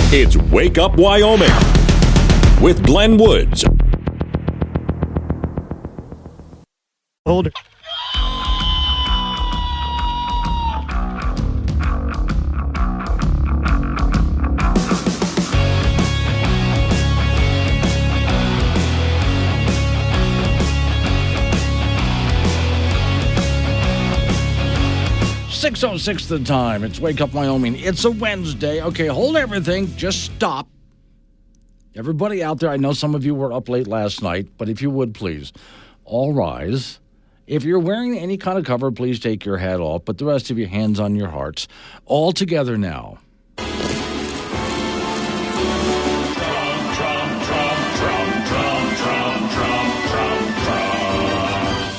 It's Wake Up Wyoming with Glenn Woods. Hold it. .06 the time. It's Wake Up Wyoming. It's a Wednesday. Okay, hold everything. Just stop. Everybody out there, I know some of you were up late last night, but if you would, please, all rise. If you're wearing any kind of cover, please take your hat off, but the rest of you, hands on your hearts. All together now.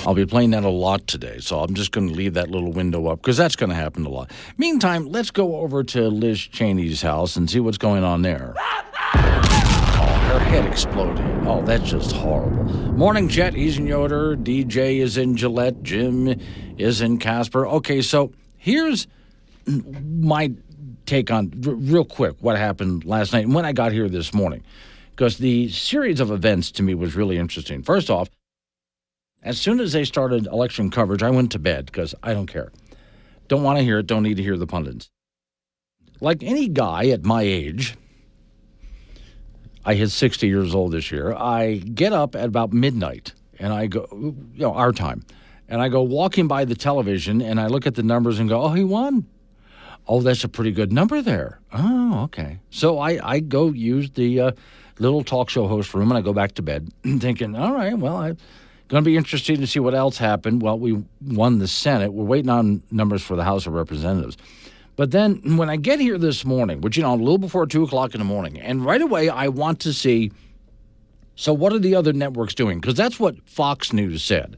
I'll be playing that a lot today, so I'm just going to leave that little window up because that's going to happen a lot. Meantime, let's go over to Liz Cheney's house and see what's going on there. Oh, her head exploded. Oh, that's just horrible. Morning, Jet. He's in Yoder. DJ is in Gillette. Jim is in Casper. Okay, so here's my take on, real quick, what happened last night and when I got here this morning, because the series of events to me was really interesting. First off, as soon as they started election coverage, I went to bed because I don't care. Don't want to hear it, don't need to hear the pundits. Like any guy at my age, I hit 60 years old this year, I get up at about midnight and I go, our time, and I go walking by the television and I look at the numbers and go, oh, he won. Oh, that's a pretty good number there. Oh, okay. So I go use the little talk show host room and I go back to bed thinking, all right, well, going to be interesting to see what else happened. Well, we won the Senate. We're waiting on numbers for the House of Representatives. But then when I get here this morning, which, a little before 2 o'clock in the morning, and right away I want to see, so what are the other networks doing? Because that's what Fox News said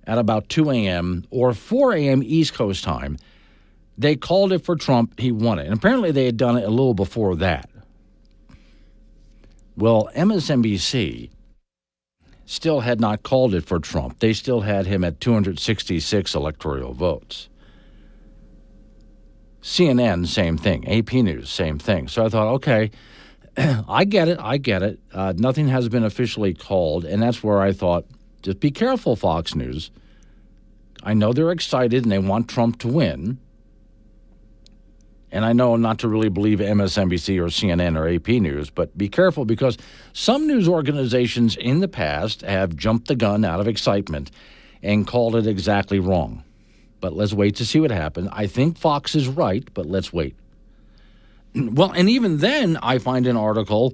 at about 2 a.m. or 4 a.m. East Coast time. They called it for Trump. He won it. And apparently they had done it a little before that. Well, MSNBC still had not called it for Trump. They still had him at 266 electoral votes. CNN, same thing. AP News, same thing. So I thought, okay, I get it. Nothing has been officially called, and that's where I thought, just be careful, Fox News. I know they're excited and they want Trump to win. And I know not to really believe MSNBC or CNN or AP News, but be careful because some news organizations in the past have jumped the gun out of excitement and called it exactly wrong. But let's wait to see what happens. I think Fox is right, but let's wait. Well, and even then, I find an article,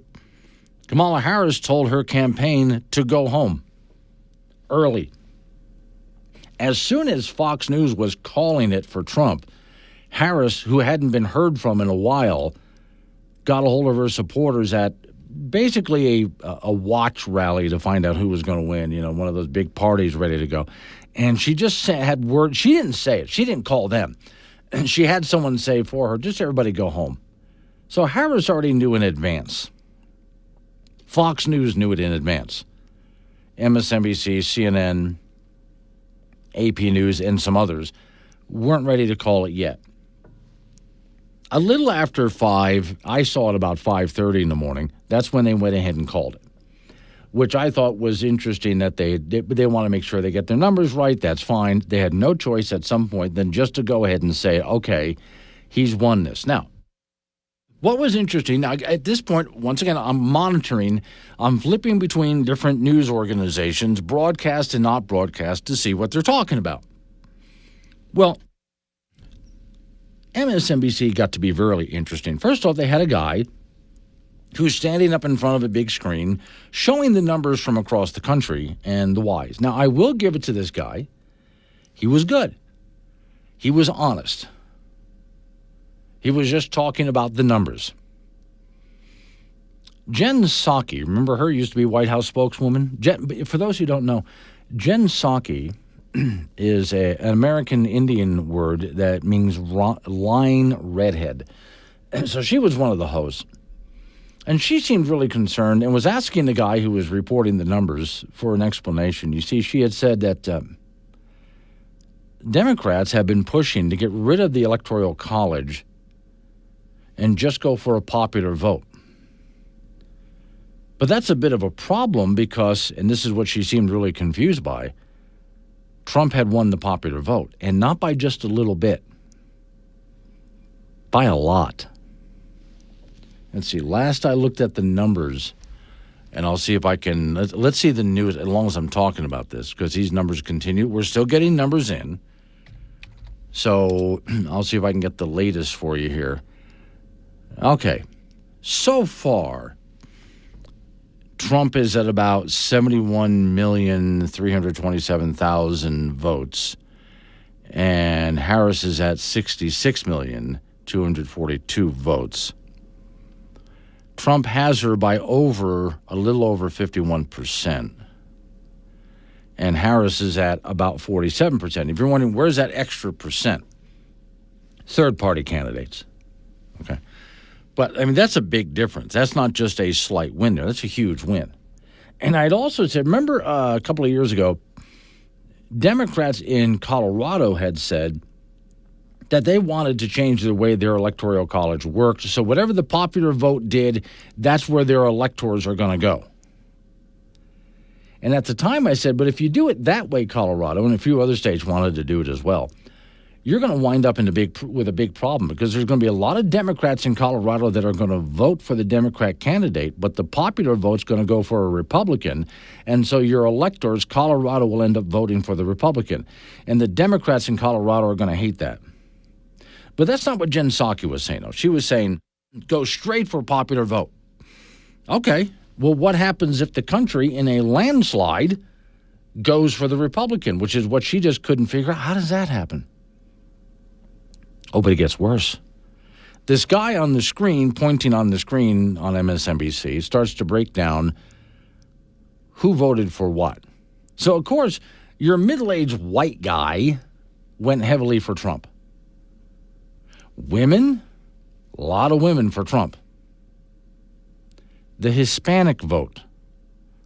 Kamala Harris told her campaign to go home early. As soon as Fox News was calling it for Trump, Harris, who hadn't been heard from in a while, got a hold of her supporters at basically a watch rally to find out who was going to win, one of those big parties ready to go. And she just had words. She didn't say it. She didn't call them. And she had someone say for her, just everybody go home. So Harris already knew in advance. Fox News knew it in advance. MSNBC, CNN, AP News, and some others weren't ready to call it yet. A little after 5, I saw it about 5:30 in the morning. That's when they went ahead and called it, which I thought was interesting that they want to make sure they get their numbers right. That's fine. They had no choice at some point than just to go ahead and say, okay, he's won this. Now, what was interesting, now, at this point, once again, I'm monitoring, I'm flipping between different news organizations, broadcast and not broadcast, to see what they're talking about. Well, MSNBC got to be really interesting. First off, they had a guy who's standing up in front of a big screen showing the numbers from across the country and the whys. Now, I will give it to this guy. He was good. He was honest. He was just talking about the numbers. Jen Psaki, remember her, used to be White House spokeswoman? For those who don't know, Jen Psaki is an American Indian word that means lying redhead. So she was one of the hosts. And she seemed really concerned and was asking the guy who was reporting the numbers for an explanation. You see, she had said that Democrats have been pushing to get rid of the Electoral College and just go for a popular vote. But that's a bit of a problem because, and this is what she seemed really confused by, Trump had won the popular vote, and not by just a little bit, by a lot. Let's see, last I looked at the numbers, and I'll see if I can, let's see the news, as long as I'm talking about this, because these numbers continue. We're still getting numbers in. So I'll see if I can get the latest for you here. Okay. So far, Trump is at about 71,327,000 votes, and Harris is at 66,242 votes. Trump has her by a little over 51%. And Harris is at about 47%. If you're wondering, where's that extra percent? Third-party candidates. Okay. But, I mean, that's a big difference. That's not just a slight win there. That's a huge win. And I'd also said, remember a couple of years ago, Democrats in Colorado had said that they wanted to change the way their electoral college worked. So whatever the popular vote did, that's where their electors are going to go. And at the time I said, but if you do it that way, Colorado, and a few other states wanted to do it as well, you're going to wind up with a big problem because there's going to be a lot of Democrats in Colorado that are going to vote for the Democrat candidate, but the popular vote's going to go for a Republican. And so your electors, Colorado, will end up voting for the Republican. And the Democrats in Colorado are going to hate that. But that's not what Jen Psaki was saying, though. She was saying, go straight for popular vote. Okay. Well, what happens if the country, in a landslide, goes for the Republican, which is what she just couldn't figure out? How does that happen? Oh, but it gets worse. This guy on the screen, pointing on the screen on MSNBC, starts to break down who voted for what. So, of course, your middle-aged white guy went heavily for Trump. Women, a lot of women for Trump. The Hispanic vote,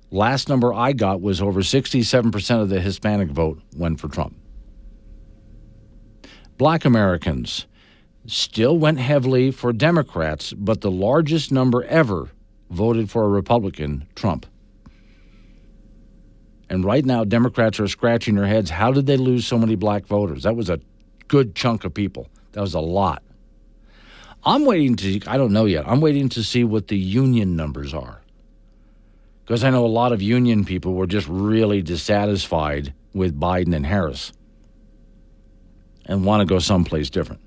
last number I got was over 67% of the Hispanic vote went for Trump. Black Americans still went heavily for Democrats, but the largest number ever voted for a Republican, Trump. And right now, Democrats are scratching their heads. How did they lose so many black voters? That was a good chunk of people. That was a lot. I don't know yet. I'm waiting to see what the union numbers are. Because I know a lot of union people were just really dissatisfied with Biden and Harris and want to go someplace different.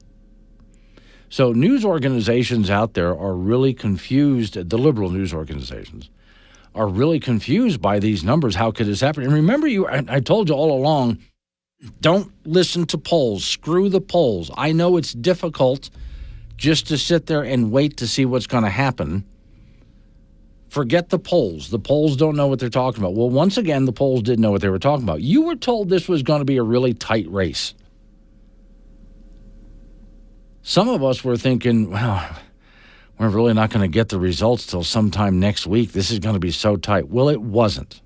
So news organizations out there are really confused. The liberal news organizations are really confused by these numbers. How could this happen? And remember, I told you all along, don't listen to polls. Screw the polls. I know it's difficult just to sit there and wait to see what's going to happen. Forget the polls. The polls don't know what they're talking about. Well, once again, the polls didn't know what they were talking about. You were told this was going to be a really tight race. Some of us were thinking, well, we're really not going to get the results till sometime next week. This is going to be so tight. Well, it wasn't.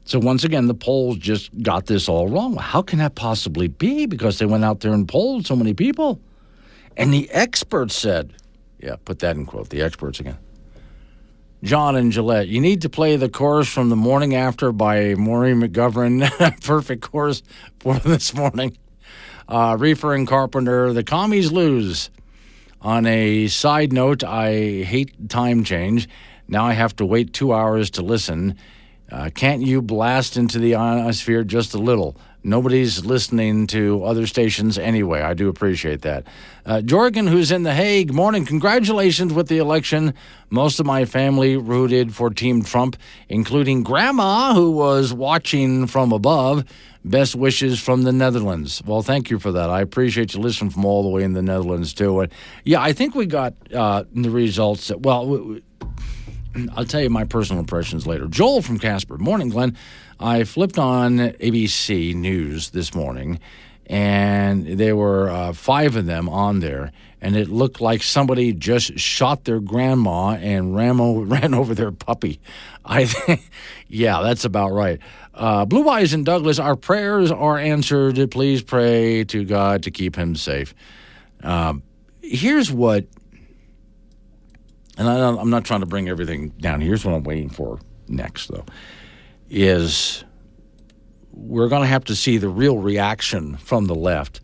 So once again, the polls just got this all wrong. Well, how can that possibly be? Because they went out there and polled so many people. And the experts said, yeah, put that in quote, the experts again. John and Gillette, you need to play the chorus from The Morning After by Maureen McGovern. Perfect chorus for this morning. Reefer and Carpenter, the commies lose. On a side note, I hate time change. Now I have to wait 2 hours to listen. Can't you blast into the ionosphere just a little? Nobody's listening to other stations anyway. I do appreciate that. Jorgen, who's in The Hague, morning. Congratulations with the election. Most of my family rooted for Team Trump, including Grandma, who was watching from above. Best wishes from the Netherlands. Well, thank you for that. I appreciate you listening from all the way in the Netherlands, too. Yeah, I think we got the results. I'll tell you my personal impressions later. Joel from Casper. Morning, Glenn. I flipped on ABC News this morning, and there were 5 of them on there, and it looked like somebody just shot their grandma and ran over their puppy. I think, yeah, that's about right. Blue Eyes in Douglas, our prayers are answered. Please pray to God to keep him safe. here's what, and I'm not trying to bring everything down. Here's what I'm waiting for next, though, is we're going to have to see the real reaction from the left.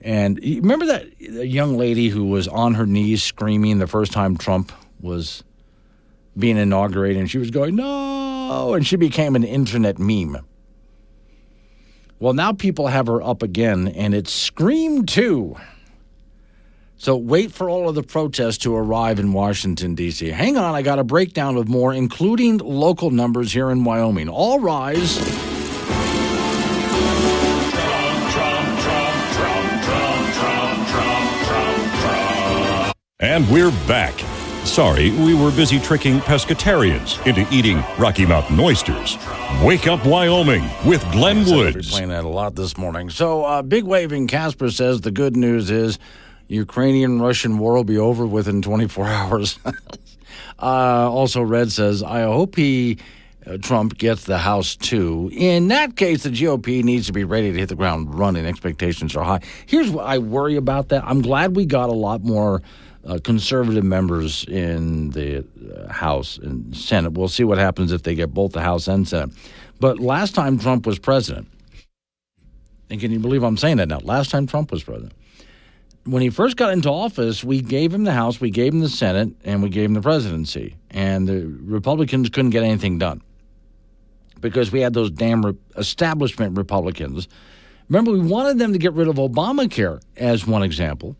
And you remember that young lady who was on her knees screaming the first time Trump was being inaugurated, and she was going, no, and she became an internet meme. Well, now people have her up again, and it's Scream 2. So wait for all of the protests to arrive in Washington, D.C. Hang on, I got a breakdown of more, including local numbers here in Wyoming. All rise. And we're back. Sorry, we were busy tricking pescatarians into eating Rocky Mountain oysters. Wake Up Wyoming with Glenn I'll be Woods. playing that a lot this morning. So Big Waving Casper says the good news is Ukrainian-Russian war will be over within 24 hours. Also, Red says, I hope Trump gets the House too. In that case, the GOP needs to be ready to hit the ground running. Expectations are high. Here's what I worry about that. I'm glad we got a lot more conservative members in the House and Senate. We'll see what happens if they get both the House and Senate. But last time Trump was president, and can you believe I'm saying that now? Last time Trump was president, when he first got into office, we gave him the House, we gave him the Senate, and we gave him the presidency. And the Republicans couldn't get anything done because we had those damn establishment Republicans. Remember, we wanted them to get rid of Obamacare as one example,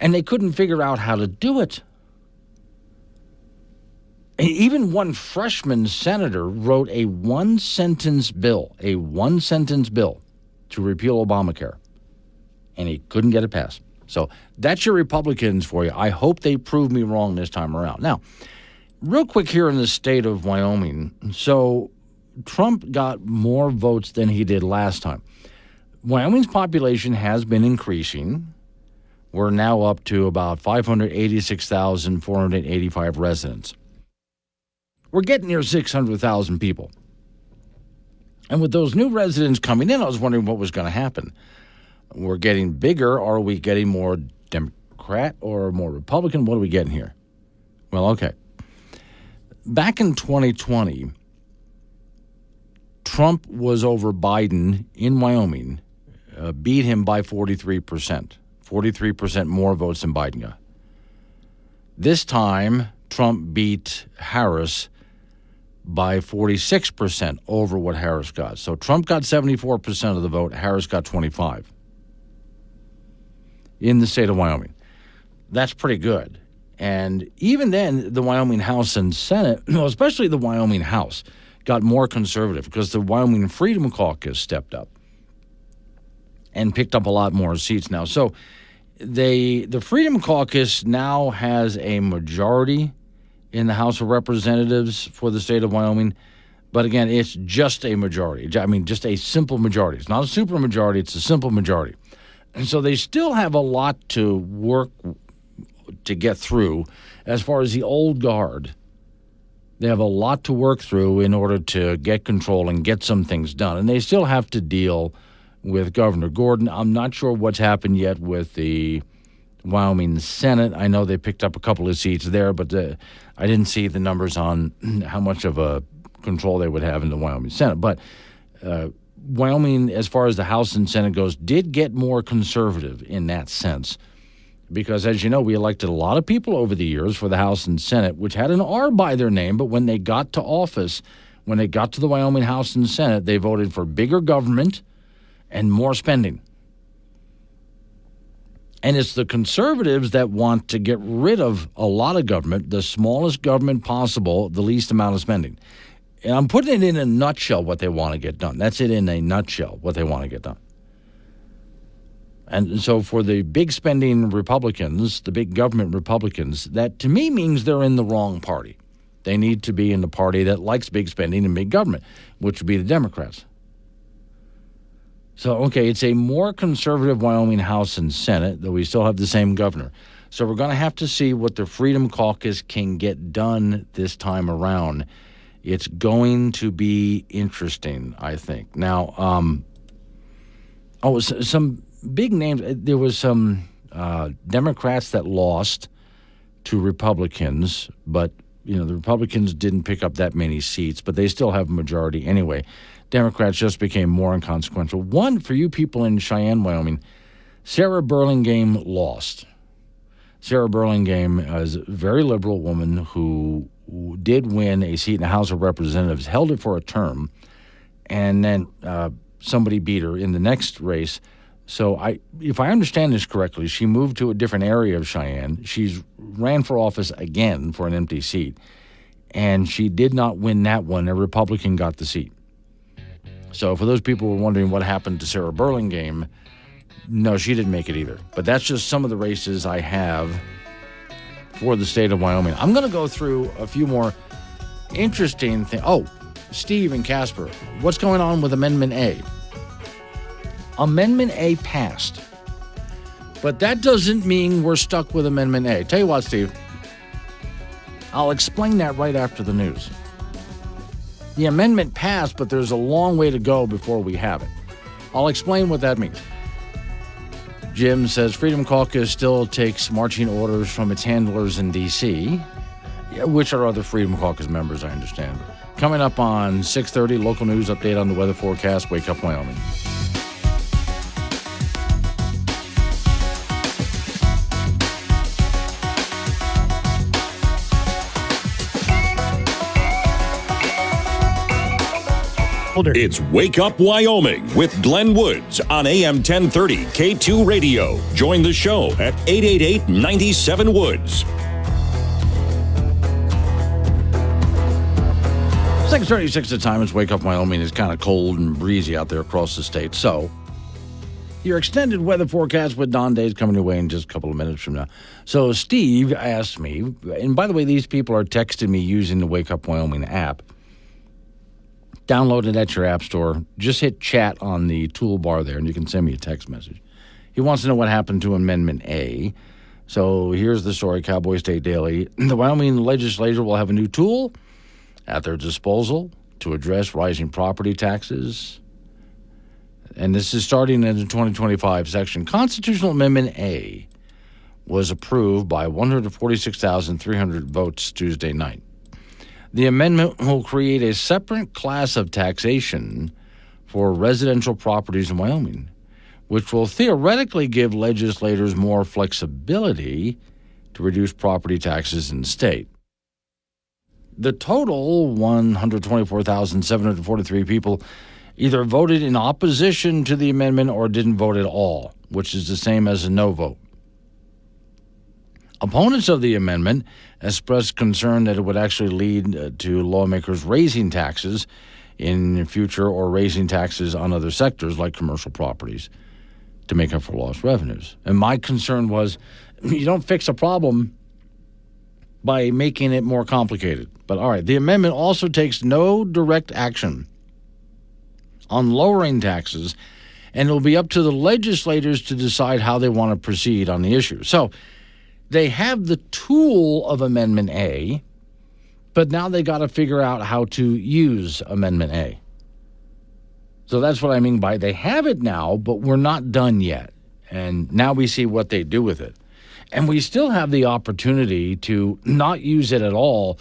and they couldn't figure out how to do it. Even one freshman senator wrote a one-sentence bill to repeal Obamacare, and he couldn't get it passed. So that's your Republicans for you. I hope they prove me wrong this time around. Now, real quick here in the state of Wyoming. So Trump got more votes than he did last time. Wyoming's population has been increasing. We're now up to about 586,485 residents. We're getting near 600,000 people. And with those new residents coming in, I was wondering what was going to happen. We're getting bigger. Are we getting more Democrat or more Republican? What are we getting here? Well, okay. Back in 2020, Trump was over Biden in Wyoming, beat him by 43%. 43% more votes than Biden got. This time, Trump beat Harris by 46% over what Harris got. So Trump got 74% of the vote. Harris got 25% in the state of Wyoming. That's pretty good. And even then, the Wyoming House and Senate, especially the Wyoming House, got more conservative because the Wyoming Freedom Caucus stepped up and picked up a lot more seats now. So the Freedom Caucus now has a majority in the House of Representatives for the state of Wyoming. But again, it's just a majority. I mean, just a simple majority. It's not a super majority. It's a simple majority. And so they still have a lot to work to get through as far as the old guard. They have a lot to work through in order to get control and get some things done. And they still have to deal with Governor Gordon. I'm not sure what's happened yet with the Wyoming Senate. I know they picked up a couple of seats there, but I didn't see the numbers on how much of a control they would have in the Wyoming Senate. But Wyoming, as far as the House and Senate goes, did get more conservative in that sense. Because, as you know, we elected a lot of people over the years for the House and Senate, which had an R by their name, but when they got to office, when they got to the Wyoming House and Senate, they voted for bigger government and more spending. And it's the conservatives that want to get rid of a lot of government, the smallest government possible, the least amount of spending. And I'm putting it in a nutshell what they want to get done. That's it in a nutshell, what they want to get done. And so for the big spending Republicans, the big government Republicans, that to me means they're in the wrong party. They need to be in the party that likes big spending and big government, which would be the Democrats. So, okay, it's a more conservative Wyoming House and Senate, though we still have the same governor. So we're going to have to see what the Freedom Caucus can get done this time around. It's going to be interesting, I think. Now, some big names. There was some Democrats that lost to Republicans, but the Republicans didn't pick up that many seats, but they still have a majority anyway. Democrats just became more inconsequential. One, for you people in Cheyenne, Wyoming, Sarah Burlingame lost. Sarah Burlingame is a very liberal woman who did win a seat in the House of Representatives, held it for a term, and then somebody beat her in the next race. So if I understand this correctly, she moved to a different area of Cheyenne. She's ran for office again for an empty seat, and she did not win that one. A Republican got the seat. So for those people who are wondering what happened to Sarah Burlingame, no, she didn't make it either. But that's just some of the races I have for the state of Wyoming. I'm going to go through a few more interesting things. Oh, Steve and Casper, what's going on with Amendment A? Amendment A passed. But that doesn't mean we're stuck with Amendment A. Tell you what, Steve, I'll explain that right after the news. The amendment passed, but there's a long way to go before we have it. I'll explain what that means. Jim says Freedom Caucus still takes marching orders from its handlers in D.C., which are other Freedom Caucus members, I understand. Coming up on 6:30, local news update on the weather forecast. Wake Up Wyoming. It's Wake Up Wyoming with Glenn Woods on AM 1030 K2 Radio. Join the show at 888-97-WOODS. 6:36 the time. It's Wake Up Wyoming. It's kind of cold and breezy out there across the state. So your extended weather forecast with Don Days coming your way in just a couple of minutes from now. So Steve asked me, and by the way, these people are texting me using the Wake Up Wyoming app. Download it at your app store. Just hit chat on the toolbar there, and you can send me a text message. He wants to know what happened to Amendment A. So here's the story, Cowboy State Daily. The Wyoming legislature will have a new tool at their disposal to address rising property taxes. And this is starting in the 2025 section. Constitutional Amendment A was approved by 146,300 votes Tuesday night. The amendment will create a separate class of taxation for residential properties in Wyoming, which will theoretically give legislators more flexibility to reduce property taxes in the state. The total 124,743 people either voted in opposition to the amendment or didn't vote at all, which is the same as a no vote. Opponents of the amendment expressed concern that it would actually lead to lawmakers raising taxes in the future or raising taxes on other sectors like commercial properties to make up for lost revenues. And my concern was you don't fix a problem by making it more complicated. But all right, the amendment also takes no direct action on lowering taxes, and it will be up to the legislators to decide how they want to proceed on the issue. So they have the tool of Amendment A, but now they got to figure out how to use Amendment A. So that's what I mean by they have it now, but we're not done yet. And now we see what they do with it. And we still have the opportunity to not use it at all,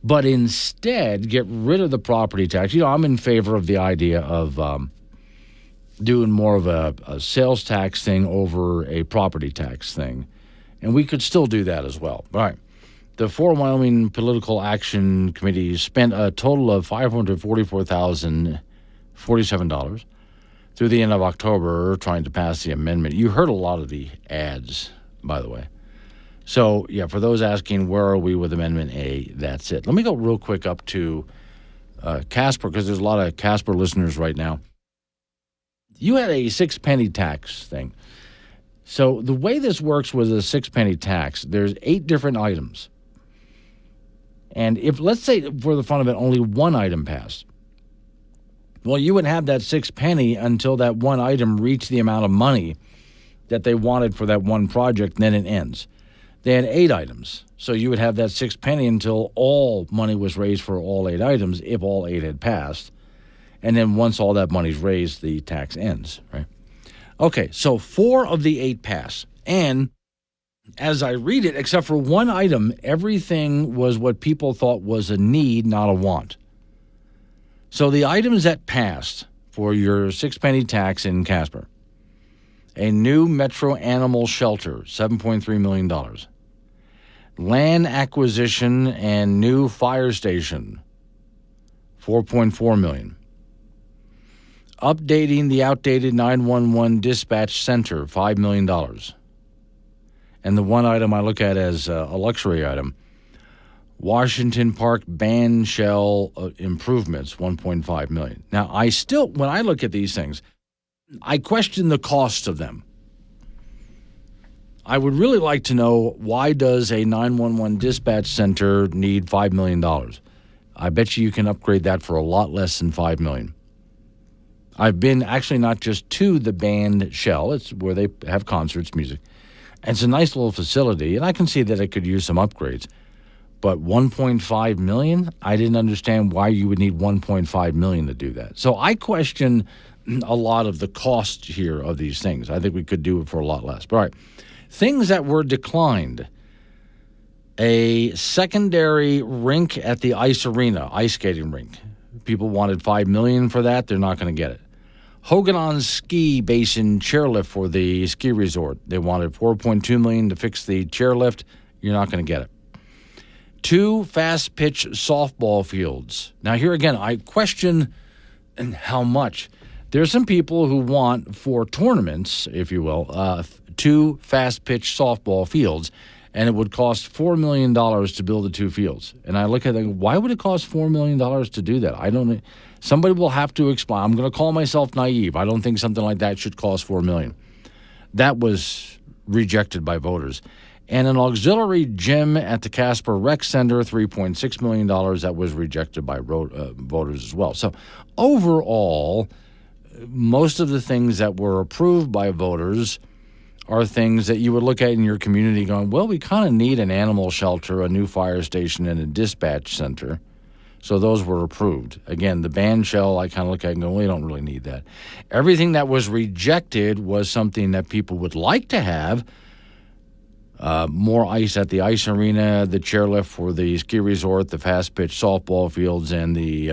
but instead get rid of the property tax. I'm in favor of the idea of doing more of a sales tax thing over a property tax thing. And we could still do that as well. All right. The 4 Wyoming Political Action Committee spent a total of $544,047 through the end of October trying to pass the amendment. You heard a lot of the ads, by the way. So, yeah, for those asking, where are we with Amendment A, that's it. Let me go real quick up to Casper, because there's a lot of Casper listeners right now. You had a 6-penny tax thing. So the way this works with a 6-penny tax, there's 8 different items. And if, let's say, for the fun of it, only one item passed, well, you would have that 6 penny until that one item reached the amount of money that they wanted for that one project, and then it ends. They had 8 items. So you would have that 6 penny until all money was raised for all 8 items, if all 8 had passed. And then once all that money's raised, the tax ends, right? Okay, so 4 of the 8 pass. And as I read it, except for one item, everything was what people thought was a need, not a want. So the items that passed for your 6-penny tax in Casper: a new Metro Animal Shelter, $7.3 million. Land acquisition and new fire station, $4.4 million. Updating the outdated 911 dispatch center, $5 million. And the one item I look at as a luxury item, Washington Park band shell improvements, $1.5 million. Now, when I look at these things, I question the cost of them. I would really like to know, why does a 911 dispatch center need $5 million? I bet you can upgrade that for a lot less than $5 million. I've been actually not just to the band shell. It's where they have concerts, music. And it's a nice little facility, and I can see that it could use some upgrades. But $1.5 million? I didn't understand why you would need $1.5 million to do that. So I question a lot of the cost here of these things. I think we could do it for a lot less. But all right, things that were declined. A secondary rink at the ice arena, ice skating rink. People wanted $5 million for that. They're not going to get it. Hogan Ski Basin chairlift for the ski resort. They wanted $4.2 million to fix the chairlift. You're not going to get it. 2 fast-pitch softball fields. Now, here again, I question how much. There's some people who want, for tournaments, if you will, 2 fast-pitch softball fields, and it would cost $4 million to build the 2 fields. And I look at it, why would it cost $4 million to do that? I don't. Somebody will have to explain. I'm going to call myself naive. I don't think something like that should cost $4 million. That was rejected by voters. And an auxiliary gym at the Casper Rec Center, $3.6 million. That was rejected by voters as well. So overall, most of the things that were approved by voters are things that you would look at in your community going, well, we kind of need an animal shelter, a new fire station, and a dispatch center. So those were approved. Again, the band shell, I kind of look at and go, well, we don't really need that. Everything that was rejected was something that people would like to have. More ice at the ice arena, the chairlift for the ski resort, the fast-pitch softball fields, and the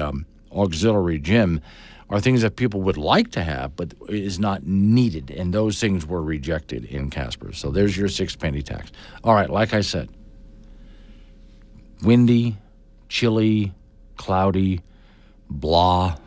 auxiliary gym are things that people would like to have, but is not needed. And those things were rejected in Casper. So there's your 6-penny tax. All right, like I said, windy, chilly, cloudy, blah.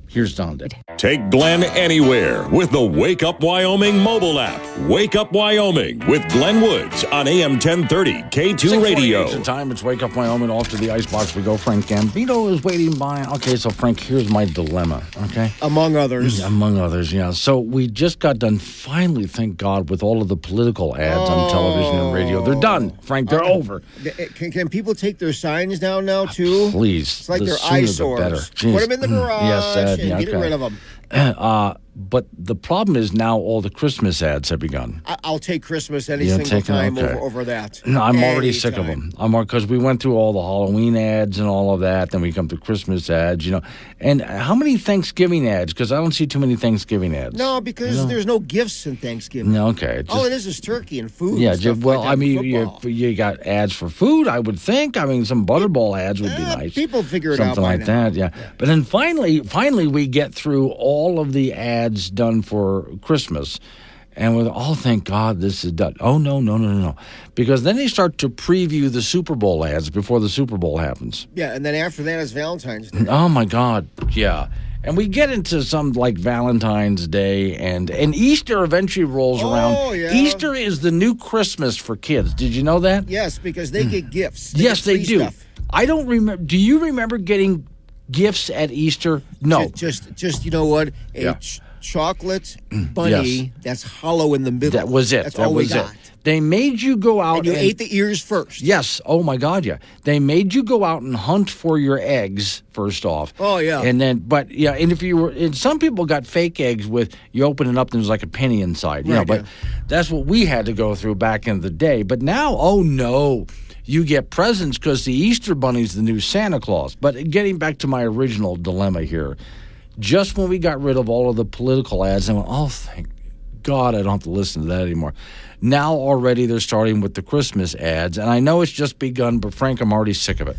Here's Don Day. Take Glenn anywhere with the Wake Up Wyoming mobile app. Wake Up Wyoming with Glenn Woods on AM 1030 K2 Radio. It's the time. It's Wake Up Wyoming. Off to the icebox we go. Frank Gambino is waiting by. Okay, so Frank, here's my dilemma. Okay, among others. Among others, yeah. So we just got done. Finally, thank God, with all of the political ads on television and radio. They're done, Frank. They're over. Can people take their signs down now too? Please, it's like their eyesores. Put them in the garage. Yes, and get rid of them. But the problem is now all the Christmas ads have begun. I'll take Christmas any single time over that. No, I'm already sick of them. Because we went through all the Halloween ads and all of that. Then we come to Christmas ads, And how many Thanksgiving ads? Because I don't see too many Thanksgiving ads. No, because there's no gifts in Thanksgiving. No, okay. All it is turkey and food. Yeah, and stuff well, like that, you got ads for food, I would think. I mean, some Butterball ads would be nice. People figure it Something out like that, yeah. But then finally we get through all of the ads done for Christmas, and we're thank God this is done. Oh, no. Because then they start to preview the Super Bowl ads before the Super Bowl happens. Yeah, and then after that is Valentine's Day. Oh, my God, yeah. And we get into some like Valentine's Day and Easter eventually rolls around. Yeah. Easter is the new Christmas for kids. Did you know that? Yes, because they get gifts. Yes, they do. Stuff. I don't remember. Do you remember getting gifts at Easter? No. Just you know what? Chocolate bunny that's hollow in the middle. That was it. That's all we got. They made you go out and you ate the ears first. Yes. Oh my God, yeah. They made you go out and hunt for your eggs first off. Oh yeah. And then, but yeah, and if you were, and some people got fake eggs with you open it up and there's like a penny inside. Right, but that's what we had to go through back in the day. But now, oh no. You get presents because the Easter Bunny's the new Santa Claus. But getting back to my original dilemma here, just when we got rid of all of the political ads, I went, thank God, I don't have to listen to that anymore. Now already they're starting with the Christmas ads, and I know it's just begun, but Frank, I'm already sick of it.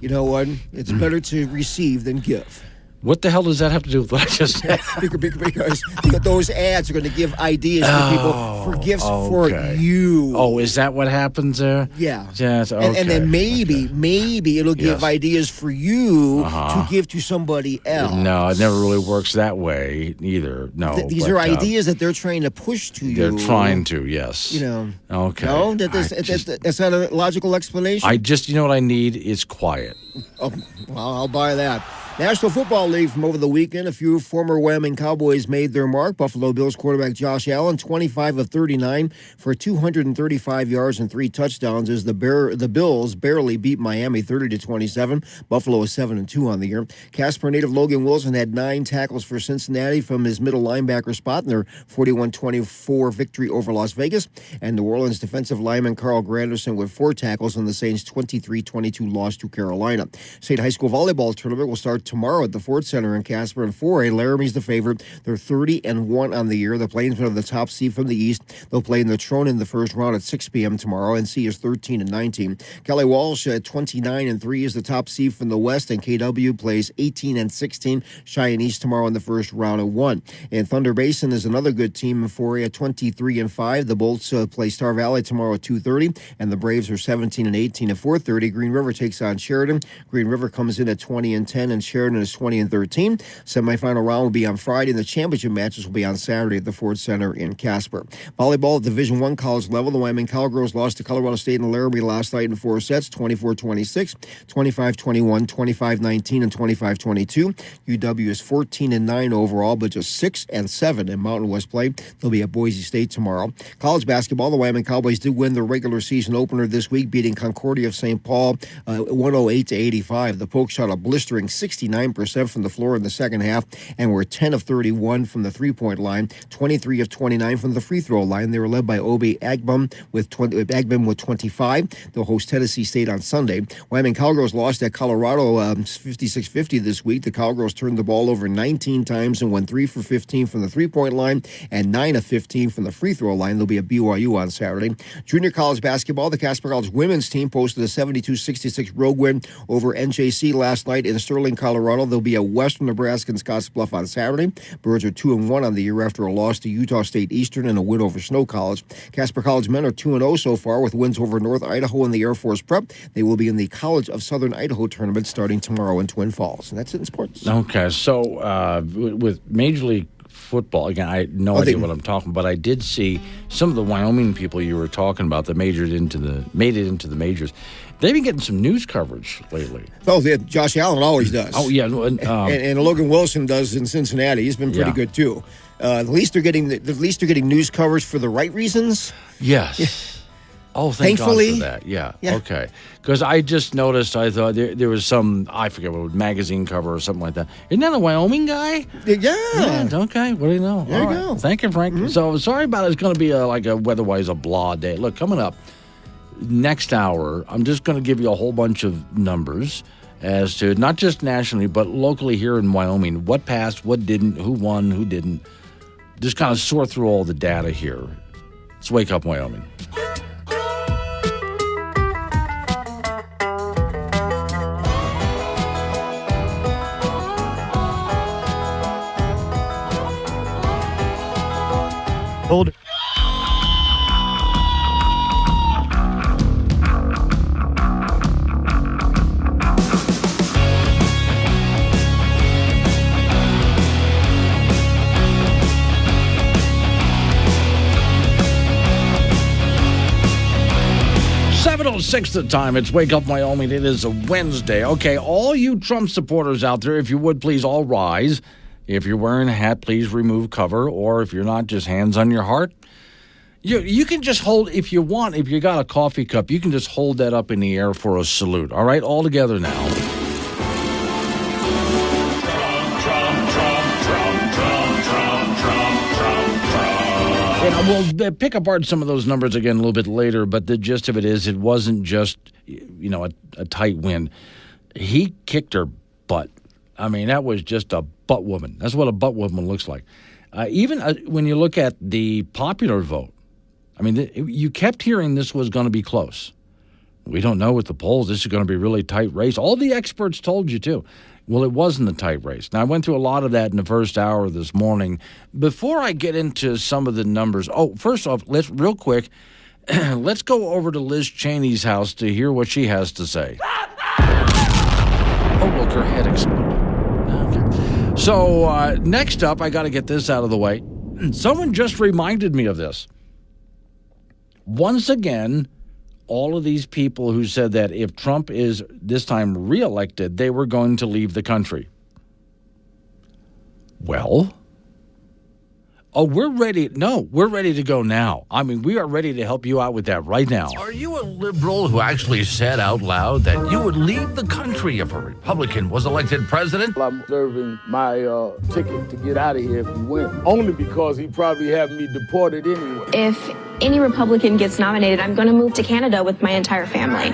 You know what? It's better to receive than give. What the hell does that have to do with what I just said? Because those ads are going to give ideas to people for gifts for you. Oh, is that what happens there? Yeah. Yes, okay. And then maybe it'll give ideas for you to give to somebody else. No, it never really works that way either. No. These are ideas that they're trying to push to you. They're trying to, yes. You know. Okay. No, that's not a logical explanation. You know what I need is quiet. Oh, well, I'll buy that. National Football League from over the weekend. A few former Wyoming Cowboys made their mark. Buffalo Bills quarterback Josh Allen, 25 of 39 for 235 yards and 3 touchdowns as the Bills barely beat Miami 30-27. Buffalo is 7-2 on the year. Casper native Logan Wilson had 9 tackles for Cincinnati from his middle linebacker spot in their 41-24 victory over Las Vegas. And New Orleans defensive lineman Carl Granderson with 4 tackles in the Saints' 23-22 loss to Carolina. State High School Volleyball Tournament will start tomorrow at the Ford Center in Casper. And 4A, Laramie's the favorite. They're 30-1 on the year. The Plainsmen are the top seed from the East. They'll play in the Trone in the first round at 6 p.m. tomorrow. NC is 13-19. Kelly Walsh at 29-3 is the top seed from the West, and KW plays 18-16. Cheyenne East tomorrow in the first round at 1. And Thunder Basin is another good team in 4A at 23-5. The Bolts play Star Valley tomorrow at 2:30, and the Braves are 17-18 at 4:30. Green River takes on Sheridan. Green River comes in at 20-10, and Sheridan is 20-13. Semifinal round will be on Friday, and the championship matches will be on Saturday at the Ford Center in Casper. Volleyball at Division I college level. The Wyoming Cowgirls lost to Colorado State and Laramie last night in 4 sets, 24-26, 25-21, 25-19, and 25-22. UW is 14-9 overall, but just 6-7 in Mountain West play. They'll be at Boise State tomorrow. College basketball, the Wyoming Cowboys did win their regular season opener this week, beating Concordia of St. Paul 108-85. The Pokes shot a blistering 69% from the floor in the second half and were 10 of 31 from the three-point line, 23 of 29 from the free throw line. They were led by Obi Agbum with 25. They'll host Tennessee State on Sunday. Wyoming Cowgirls lost at Colorado 56-50 this week. The Cowgirls turned the ball over 19 times and went 3 for 15 from the three-point line and 9 of 15 from the free throw line. They'll be at BYU on Saturday. Junior college basketball, the Casper College women's team posted a 72-66 road win over NJC last night in Sterling, Colorado. They'll be at Western Nebraska and Scottsbluff on Saturday. Birds are 2-1 on the year after a loss to Utah State Eastern and a win over Snow College. Casper College men are 2-0 so far with wins over North Idaho and the Air Force Prep. They will be in the College of Southern Idaho tournament starting tomorrow in Twin Falls. And that's it in sports. Okay, so with Major League Football, again, I had no idea what I'm talking about. I did see some of the Wyoming people you were talking about that made it into the majors. They've been getting some news coverage lately. Oh, yeah, Josh Allen always does. Oh, yeah. And Logan Wilson does in Cincinnati. He's been pretty good, too. At least they're getting news coverage for the right reasons. Yes. Yeah. Oh, thankfully, God for that. Yeah. Okay. Because I just noticed, I thought there was some, I forget what, magazine cover or something like that. Isn't that a Wyoming guy? Yeah. Okay. What do you know? There you go. Thank you, Frank. Mm-hmm. So sorry about it. It's going to be weather-wise a blah day. Look, coming up next hour, I'm just going to give you a whole bunch of numbers as to not just nationally, but locally here in Wyoming. What passed, what didn't, who won, who didn't. Just kind of sort through all the data here. Let's Wake Up Wyoming. Hold. Six the time. It's Wake Up Wyoming. It is a Wednesday. Okay, all you Trump supporters out there, if you would please all rise. If you're wearing a hat, please remove cover. Or if you're not, just hands on your heart. You can just hold, if you want, if you got a coffee cup, you can just hold that up in the air for a salute. All right, all together now. And we'll pick apart some of those numbers again a little bit later, but the gist of it is it wasn't just, a tight win. He kicked her butt. I mean, that was just a butt woman. That's what a butt woman looks like. Even when you look at the popular vote, I mean, you kept hearing this was going to be close. We don't know with the polls. This is going to be a really tight race. All the experts told you, too. Well, it wasn't a tight race. Now, I went through a lot of that in the first hour this morning. Before I get into some of the numbers, first off, let's go over to Liz Cheney's house to hear what she has to say. Oh, look, her head exploded. Okay. So next up, I got to get this out of the way. Someone just reminded me of this. Once again, all of these people who said that if Trump is this time reelected, they were going to leave the country. Well, we're ready. No, we're ready to go now. I mean, we are ready to help you out with that right now. Are you a liberal who actually said out loud that you would leave the country if a Republican was elected president? I'm serving my ticket to get out of here if he wins. Only because he probably have me deported anyway. If any Republican gets nominated, I'm going to move to Canada with my entire family.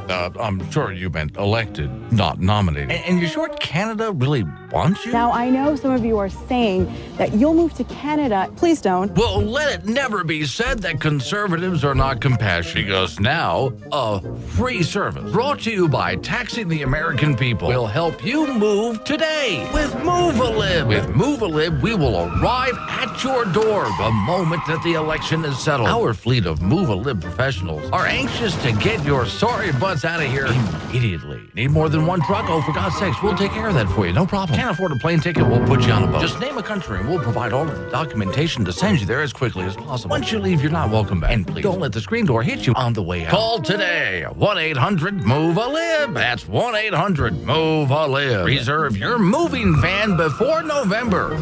I'm sure you meant elected, not nominated. And you're sure Canada really wants you? Now, I know some of you are saying that you'll move to Canada. Please don't. Well, let it never be said that conservatives are not compassionate, because now a free service brought to you by Taxing the American People will help you move today with Move-A-Lib. With Move-A-Lib, we will arrive at your door the moment that the election is settled. Our fleet of Move-A-Lib professionals are anxious to get your sorry butts out of here immediately. Need more than one truck? Oh, for God's sakes, we'll take care of that for you. No problem. Can't afford a plane ticket? We'll put you on a boat. Just name a country and we'll provide all of the documentation to send you there as quickly as possible. Once you leave, you're not welcome back. And please don't let the screen door hit you on the way out. Call today. 1-800-MOVE-A-LIB. That's 1-800-MOVE-A-LIB. Reserve your moving van before November.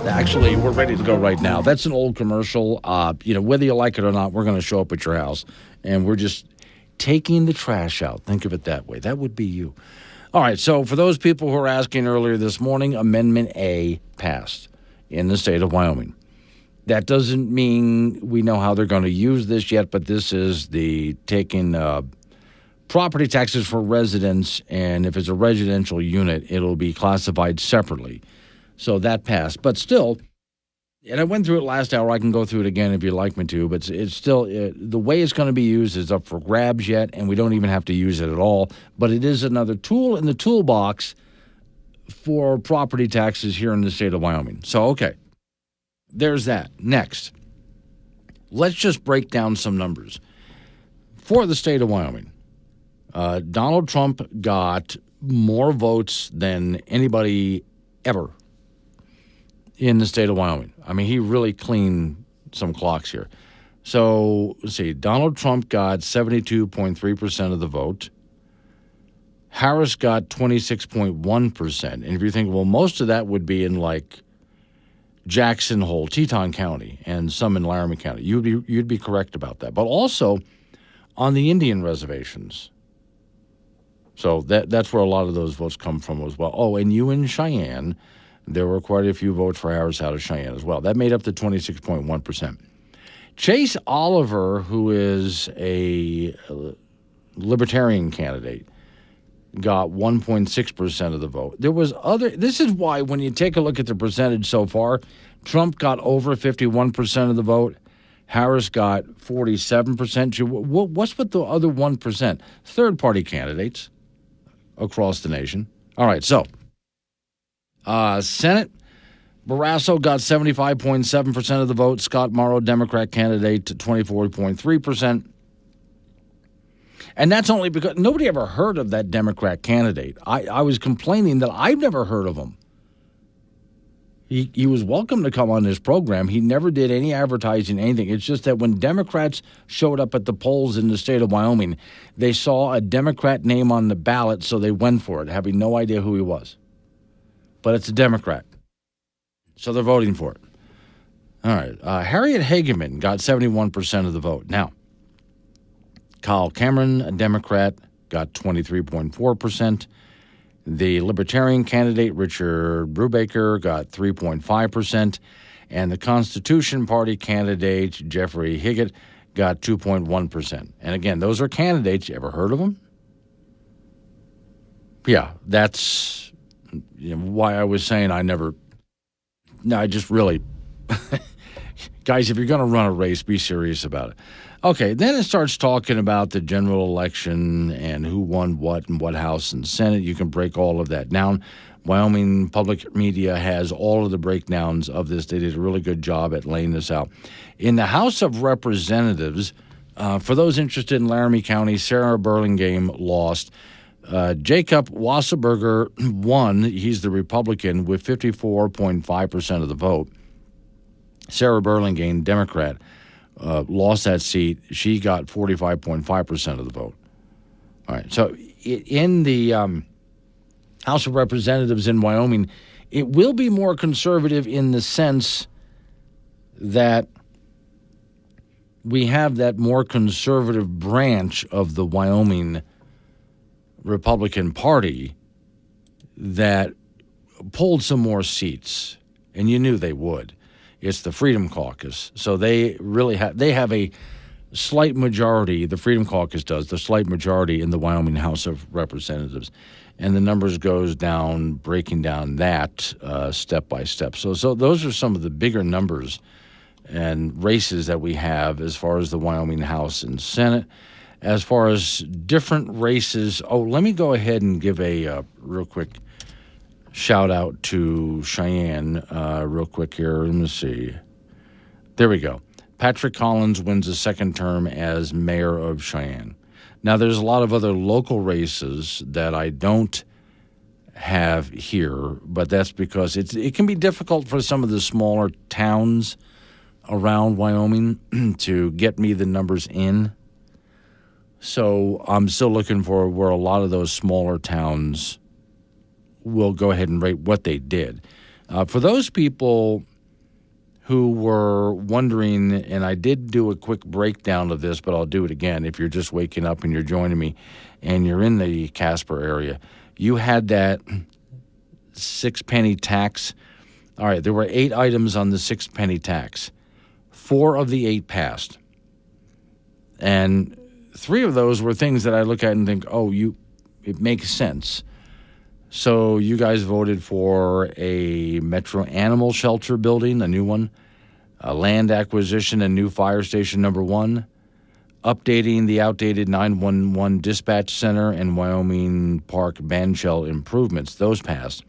Actually, we're ready to go right now. That's an old commercial. Whether you like it or not, we're going to show up at your house, and we're just taking the trash out. Think of it that way. That would be you. All right, so for those people who were asking earlier this morning, Amendment A passed in the state of Wyoming. That doesn't mean we know how they're going to use this yet, but this is the taking property taxes for residents, and if it's a residential unit, it'll be classified separately. So that passed. But still, and I went through it last hour. I can go through it again if you'd like me to. But it's still, the way it's going to be used is up for grabs yet, and we don't even have to use it at all. But it is another tool in the toolbox for property taxes here in the state of Wyoming. So, okay, there's that. Next, let's just break down some numbers. For the state of Wyoming, Donald Trump got more votes than anybody ever in the state of Wyoming. I mean, he really cleaned some clocks here. So, let's see. Donald Trump got 72.3% of the vote. Harris got 26.1%. And if you think, well, most of that would be in, like, Jackson Hole, Teton County, and some in Laramie County. You'd be correct about that. But also on the Indian reservations. So that's where a lot of those votes come from as well. Oh, and you in Cheyenne, there were quite a few votes for Harris out of Cheyenne as well. That made up the 26.1%. Chase Oliver, who is a libertarian candidate, got 1.6% of the vote. This is why when you take a look at the percentage so far, Trump got over 51% of the vote. Harris got 47%. What's with the other 1%? Third-party candidates across the nation. All right, so Senate, Barrasso got 75.7% of the vote. Scott Morrow, Democrat candidate, 24.3%. And that's only because nobody ever heard of that Democrat candidate. I was complaining that I've never heard of him. He was welcome to come on this program. He never did any advertising, anything. It's just that when Democrats showed up at the polls in the state of Wyoming, they saw a Democrat name on the ballot, so they went for it, having no idea who he was. But it's a Democrat, so they're voting for it. All right. Harriet Hageman got 71% of the vote. Now, Kyle Cameron, a Democrat, got 23.4%. The Libertarian candidate, Richard Brubaker, got 3.5%. And the Constitution Party candidate, Jeffrey Higgett, got 2.1%. And again, those are candidates. You ever heard of them? Yeah, that's why I was saying I just really Guys, if you're going to run a race, be serious about it. Okay, then it starts talking about the general election and who won what and what House and Senate. You can break all of that down. Wyoming Public Media has all of the breakdowns of this. They did a really good job at laying this out. In the House of Representatives, for those interested in Laramie County, Sarah Burlingame lost. Jacob Wasserberger won. He's the Republican with 54.5% of the vote. Sarah Burlingame, Democrat, lost that seat. She got 45.5% of the vote. All right. So in the House of Representatives in Wyoming, it will be more conservative in the sense that we have that more conservative branch of the Wyoming Republican Party that pulled some more seats, and you knew they would. It's the Freedom Caucus. So they really have a slight majority, the Freedom Caucus does, the slight majority in the Wyoming House of Representatives. And the numbers goes down, breaking down that step by step. So those are some of the bigger numbers and races that we have as far as the Wyoming House and Senate. As far as different races, let me go ahead and give a real quick shout out to Cheyenne real quick here. Let me see. There we go. Patrick Collins wins a second term as mayor of Cheyenne. Now, there's a lot of other local races that I don't have here, but that's because it can be difficult for some of the smaller towns around Wyoming to get me the numbers in. So I'm still looking for where a lot of those smaller towns will go ahead and rate what they did. For those people who were wondering, and I did do a quick breakdown of this, but I'll do it again. If you're just waking up and you're joining me and you're in the Casper area, you had that 6-penny tax. All right, there were 8 items on the 6-penny tax. 4 of the 8 passed. And 3 of those were things that I look at and think, it makes sense. So you guys voted for a Metro Animal Shelter building, a new one, a land acquisition, a new fire station number 1, updating the outdated 911 dispatch center, and Wyoming Park band shell improvements. Those passed.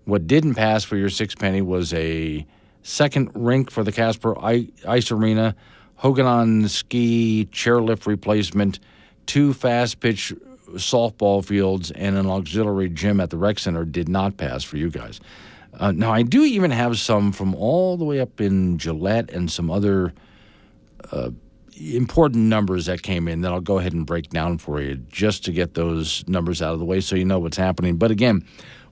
What didn't pass for your 6-penny was a second rink for the Casper Ice Arena, Hoganon ski chairlift replacement, 2 fast-pitch softball fields, and an auxiliary gym at the rec center did not pass for you guys. Now, I do even have some from all the way up in Gillette and some other important numbers that came in that I'll go ahead and break down for you just to get those numbers out of the way so you know what's happening. But again,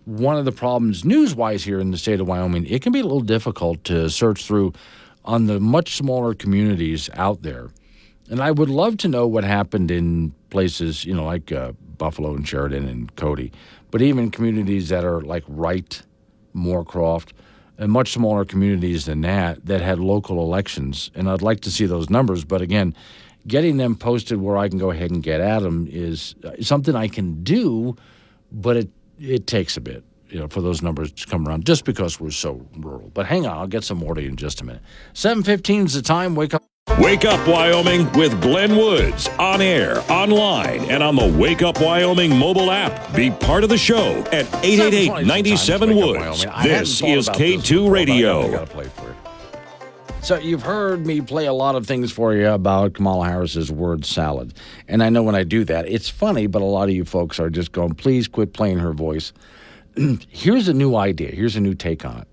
one of the problems news-wise here in the state of Wyoming, it can be a little difficult to search through on the much smaller communities out there. And I would love to know what happened in places, like Buffalo and Sheridan and Cody, but even communities that are like Wright, Moorcroft, and much smaller communities than that had local elections. And I'd like to see those numbers. But again, getting them posted where I can go ahead and get at them is something I can do, but it takes a bit, for those numbers to come around just because we're so rural. But hang on, I'll get some more to you in just a minute. 7:15 is the time. Wake up. Wake Up Wyoming with Glenn Woods. On air, online, and on the Wake Up Wyoming mobile app. Be part of the show at 888-97-WOODS. This is K2 Radio. So you've heard me play a lot of things for you about Kamala Harris's word salad. And I know when I do that, it's funny, but a lot of you folks are just going, please quit playing her voice. Here's a new idea. Here's a new take on it.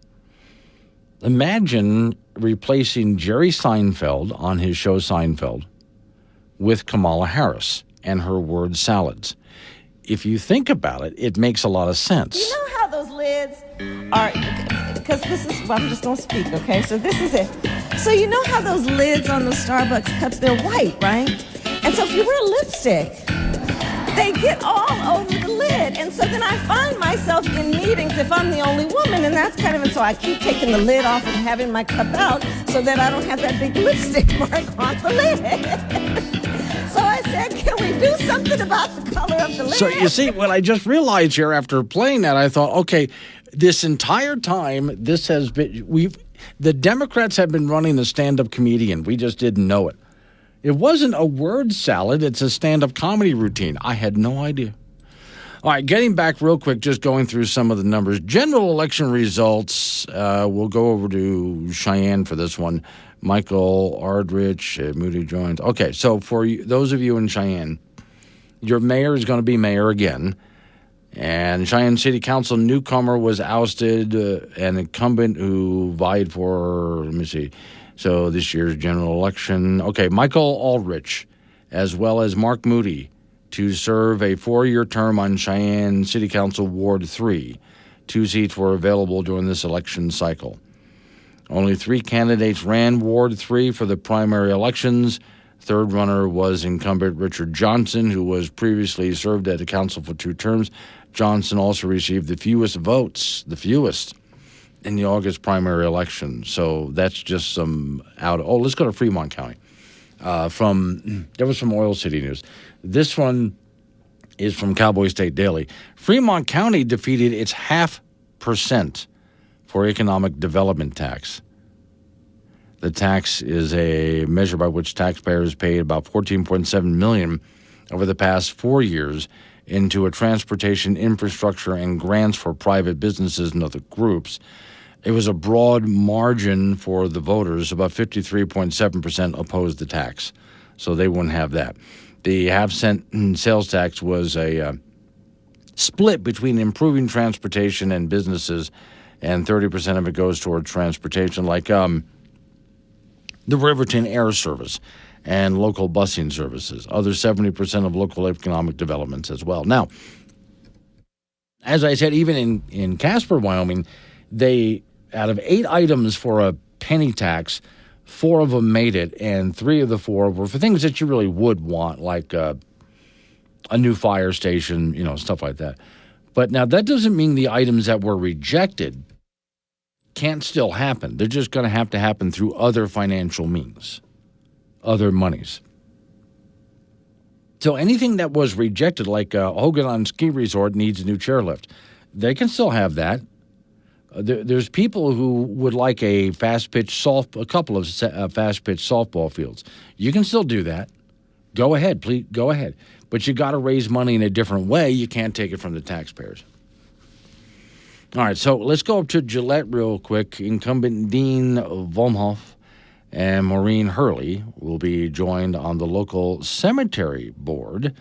Imagine replacing Jerry Seinfeld on his show Seinfeld with Kamala Harris and her word salads. If you think about it, it makes a lot of sense. You know how those lids are, because this is, I'm just going to speak, okay? So this is it. So you know how those lids on the Starbucks cups, they're white, right? And so if you wear lipstick, they get all over the lid. And so then I find myself in meetings if I'm the only woman, and that's kind of, and so I keep taking the lid off and having my cup out so that I don't have that big lipstick mark on the lid. So I said, can we do something about the color of the lid? So you see, what I just realized here after playing that, I thought, okay, this entire time, this has been, The Democrats have been running the stand-up comedian. We just didn't know it. It wasn't a word salad. It's a stand-up comedy routine. I had no idea. All right, getting back real quick, just going through some of the numbers. General election results, we'll go over to Cheyenne for this one. Michael Ardrich, Moody joins. Okay, so for you, those of you in Cheyenne, your mayor is going to be mayor again. And Cheyenne City Council newcomer was ousted, an incumbent who vied for, let me see, so this year's general election. Okay, Michael Aldrich, as well as Mark Moody, to serve a 4-year term on Cheyenne City Council Ward 3. 2 seats were available during this election cycle. Only 3 candidates ran Ward 3 for the primary elections. Third runner was incumbent Richard Johnson, who was previously served at the council for 2 terms. Johnson also received the fewest votes, in the August primary election. So that's just some let's go to Fremont County. There was some Oil City news. This one is from Cowboy State Daily. Fremont County defeated its 0.5% for economic development tax. The tax is a measure by which taxpayers paid about $14.7 million over the past 4 years into a transportation infrastructure and grants for private businesses and other groups. It was a broad margin for the voters. About 53.7% opposed the tax, so they wouldn't have that. The half-cent sales tax was a split between improving transportation and businesses, and 30% of it goes toward transportation, like the Riverton Air Service and local busing services. Other 70% of local economic developments as well. Now, as I said, even in Casper, Wyoming, they, out of 8 items for a penny tax, 4 of them made it, and 3 of the 4 were for things that you really would want, like a new fire station, stuff like that. But now that doesn't mean the items that were rejected can't still happen. They're just going to have to happen through other financial means, other monies. So anything that was rejected, like Hogan on Ski Resort needs a new chairlift, they can still have that. There's people who would like a a couple of fast-pitch softball fields. You can still do that. Go ahead, please, go ahead. But you got to raise money in a different way. You can't take it from the taxpayers. All right, so let's go up to Gillette real quick. Incumbent Dean Vomhoff and Maureen Hurley will be joined on the local cemetery board,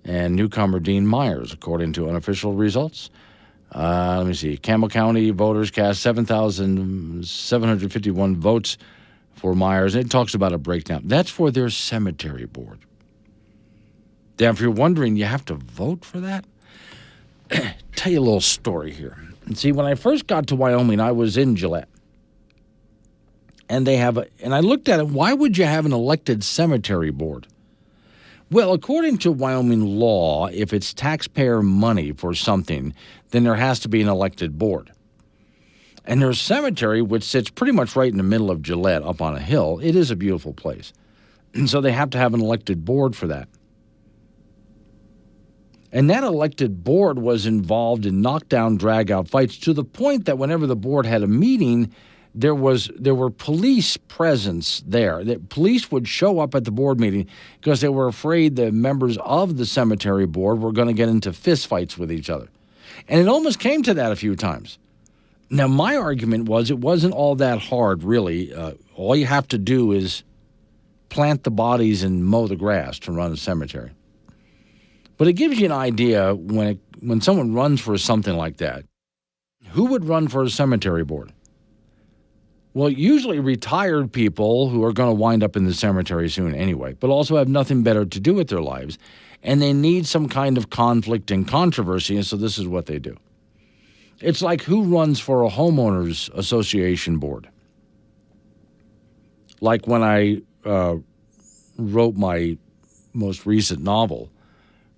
and newcomer Dean Myers, according to unofficial results. Let me see. Campbell County voters cast 7,751 votes for Myers. It talks about a breakdown. That's for their cemetery board. Now, if you're wondering, you have to vote for that? Tell you a little story here. And see, when I first got to Wyoming, I was in Gillette. And I looked at it, why would you have an elected cemetery board? Well, according to Wyoming law, if it's taxpayer money for something, then there has to be an elected board. And their cemetery, which sits pretty much right in the middle of Gillette up on a hill, it is a beautiful place. And so they have to have an elected board for that. And that elected board was involved in knockdown, drag-out fights to the point that whenever the board had a meeting, there were police presence there. The police would show up at the board meeting because they were afraid the members of the cemetery board were going to get into fistfights with each other. And it almost came to that a few times. Now, my argument was it wasn't all that hard, really. All you have to do is plant the bodies and mow the grass to run a cemetery. But it gives you an idea when someone runs for something like that. Who would run for a cemetery board? Well, usually retired people who are going to wind up in the cemetery soon anyway, but also have nothing better to do with their lives, and they need some kind of conflict and controversy, and so this is what they do. It's like who runs for a homeowners association board. Like when I wrote my most recent novel,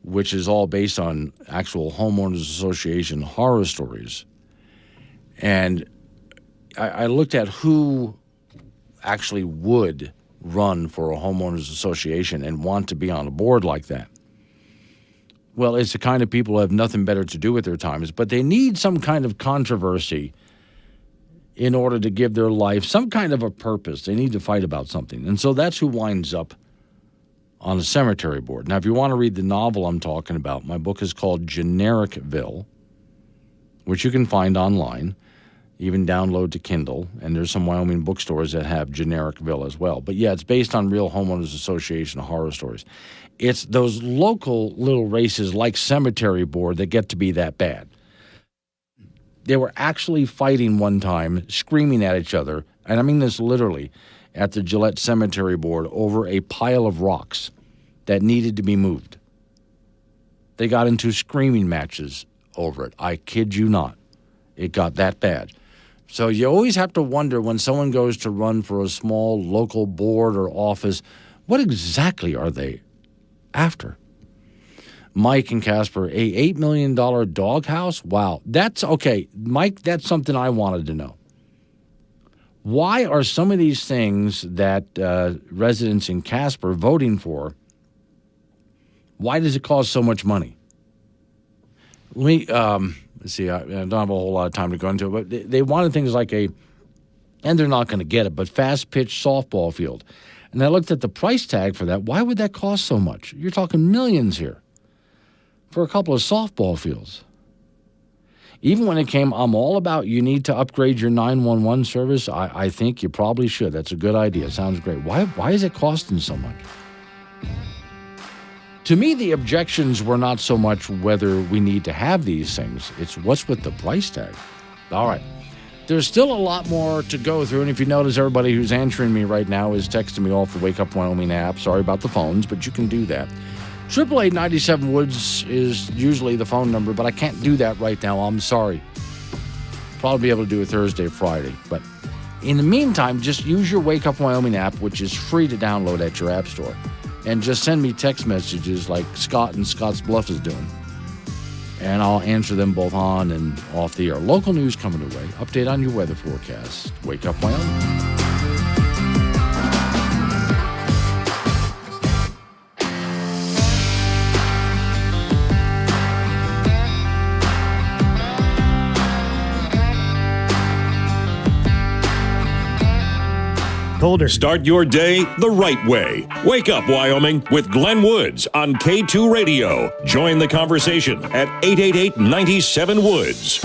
which is all based on actual homeowners association horror stories, and I looked at who actually would run for a homeowners association and want to be on a board like that. Well, it's the kind of people who have nothing better to do with their times, but they need some kind of controversy in order to give their life some kind of a purpose. They need to fight about something. And so that's who winds up on a cemetery board. Now, if you want to read the novel I'm talking about, my book is called Genericville, which you can find online, even download to Kindle. And there's some Wyoming bookstores that have Genericville as well. But yeah, it's based on real homeowners association horror stories. It's those local little races like Cemetery Board that get to be that bad. They were actually fighting one time, screaming at each other, and I mean this literally, at the Gillette Cemetery Board over a pile of rocks that needed to be moved. They got into screaming matches over it. I kid you not. It got that bad. So you always have to wonder when someone goes to run for a small local board or office, what exactly are they after? Mike and Casper, a $8 million doghouse? Wow. That's okay. Mike, that's something I wanted to know. Why are some of these things that residents in Casper voting for, why does it cost so much money? Let me, let's see, I don't have a whole lot of time to go into it, but they wanted things like and they're not going to get it, but fast-pitch softball field. And I looked at the price tag for that. Why would that cost so much? You're talking millions here for a couple of softball fields. Even when it came, I'm all about you need to upgrade your 911 service. I think you probably should. That's a good idea. Sounds great. Why is it costing so much? To me, the objections were not so much whether we need to have these things. It's what's with the price tag. All right. There's still a lot more to go through, and if you notice, everybody who's answering me right now is texting me off the Wake Up Wyoming app. Sorry about the phones, but you can do that. 888-97 Woods is usually the phone number, but I can't do that right now. I'm sorry. Probably be able to do it Thursday or Friday. But in the meantime, just use your Wake Up Wyoming app, which is free to download at your app store. And just send me text messages like Scott and Scott's Bluff is doing. And I'll answer them both on and off the air. Local news coming your way. Update on your weather forecast. Wake Up Wyoming. Colder. Start your day the right way. Wake Up Wyoming with Glenn Woods on K2 Radio. Join the conversation at 888-97 Woods.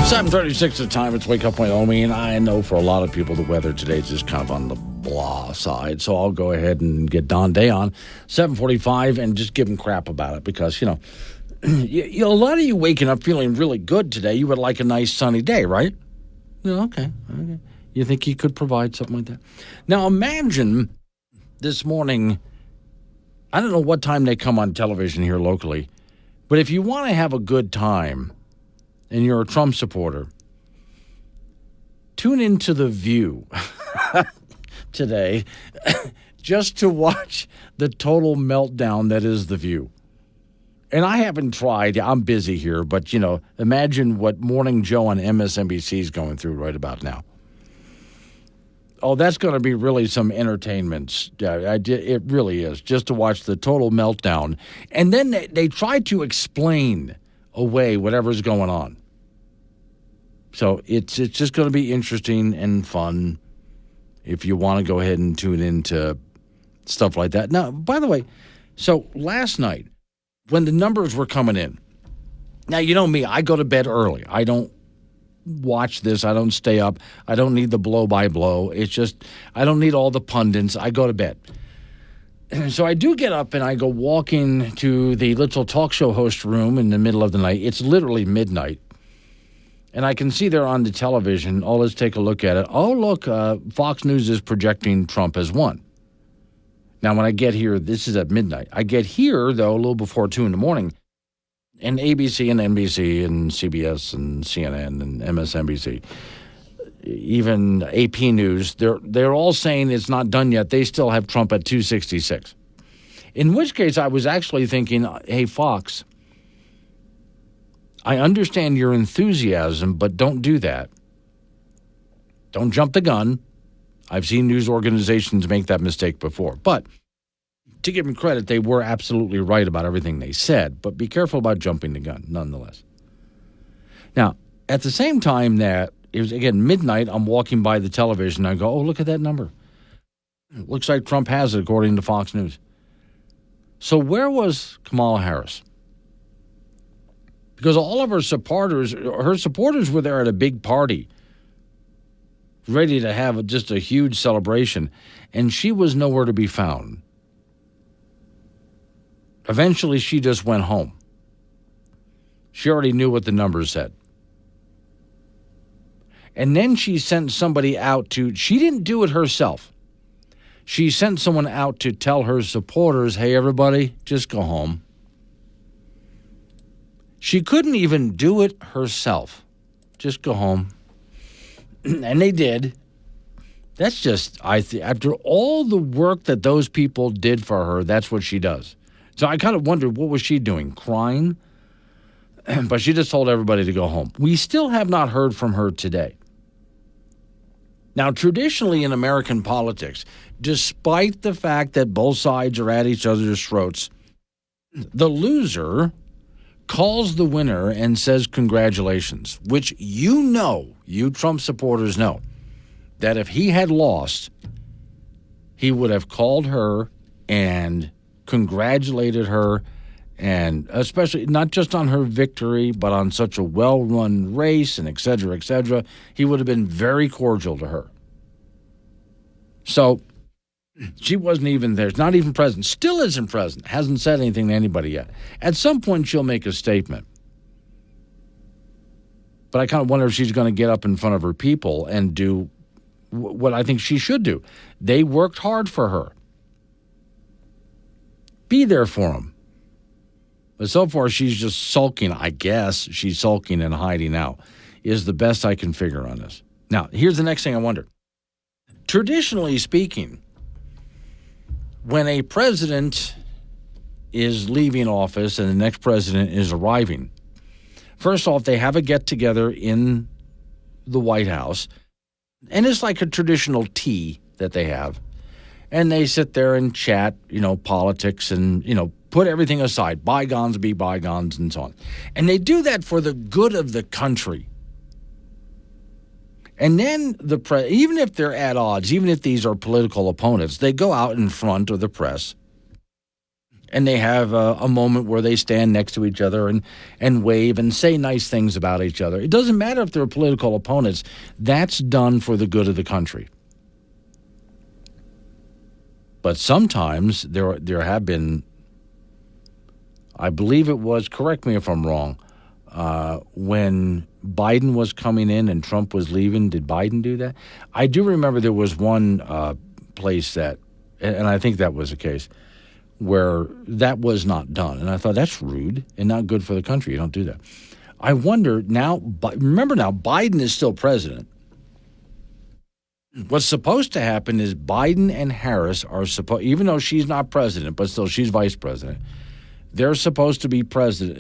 7:36 the time. It's Wake Up Wyoming, and I know for a lot of people the weather today is just kind of on the blah side. So I'll go ahead and get Don Day on 7:45 and just give him crap about it because, you know, a lot of you waking up feeling really good today. You would like a nice sunny day, right? Yeah, okay. You think he could provide something like that? Now imagine this morning, I don't know what time they come on television here locally, but if you want to have a good time and you're a Trump supporter, tune into The View today just to watch the total meltdown that is The View. And I haven't tried. I'm busy here, but, you know, imagine what Morning Joe on MSNBC is going through right about now. Oh, that's going to be really some entertainment. It really is, just to watch the total meltdown. And then they try to explain away whatever's going on. So it's just going to be interesting and fun if you want to go ahead and tune into stuff like that. Now, by the way, so last night, when the numbers were coming in, now, you know me, I go to bed early. I don't watch this. I don't stay up. I don't need the blow-by-blow. It's just, I don't need all the pundits. I go to bed. So I do get up and I go walking to the little talk show host room in the middle of the night. It's literally midnight. And I can see there on the television, oh, let's take a look at it. Oh, look, Fox News is projecting Trump as won. Now, when I get here, this is at midnight. I get here, though, a little before 2 in the morning, and ABC and NBC and CBS and CNN and MSNBC, even AP News, they're all saying it's not done yet. They still have Trump at 266. In which case, I was actually thinking, hey, Fox, I understand your enthusiasm, but don't do that. Don't jump the gun. I've seen news organizations make that mistake before. But to give them credit, they were absolutely right about everything they said, but be careful about jumping the gun, nonetheless. Now, at the same time that it was, again, midnight, I'm walking by the television, I go, oh, look at that number. Looks like Trump has it, according to Fox News. So where was Kamala Harris? Because all of her supporters were there at a big party, ready to have just a huge celebration, and she was nowhere to be found. Eventually, she just went home. She already knew what the numbers said. And then she sent somebody out she didn't do it herself. She sent someone out to tell her supporters, hey, everybody, just go home. She couldn't even do it herself. Just go home. And they did. That's just, after all the work that those people did for her, that's what she does. So I kind of wondered, what was she doing? Crying? But she just told everybody to go home. We still have not heard from her today. Now, traditionally in American politics, despite the fact that both sides are at each other's throats, the loser calls the winner and says congratulations, which you Trump supporters know, that if he had lost, he would have called her and congratulated her, and especially not just on her victory, but on such a well-run race and et cetera, et cetera. He would have been very cordial to her. So she wasn't even there, not even present, still isn't present, hasn't said anything to anybody yet. At some point, she'll make a statement. But I kind of wonder if she's going to get up in front of her people and do what I think she should do. They worked hard for her. Be there for them. But so far, she's just sulking, I guess. She's sulking and hiding out, is the best I can figure on this. Now, here's the next thing I wonder. Traditionally speaking, when a president is leaving office and the next president is arriving, first off, they have a get-together in the White House, and it's like a traditional tea that they have. And they sit there and chat, politics and, put everything aside. Bygones be bygones and so on. And they do that for the good of the country. And then even if they're at odds, even if these are political opponents, they go out in front of the press and they have a moment where they stand next to each other and wave and say nice things about each other. It doesn't matter if they're political opponents. That's done for the good of the country. But sometimes there have been, I believe it was, correct me if I'm wrong, when Biden was coming in and Trump was leaving, did Biden do that? I do remember there was one place that, and I think that was the case, where that was not done. And I thought, that's rude and not good for the country. You don't do that. I wonder now, remember now, Biden is still president. What's supposed to happen is Biden and Harris are supposed, even though she's not president, but still she's vice president, they're supposed to be present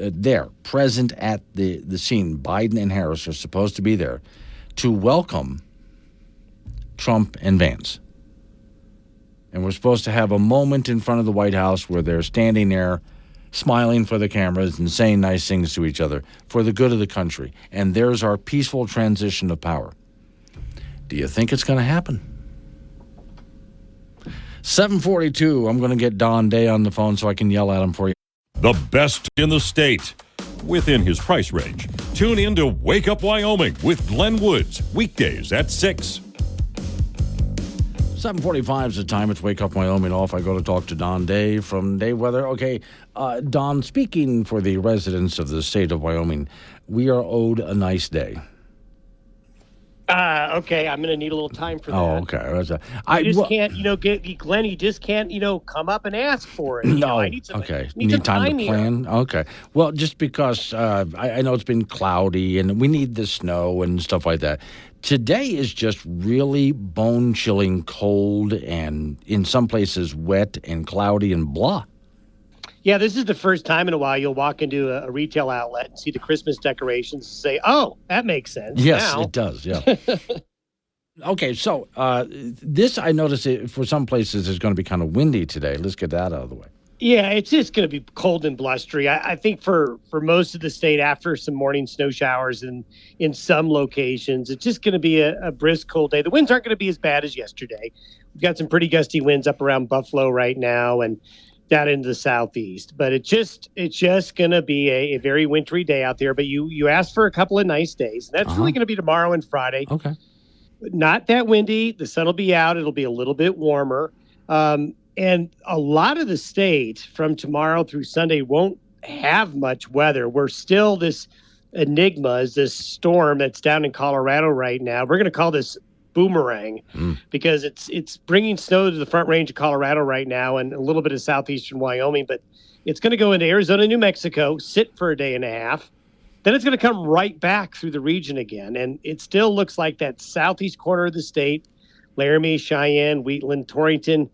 at the scene. Biden and Harris are supposed to be there to welcome Trump and Vance. And we're supposed to have a moment in front of the White House where they're standing there smiling for the cameras and saying nice things to each other for the good of the country. And there's our peaceful transition of power. Do you think it's going to happen? 7:42. I'm going to get Don Day on the phone so I can yell at him for you. The best in the state, within his price range. Tune in to Wake Up Wyoming with Glenn Woods, weekdays at 6. 7:45 is the time. It's Wake Up Wyoming off. I go to talk to Don Day from Day Weather. Okay, Don, speaking for the residents of the state of Wyoming, we are owed a nice day. Okay, I'm going to need a little time for that. Oh, okay. You just can't, Glenn, you just can't, come up and ask for it. No. I need some, okay. Need some time to plan? here. Okay. Well, just because I know it's been cloudy and we need the snow and stuff like that. Today is just really bone-chilling cold and in some places wet and cloudy and blah. Yeah, this is the first time in a while you'll walk into a retail outlet and see the Christmas decorations and say, oh, that makes sense. Yes, now. It does, yeah. Okay, so this I noticed for some places is going to be kind of windy today. Let's get that out of the way. Yeah, it's just going to be cold and blustery. I think for most of the state, after some morning snow showers in some locations, it's just going to be a brisk, cold day. The winds aren't going to be as bad as yesterday. We've got some pretty gusty winds up around Buffalo right now and down into the southeast. But it's just going to be a very wintry day out there. But you asked for a couple of nice days. And that's really going to be tomorrow and Friday. Okay. Not that windy. The sun will be out. It'll be a little bit warmer. And a lot of the state from tomorrow through Sunday won't have much weather. We're still this enigma, is this storm that's down in Colorado right now. We're going to call this boomerang because it's bringing snow to the Front Range of Colorado right now and a little bit of southeastern Wyoming. But it's going to go into Arizona, New Mexico, sit for a day and a half. Then it's going to come right back through the region again. And it still looks like that southeast corner of the state, Laramie, Cheyenne, Wheatland, Torrington,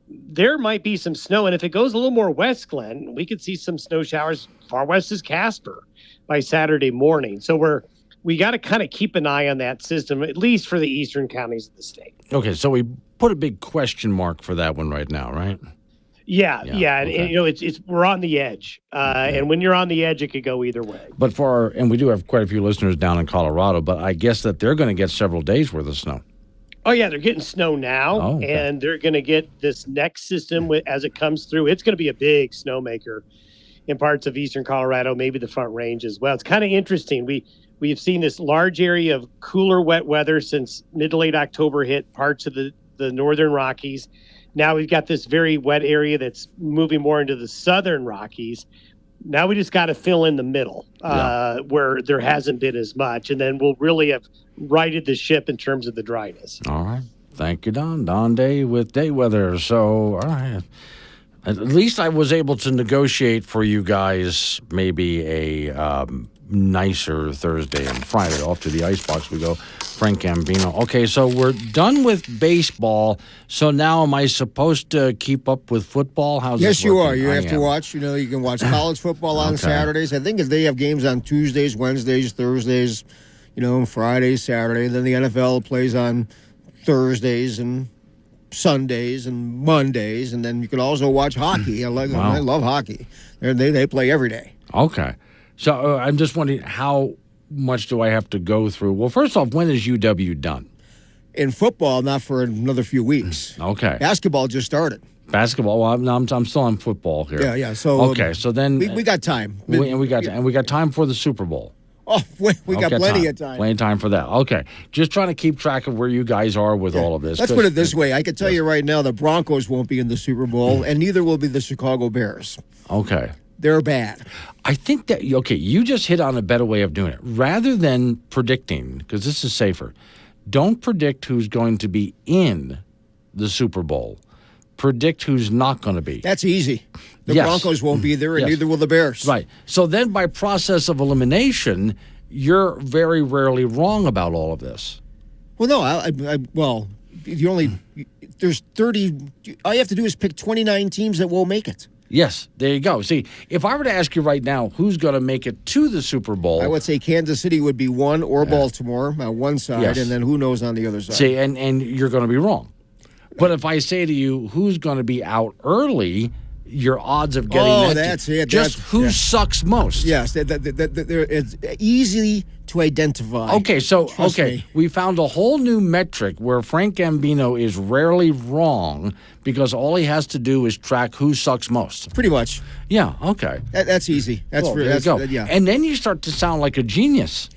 there might be some snow. And if it goes a little more west, Glenn, we could see some snow showers far west as Casper by Saturday morning. So we got to kind of keep an eye on that system, at least for the eastern counties of the state. Okay, so we put a big question mark for that one right now, right? Yeah. Okay. And, it's we're on the edge. And when you're on the edge, it could go either way. But and we do have quite a few listeners down in Colorado, but I guess that they're going to get several days worth of snow. Oh, yeah, they're getting snow now, and they're going to get this next system as it comes through. It's going to be a big snowmaker in parts of eastern Colorado, maybe the Front Range as well. It's kind of interesting. We've seen this large area of cooler, wet weather since mid to late October hit parts of the northern Rockies. Now we've got this very wet area that's moving more into the southern Rockies. Now we just got to fill in the middle where there hasn't been as much, and then we'll really have righted the ship in terms of the dryness. All right. Thank you, Don. Don Day with Day Weather. So, all right. At least I was able to negotiate for you guys maybe a nicer Thursday and Friday. Off to the icebox we go. Frank Gambino. Okay, so we're done with baseball. So now am I supposed to keep up with football? How's yes, this you working? are. You have to watch. You can watch college football on Saturdays. I think if they have games on Tuesdays, Wednesdays, Thursdays, Fridays, Saturday. Then the NFL plays on Thursdays and Sundays and Mondays. And then you can also watch hockey. I love hockey. They play every day. Okay. So I'm just wondering, how much do I have to go through? Well, first off, when is UW done? In football, not for another few weeks. Okay. Basketball just started. Basketball. Well, I'm still on football here. Yeah. So okay. So then we got time. We got time for the Super Bowl. Oh, we got plenty of time. Plenty of time for that. Okay. Just trying to keep track of where you guys are with all of this. Let's put it this way. I can tell you right now the Broncos won't be in the Super Bowl, and neither will be the Chicago Bears. Okay. They're bad. I think that, you just hit on a better way of doing it. Rather than predicting, because this is safer, don't predict who's going to be in the Super Bowl. Predict who's not going to be. That's easy. The Broncos won't be there, and neither will the Bears. Right. So then by process of elimination, you're very rarely wrong about all of this. Well, no. There's 30. All you have to do is pick 29 teams that will make it. Yes, there you go. See, if I were to ask you right now who's going to make it to the Super Bowl, I would say Kansas City would be one, or Baltimore on one side, and then who knows on the other side. See, and you're going to be wrong. But if I say to you who's going to be out early, your odds of getting that's it. Just who sucks most. Yes, it's easy to identify. Okay, Trust me. we found a whole new metric where Frank Gambino is rarely wrong because all he has to do is track who sucks most. Pretty much. Yeah, okay. That's easy. There you go. Yeah. And then you start to sound like a genius.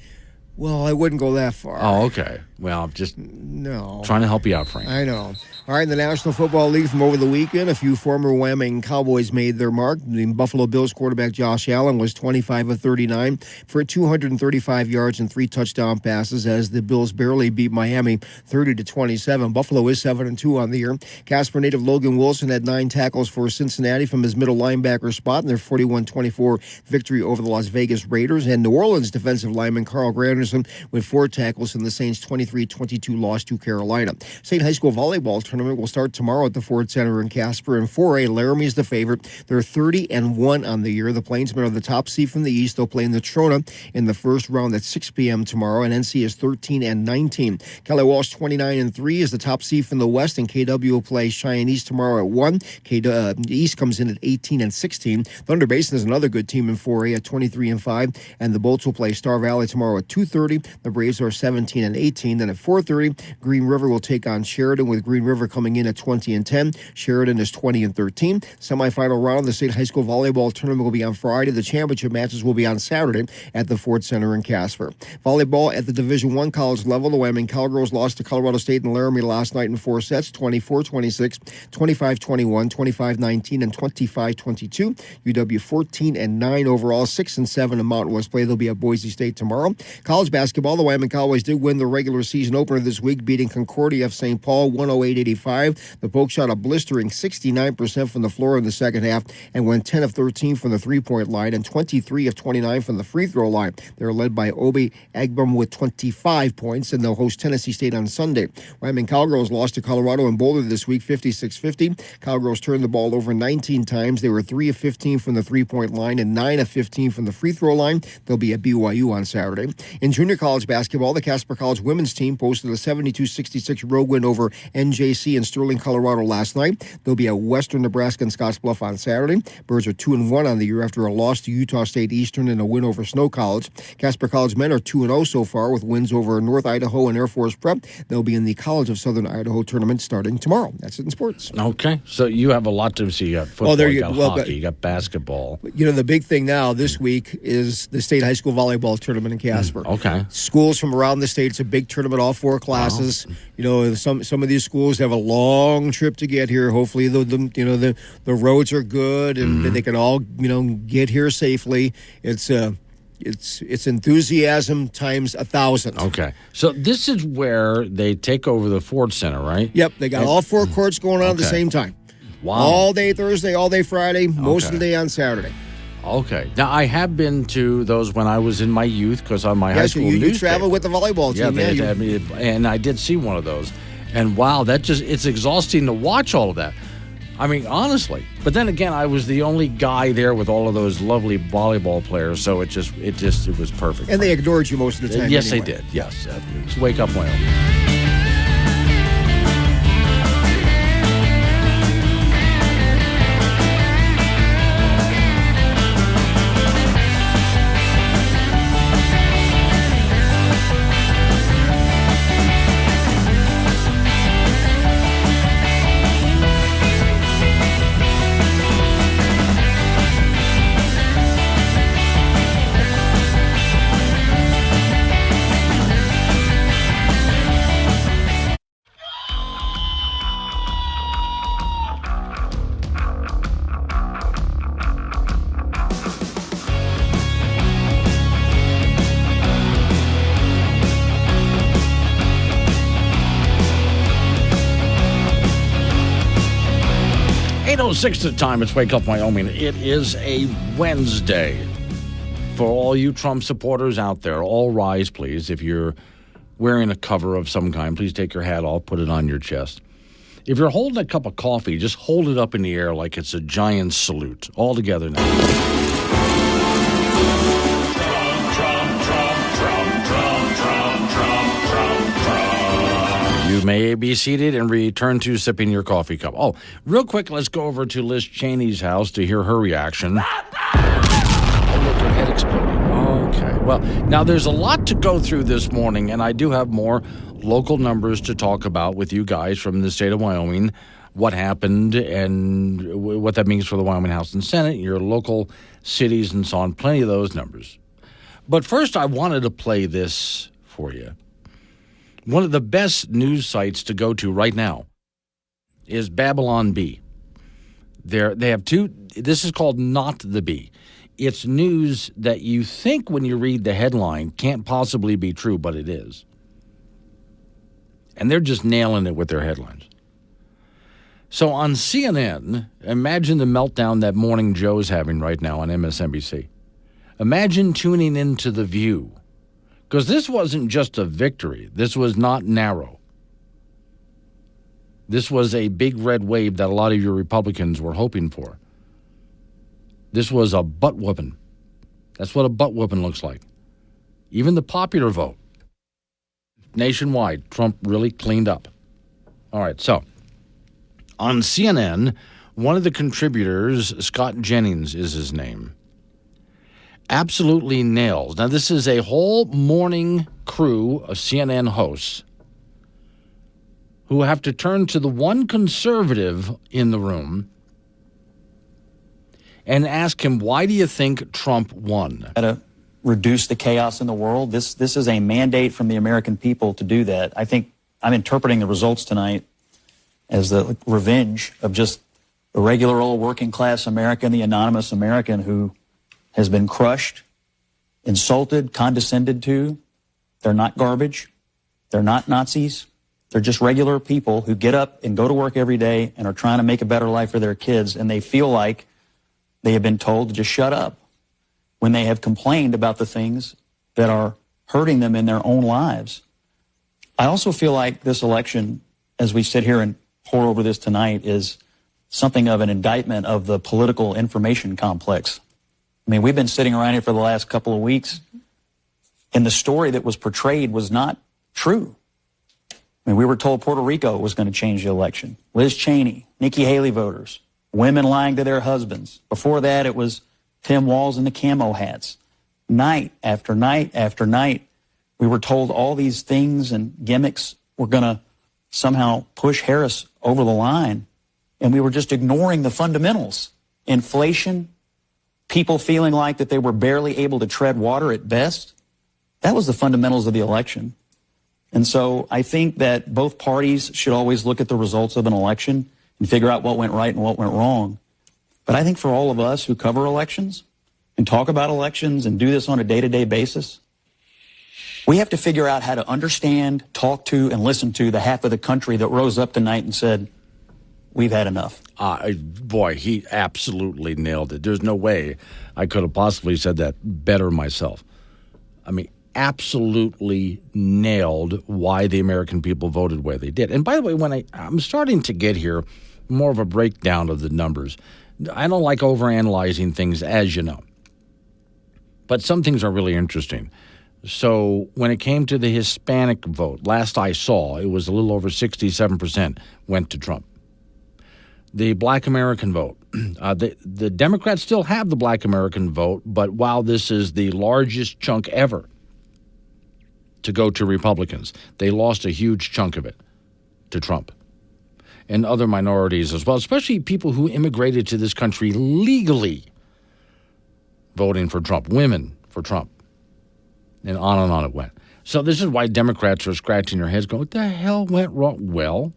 Well, I wouldn't go that far. Oh, okay. Well, I'm just trying to help you out, Frank. I know. All right, in the National Football League from over the weekend, a few former Wyoming Cowboys made their mark. The Buffalo Bills quarterback Josh Allen was 25 of 39 for 235 yards and 3 touchdown passes as the Bills barely beat Miami 30-27. Buffalo is 7-2 on the year. Casper native Logan Wilson had 9 tackles for Cincinnati from his middle linebacker spot in their 41-24 victory over the Las Vegas Raiders. And New Orleans defensive lineman Carl Granderson with 4 tackles in the Saints' 23-22 loss to Carolina. State High School volleyball tournament tournament will start tomorrow at the Ford Center in Casper. In 4A, Laramie is the favorite. They're 30-1 on the year. The Plainsmen are the top seed from the East. They'll play in the Trona in the first round at 6 p.m. tomorrow, and NC is 13-19. Kelly Walsh, 29-3, is the top seed from the West, and KW will play Cheyenne East tomorrow at 1. East comes in at 18-16. Thunder Basin is another good team in 4A at 23-5, and the Bolts will play Star Valley tomorrow at 2:30. The Braves are 17-18. Then at 4:30, Green River will take on Sheridan, with Green River coming in at 20-10. Sheridan is 20-13. Semifinal round of the state high school volleyball tournament will be on Friday. The championship matches will be on Saturday at the Ford Center in Casper. Volleyball at the Division I college level, the Wyoming Cowgirls lost to Colorado State and Laramie last night in 4 sets, 24-26, 25-21, 25-19, and 25-22. UW 14-9 overall, 6-7 in Mountain West play. They'll be at Boise State tomorrow. College basketball, the Wyoming Cowboys did win the regular season opener this week, beating Concordia of St. Paul 108-85. The Pokes shot a blistering 69% from the floor in the second half and went 10 of 13 from the three-point line and 23 of 29 from the free throw line. They're led by Obi Agbram with 25 points, and they'll host Tennessee State on Sunday. Wyoming Cowgirls lost to Colorado in Boulder this week, 56-50. Cowgirls turned the ball over 19 times. They were 3 of 15 from the three-point line and 9 of 15 from the free throw line. They'll be at BYU on Saturday. In junior college basketball, the Casper College women's team posted a 72-66 road win over NJC in Sterling, Colorado last night. They'll be at Western Nebraska and Scottsbluff on Saturday. Birds are 2-1 on the year after a loss to Utah State Eastern and a win over Snow College. Casper College men are 2-0 so far with wins over North Idaho and Air Force Prep. They'll be in the College of Southern Idaho tournament starting tomorrow. That's it in sports. Okay, so you have a lot to see. You got football, you got hockey, you got basketball. You know, the big thing now this week is the state high school volleyball tournament in Casper. Okay. Schools from around the state. It's a big tournament, all 4 classes. Wow. You know, some of these schools have a long trip to get here. Hopefully, the roads are good and they can all, get here safely. It's enthusiasm times 1,000. Okay. So this is where they take over the Ford Center, right? Yep. They got all 4 courts going on at the same time. Wow. All day Thursday, all day Friday, most of the day on Saturday. Okay. Now, I have been to those when I was in my youth because on my high school you newspaper. traveled with the volleyball team. Yeah, and I did see one of those. And wow, it's exhausting to watch all of that. I mean, honestly. But then again, I was the only guy there with all of those lovely volleyball players, so it was perfect. And they ignored you most of the time. Yes, anyway. they did. Yes. It's Wake Up Wyoming. Six at the time. It's Wake Up Wyoming. It is a Wednesday. For all you Trump supporters out there, all rise, please. If you're wearing a cover of some kind, please take your hat off, put it on your chest. If you're holding a cup of coffee, just hold it up in the air like it's a giant salute. All together now. You may be seated and return to sipping your coffee cup. Oh, real quick, let's go over to Liz Cheney's house to hear her reaction. Oh, look, her head exploded. Okay, well, now there's a lot to go through this morning, and I do have more local numbers to talk about with you guys from the state of Wyoming, what happened and what that means for the Wyoming House and Senate, your local cities and so on, plenty of those numbers. But first, I wanted to play this for you. One of the best news sites to go to right now is Babylon Bee. They have 2. This is called Not the Bee. It's news that you think when you read the headline can't possibly be true, but it is. And they're just nailing it with their headlines. So on CNN, imagine the meltdown that Morning Joe's having right now on MSNBC. Imagine tuning into The View. Because this wasn't just a victory. This was not narrow. This was a big red wave that a lot of your Republicans were hoping for. This was a butt whooping. That's what a butt whooping looks like. Even the popular vote. Nationwide, Trump really cleaned up. All right, so on CNN, one of the contributors, Scott Jennings is his name, absolutely nails. Now, this is a whole morning crew of CNN hosts who have to turn to the one conservative in the room and ask him, why do you think Trump won? To reduce the chaos in the world. This is a mandate from the American people to do that. I think I'm interpreting the results tonight as the revenge of just the regular old working class American, the anonymous American who has been crushed, insulted, condescended to. They're not garbage. They're not Nazis. They're just regular people who get up and go to work every day and are trying to make a better life for their kids, and they feel like they have been told to just shut up when they have complained about the things that are hurting them in their own lives. I also feel like this election, as we sit here and pour over this tonight, is something of an indictment of the political information complex. I mean, we've been sitting around here for the last couple of weeks, and the story that was portrayed was not true. I mean, we were told Puerto Rico was going to change the election. Liz Cheney, Nikki Haley voters, women lying to their husbands. Before that, it was Tim Walz and the camo hats. Night after night after night, we were told all these things and gimmicks were going to somehow push Harris over the line, and we were just ignoring the fundamentals. Inflation, people feeling like that they were barely able to tread water at best. That was the fundamentals of the election. And so I think that both parties should always look at the results of an election and figure out what went right and what went wrong. But I think for all of us who cover elections and talk about elections and do this on a day-to-day basis, we have to figure out how to understand, talk to, and listen to the half of the country that rose up tonight and said, we've had enough. Boy, he absolutely nailed it. There's no way I could have possibly said that better myself. I mean, absolutely nailed why the American people voted the way they did. And by the way, when I'm starting to get here more of a breakdown of the numbers, I don't like overanalyzing things, as you know. But some things are really interesting. So when it came to the Hispanic vote, last I saw, it was a little over 67% went to Trump. The Black American vote, the Democrats still have the Black American vote, but while this is the largest chunk ever to go to Republicans, they lost a huge chunk of it to Trump. And other minorities as well, especially people who immigrated to this country legally, voting for Trump, women for Trump, and on it went. So this is why Democrats are scratching their heads going, what the hell went wrong? Well,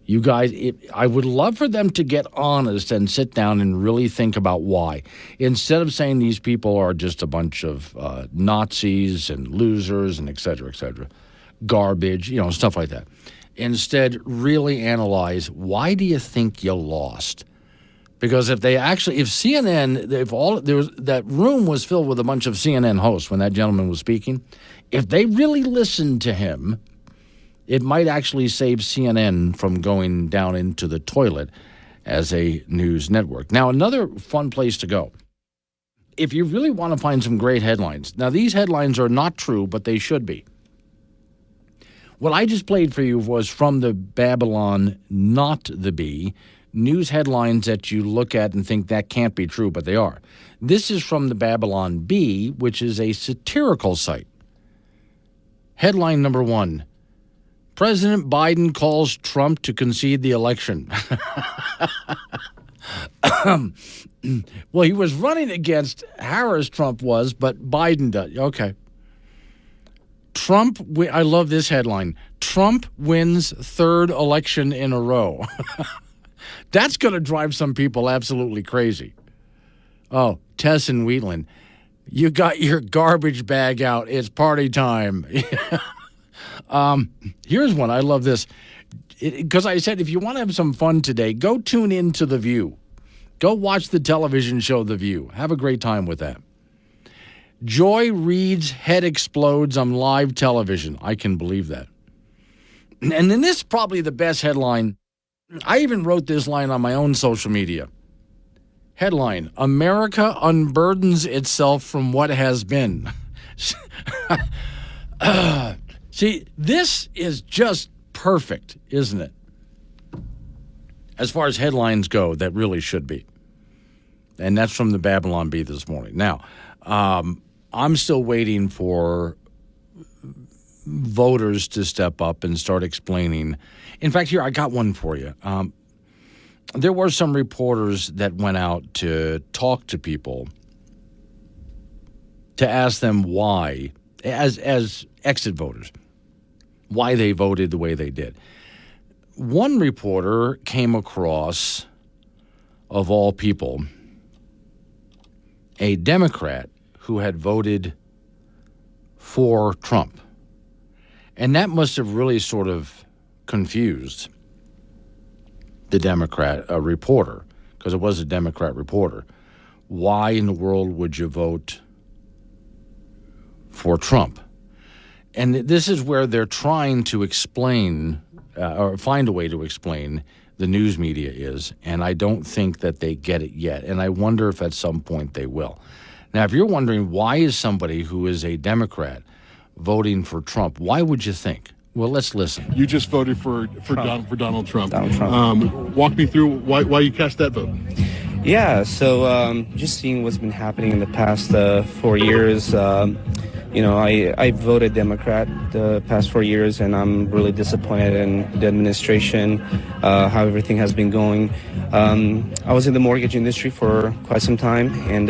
you guys, I would love for them to get honest and sit down and really think about why. Instead of saying these people are just a bunch of Nazis and losers and et cetera, garbage, stuff like that. Instead, really analyze, why do you think you lost? Because if CNN, that room was filled with a bunch of CNN hosts when that gentleman was speaking, if they really listened to him, it might actually save CNN from going down into the toilet as a news network. Now, another fun place to go, if you really want to find some great headlines. Now, these headlines are not true, but they should be. What I just played for you was from the Babylon, not the Bee, news headlines that you look at and think that can't be true, but they are. This is from the Babylon Bee, which is a satirical site. Headline number 1, President Biden calls Trump to concede the election. Well, he was running against Harris, Trump was, but Biden does. Okay. I love this headline. Trump wins third election in a row. That's going to drive some people absolutely crazy. Oh, Tess and Wheatland, you got your garbage bag out. It's party time. Here's one. I love this. Because I said, if you want to have some fun today, go tune in to The View. Go watch the television show The View. Have a great time with that. Joy Reid's head explodes on live television. I can believe that. And then this is probably the best headline. I even wrote this line on my own social media. Headline, America unburdens itself from what has been. See, this is just perfect, isn't it? As far as headlines go, that really should be. And that's from the Babylon Bee this morning. Now, I'm still waiting for voters to step up and start explaining. In fact, here, I got one for you. There were some reporters that went out to talk to people to ask them why, as exit voters, why they voted the way they did. One reporter came across, of all people, a Democrat who had voted for Trump. And that must have really sort of confused the Democrat reporter, because it was a Democrat reporter. Why in the world would you vote for Trump? And this is where they're trying to explain or find a way to explain the news media is, and I don't think that they get it yet. And I wonder if at some point they will. Now, if you're wondering why is somebody who is a Democrat voting for Trump, why would you think? Well, let's listen. You just voted for Donald Trump. Donald Trump. Walk me through why you cast that vote. Yeah, so just seeing what's been happening in the past 4 years, I voted Democrat the past 4 years, and I'm really disappointed in the administration, how everything has been going. I was in the mortgage industry for quite some time, and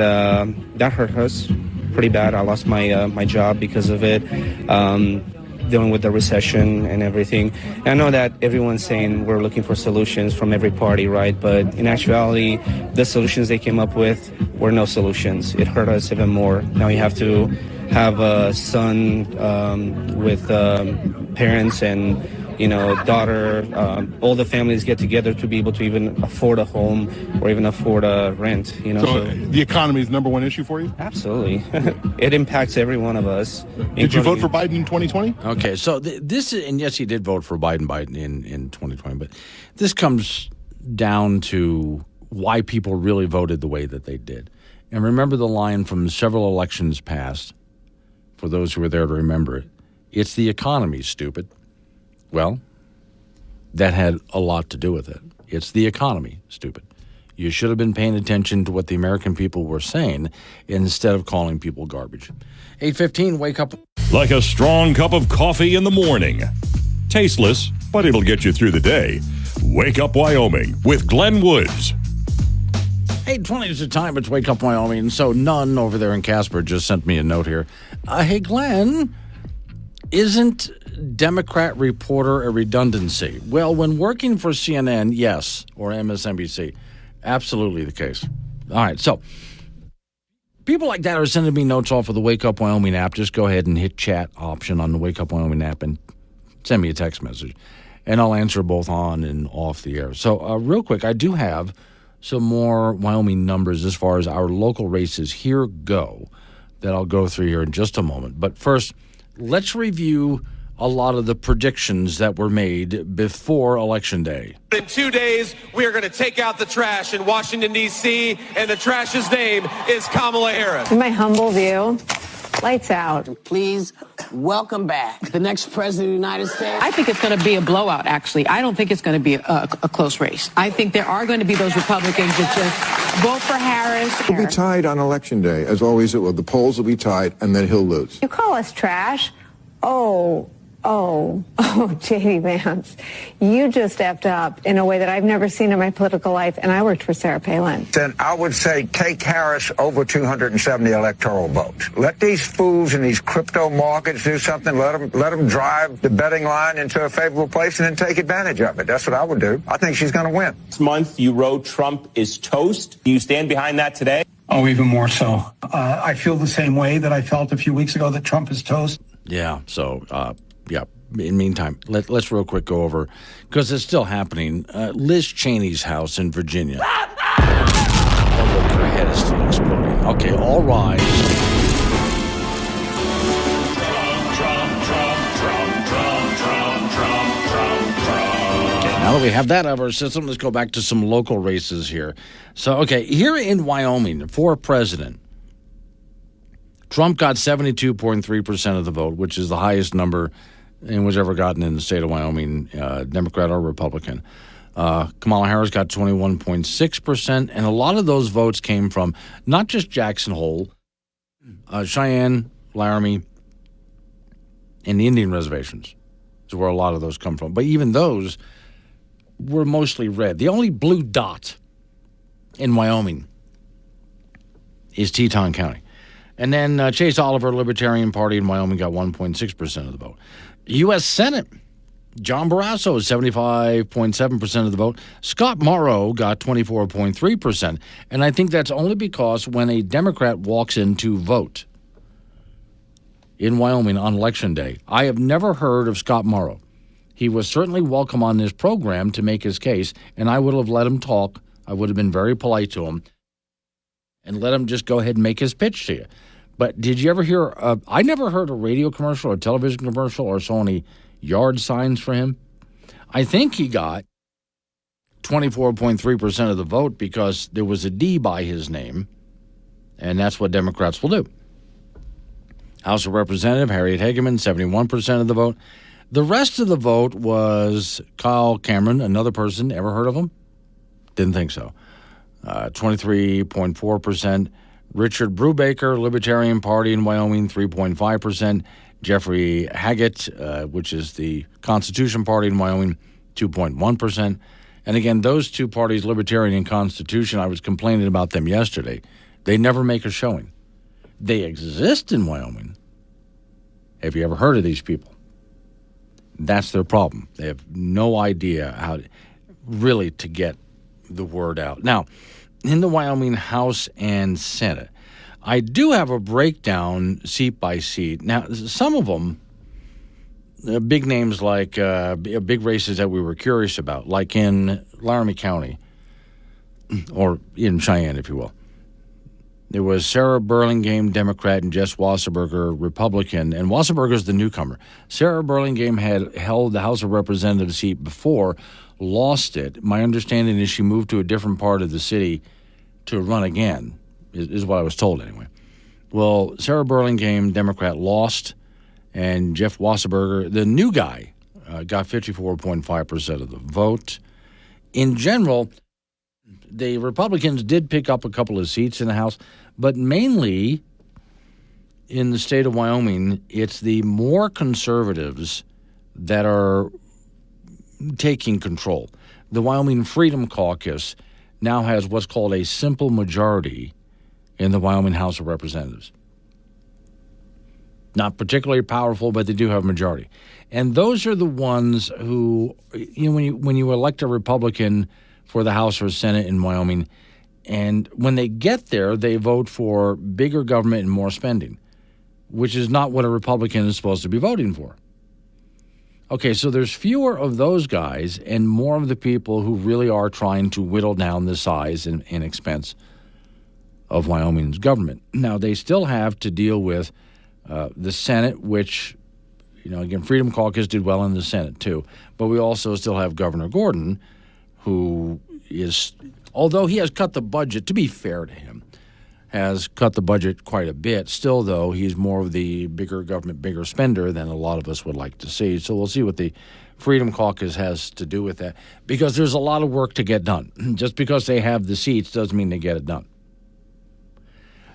that hurt us pretty bad. I lost my job because of it, dealing with the recession and everything. And I know that everyone's saying we're looking for solutions from every party, right? But in actuality, the solutions they came up with were no solutions. It hurt us even more. Now you have to have a son with parents and daughter. All the families get together to be able to even afford a home or even afford a rent. So the economy is number one issue for you? Absolutely. It impacts every one of us. Did you vote for Biden in 2020? Okay, so this is, and yes, he did vote for Biden in 2020, but this comes down to why people really voted the way that they did. And remember the line from several elections past, for those who were there to remember it, it's the economy, stupid. Well, that had a lot to do with it. It's the economy, stupid. You should have been paying attention to what the American people were saying instead of calling people garbage. 8:15, wake up. Like a strong cup of coffee in the morning. Tasteless, but it'll get you through the day. Wake Up Wyoming with Glenn Woods. 8:20 is the time. It's Wake Up Wyoming. So Nunn over there in Casper just sent me a note here. Hey, Glenn, isn't Democrat reporter a redundancy? Well, when working for CNN, yes, or MSNBC, absolutely the case. All right, so people like that are sending me notes off of the Wake Up Wyoming app. Just go ahead and hit chat option on the Wake Up Wyoming app and send me a text message, and I'll answer both on and off the air. So real quick, I do have some more Wyoming numbers as far as our local races here go that I'll go through here in just a moment. But first, let's review a lot of the predictions that were made before Election Day. In 2 days, we are going to take out the trash in Washington, D.C., and the trash's name is Kamala Harris. In my humble view, lights out. Please welcome back the next president of the United States. I think it's going to be a blowout, actually. I don't think it's going to be a close race. I think there are going to be those Republicans that just vote for Harris. It'll be tied on Election Day. As always, it will. The polls will be tied, and then he'll lose. You call us trash? J.D. Vance, you just effed up in a way that I've never seen in my political life, and I worked for Sarah Palin. Then I would say take Harris over 270 electoral votes. Let these fools in these crypto markets do something. Let them drive the betting line into a favorable place and then take advantage of it. That's what I would do. I think she's going to win. This month, you wrote Trump is toast. Do you stand behind that today? Oh, even more so. I feel the same way that I felt a few weeks ago that Trump is toast. Yeah, so, in the meantime, let's real quick go over, because it's still happening, Liz Cheney's house in Virginia. Oh, look, her head is still exploding. Okay, all rise. Now that we have that out of our system, let's go back to some local races here. So, okay, here in Wyoming, for president, Trump got 72.3% of the vote, which is the highest number in was ever gotten in the state of Wyoming, Democrat or Republican. Kamala Harris got 21.6%, and a lot of those votes came from not just Jackson Hole, Cheyenne, Laramie, and the Indian reservations is where a lot of those come from. But even those were mostly red. The only blue dot in Wyoming is Teton County. And then Chase Oliver, Libertarian Party in Wyoming, got 1.6% of the vote. U.S. Senate, John Barrasso, 75.7% of the vote. Scott Morrow got 24.3%. And I think that's only because when a Democrat walks in to vote in Wyoming on Election Day, I have never heard of Scott Morrow. He was certainly welcome on this program to make his case, and I would have let him talk. I would have been very polite to him and let him just go ahead and make his pitch to you. But did you ever hear I never heard a radio commercial or television commercial or so many yard signs for him. I think he got 24.3% of the vote because there was a D by his name, and that's what Democrats will do. House of Representative Harriet Hageman, 71% of the vote. The rest of the vote was Kyle Cameron, another person. Ever heard of him? Didn't think so. 23.4%. Richard Brubaker, Libertarian Party in Wyoming, 3.5%. Jeffrey Haggett, which is the Constitution Party in Wyoming, 2.1%. And again, those two parties, Libertarian and Constitution, I was complaining about them yesterday. They never make a showing. They exist in Wyoming. Have you ever heard of these people? That's their problem. They have no idea how really to get the word out. Now, in the Wyoming House and Senate, I do have a breakdown seat by seat. Now, some of them, big names like big races that we were curious about, like in Laramie County, or in Cheyenne, if you will. There was Sarah Burlingame, Democrat, and Jess Wasserberger, Republican. And Wasserberger's the newcomer. Sarah Burlingame had held the House of Representatives seat before, lost it. My understanding is she moved to a different part of the city to run again, is what I was told anyway. Well, Sarah Burlingame, Democrat, lost, and Jeff Wasserberger, the new guy, got 54.5% of the vote. In general, the Republicans did pick up a couple of seats in the House, but mainly in the state of Wyoming, it's the more conservatives that are taking control. The Wyoming Freedom Caucus now has what's called a simple majority in the Wyoming House of Representatives. Not particularly powerful, but they do have a majority. And those are the ones who, when you elect a Republican for the House or Senate in Wyoming, and when they get there, they vote for bigger government and more spending, which is not what a Republican is supposed to be voting for. Okay, so there's fewer of those guys and more of the people who really are trying to whittle down the size and expense of Wyoming's government. Now, they still have to deal with the Senate, which, again, Freedom Caucus did well in the Senate too. But we also still have Governor Gordon, who is, although he has cut the budget, to be fair to him, has cut the budget quite a bit. Still, though, he's more of the bigger government, bigger spender than a lot of us would like to see. So we'll see what the Freedom Caucus has to do with that, because there's a lot of work to get done. Just because they have the seats doesn't mean they get it done.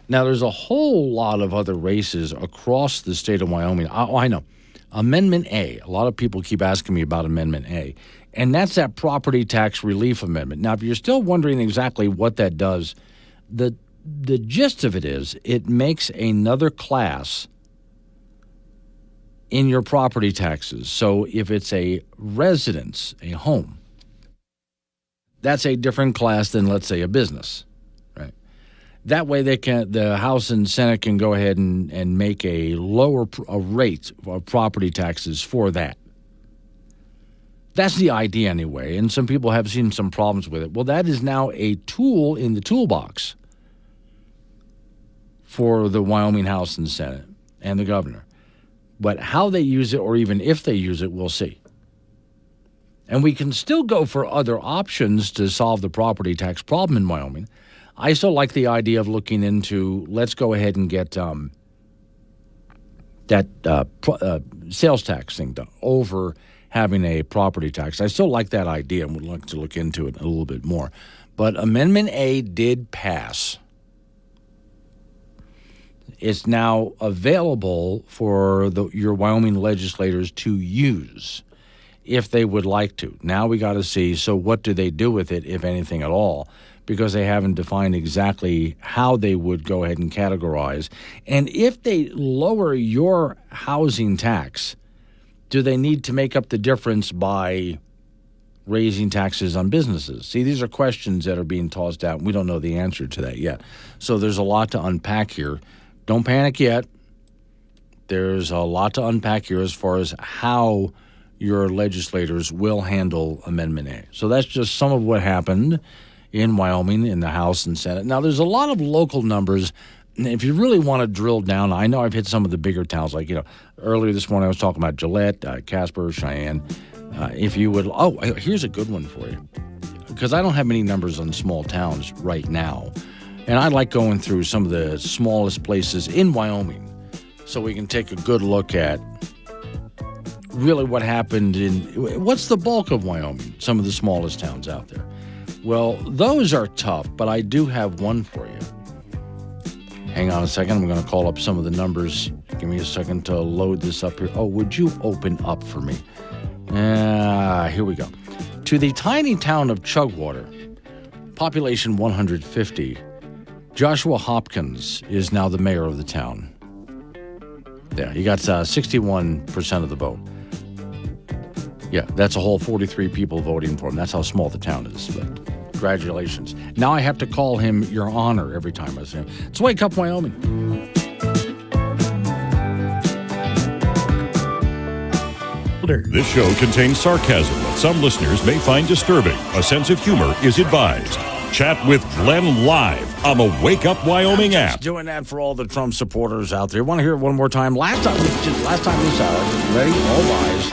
Now, there's a whole lot of other races across the state of Wyoming. I know. Amendment A. A lot of people keep asking me about Amendment A, and that's that property tax relief amendment. Now, if you're still wondering exactly what that does, the gist of it is it makes another class in your property taxes. So if it's a residence, a home, that's a different class than, let's say, a business, right? That way the House and Senate can go ahead and make a lower rate of property taxes for that. That's the idea anyway, and some people have seen some problems with it. Well, that is now a tool in the toolbox for the Wyoming House and Senate and the governor. But how they use it, or even if they use it, we'll see. And we can still go for other options to solve the property tax problem in Wyoming. I still like the idea of looking into, let's go ahead and get sales tax thing done over having a property tax. I still like that idea and would like to look into it a little bit more. But Amendment A did pass. It's now available for your Wyoming legislators to use if they would like to. Now we got to see, so what do they do with it, if anything at all, because they haven't defined exactly how they would go ahead and categorize. And if they lower your housing tax, do they need to make up the difference by raising taxes on businesses? See, these are questions that are being tossed out, and we don't know the answer to that yet. So there's a lot to unpack here. Don't panic yet. There's a lot to unpack here as far as how your legislators will handle Amendment A. So that's just some of what happened in Wyoming in the House and Senate. Now, there's a lot of local numbers. If you really want to drill down, I know I've hit some of the bigger towns. Like, earlier this morning I was talking about Gillette, Casper, Cheyenne. If you would, here's a good one for you, because I don't have many numbers on small towns right now. And I like going through some of the smallest places in Wyoming so we can take a good look at really what happened what's the bulk of Wyoming, some of the smallest towns out there. Well, those are tough, but I do have one for you. Hang on a second. I'm going to call up some of the numbers. Give me a second to load this up here. Oh, would you open up for me? Here we go. To the tiny town of Chugwater, population 150, Joshua Hopkins is now the mayor of the town. Yeah, he got 61% of the vote. Yeah, that's a whole 43 people voting for him. That's how small the town is. But congratulations. Now I have to call him Your Honor every time I say him. It's Wake Up Wyoming. This show contains sarcasm that some listeners may find disturbing. A sense of humor is advised. Chat with Glenn live on the Wake Up Wyoming app. Doing that for all the Trump supporters out there. Want to hear it one more time? Last time this hour. Ready? All rise.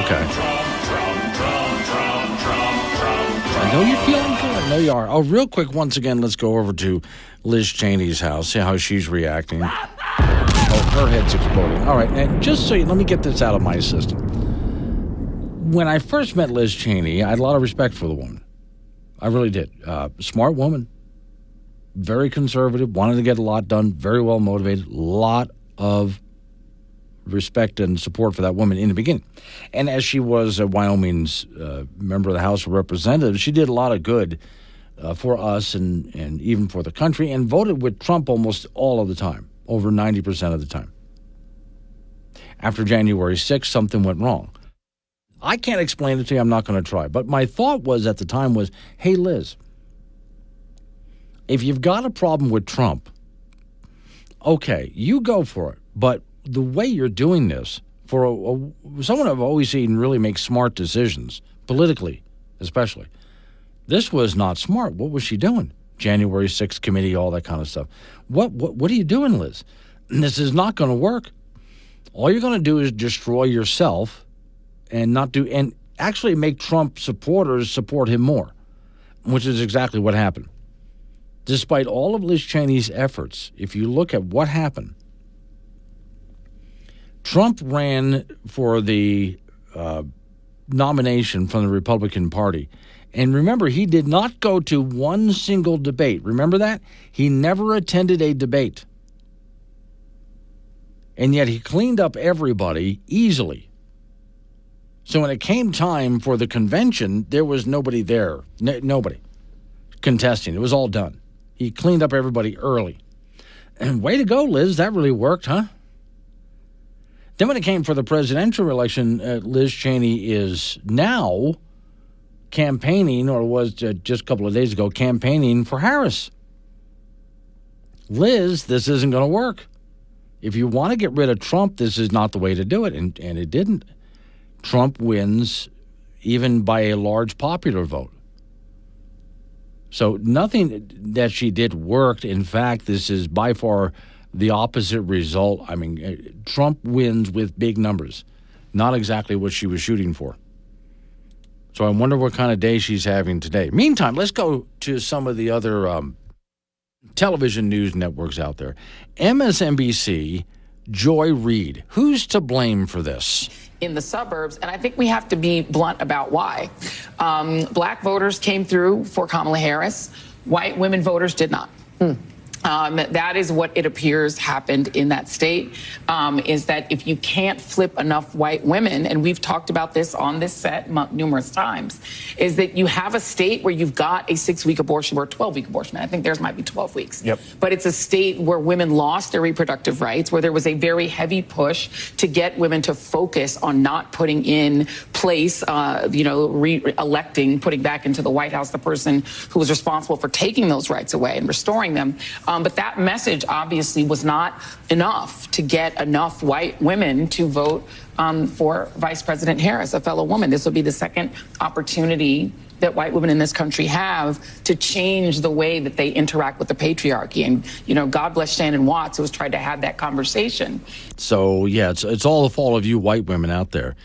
Okay. I know you're feeling good. I know you are. Oh, real quick, once again, let's go over to Liz Cheney's house, see how she's reacting. Oh, her head's exploding. All right, and just so let me get this out of my system. When I first met Liz Cheney, I had a lot of respect for the woman. I really did. Smart woman, very conservative, wanted to get a lot done, very well motivated, a lot of respect and support for that woman in the beginning. And as she was Wyoming's member of the House of Representatives, she did a lot of good for us and even for the country, and voted with Trump almost all of the time, over 90% of the time. After January 6th, something went wrong. I can't explain it to you. I'm not going to try. But my thought was at the time was, hey, Liz, if you've got a problem with Trump, okay, you go for it. But the way you're doing this, for someone I've always seen really make smart decisions, politically especially, this was not smart. What was she doing? January 6th committee, all that kind of stuff. What are you doing, Liz? This is not going to work. All you're going to do is destroy yourself and actually make Trump supporters support him more, which is exactly what happened. Despite all of Liz Cheney's efforts, if you look at what happened, Trump ran for the nomination from the Republican Party. And remember, he did not go to one single debate. Remember that? He never attended a debate. And yet he cleaned up everybody easily. So when it came time for the convention, there was nobody there. Nobody contesting. It was all done. He cleaned up everybody early. And way to go, Liz. That really worked, huh? Then when it came for the presidential election, Liz Cheney is now campaigning, or was just a couple of days ago, campaigning for Harris. Liz, this isn't going to work. If you want to get rid of Trump, this is not the way to do it, and it didn't. Trump wins even by a large popular vote. So nothing that she did worked. In fact, this is by far the opposite result. I mean, Trump wins with big numbers, not exactly what she was shooting for. So I wonder what kind of day she's having today. Meantime, let's go to some of the other television news networks out there. MSNBC, Joy Reid. Who's to blame for this? In the suburbs, and I think we have to be blunt about why. Black voters came through for Kamala Harris. White women voters did not. That is what it appears happened in that state, is that if you can't flip enough white women, and we've talked about this on this set numerous times, is that you have a state where you've got a 6-week abortion or a 12-week abortion. I think theirs might be 12 weeks. Yep. But it's a state where women lost their reproductive rights, where there was a very heavy push to get women to focus on not putting in place, re-electing, putting back into the White House the person who was responsible for taking those rights away and restoring them. But that message obviously was not enough to get enough white women to vote for Vice President Harris, a fellow woman. This will be the second opportunity that white women in this country have to change the way that they interact with the patriarchy. And, God bless Shannon Watts, who has tried to have that conversation. So, yeah, it's all the fault of you white women out there.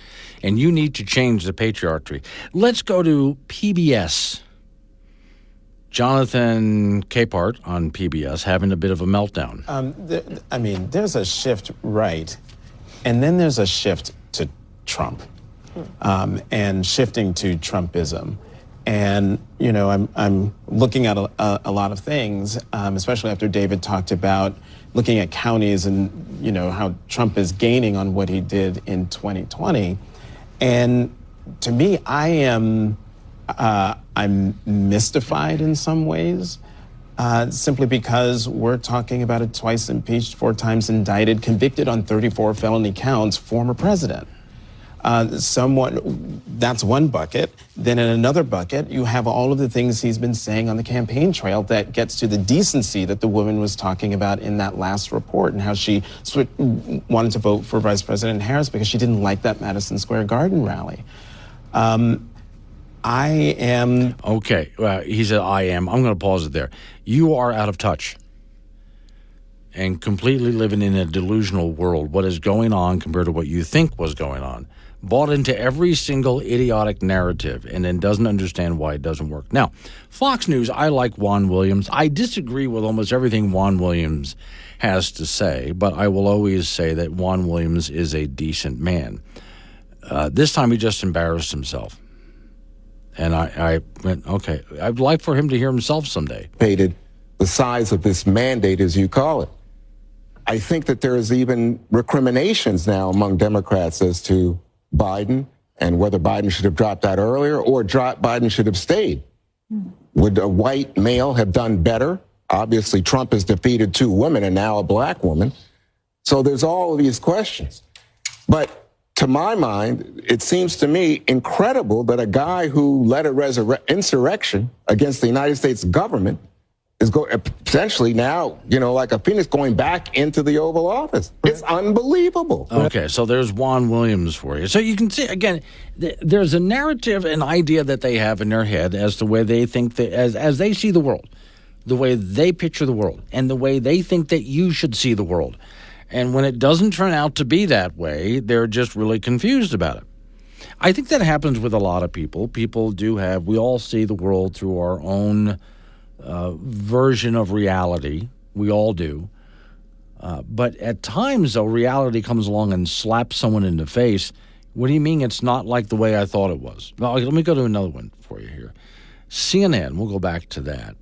And you need to change the patriarchy. Let's go to PBS. Jonathan Capehart on PBS having a bit of a meltdown. There's a shift right, and then there's a shift to Trump, and shifting to Trumpism. And, I'm looking at a lot of things, especially after David talked about looking at counties and, how Trump is gaining on what he did in 2020. And to me, I'm mystified in some ways, simply because we're talking about a twice impeached, 4 times indicted, convicted on 34 felony counts, former president. That's one bucket. Then in another bucket, you have all of the things he's been saying on the campaign trail that gets to the decency that the woman was talking about in that last report, and how she wanted to vote for Vice President Harris because she didn't like that Madison Square Garden rally. I am... Okay, he said I am. I'm going to pause it there. You are out of touch and completely living in a delusional world. What is going on compared to what you think was going on. Bought into every single idiotic narrative and then doesn't understand why it doesn't work. Now, Fox News, I like Juan Williams. I disagree with almost everything Juan Williams has to say, but I will always say that Juan Williams is a decent man. This time he just embarrassed himself. And I went, okay, I'd like for him to hear himself someday. The size of this mandate, as you call it. I think that there's even recriminations now among Democrats as to Biden and whether Biden should have dropped out earlier or Biden should have stayed. Would a white male have done better? Obviously, Trump has defeated 2 women and now a black woman. So there's all of these questions. But to my mind, it seems to me incredible that a guy who led a insurrection against the United States government is potentially now, like a phoenix going back into the Oval Office. It's unbelievable. Okay, so there's Juan Williams for you. So you can see, again, there's a narrative, an idea that they have in their head as to where they think that, as they see the world, the way they picture the world, and the way they think that you should see the world. And when it doesn't turn out to be that way, they're just really confused about it. I think that happens with a lot of people. We all see the world through our own version of reality. We all do. But at times, though, reality comes along and slaps someone in the face. What do you mean it's not like the way I thought it was? Well, let me go to another one for you here. CNN, we'll go back to that,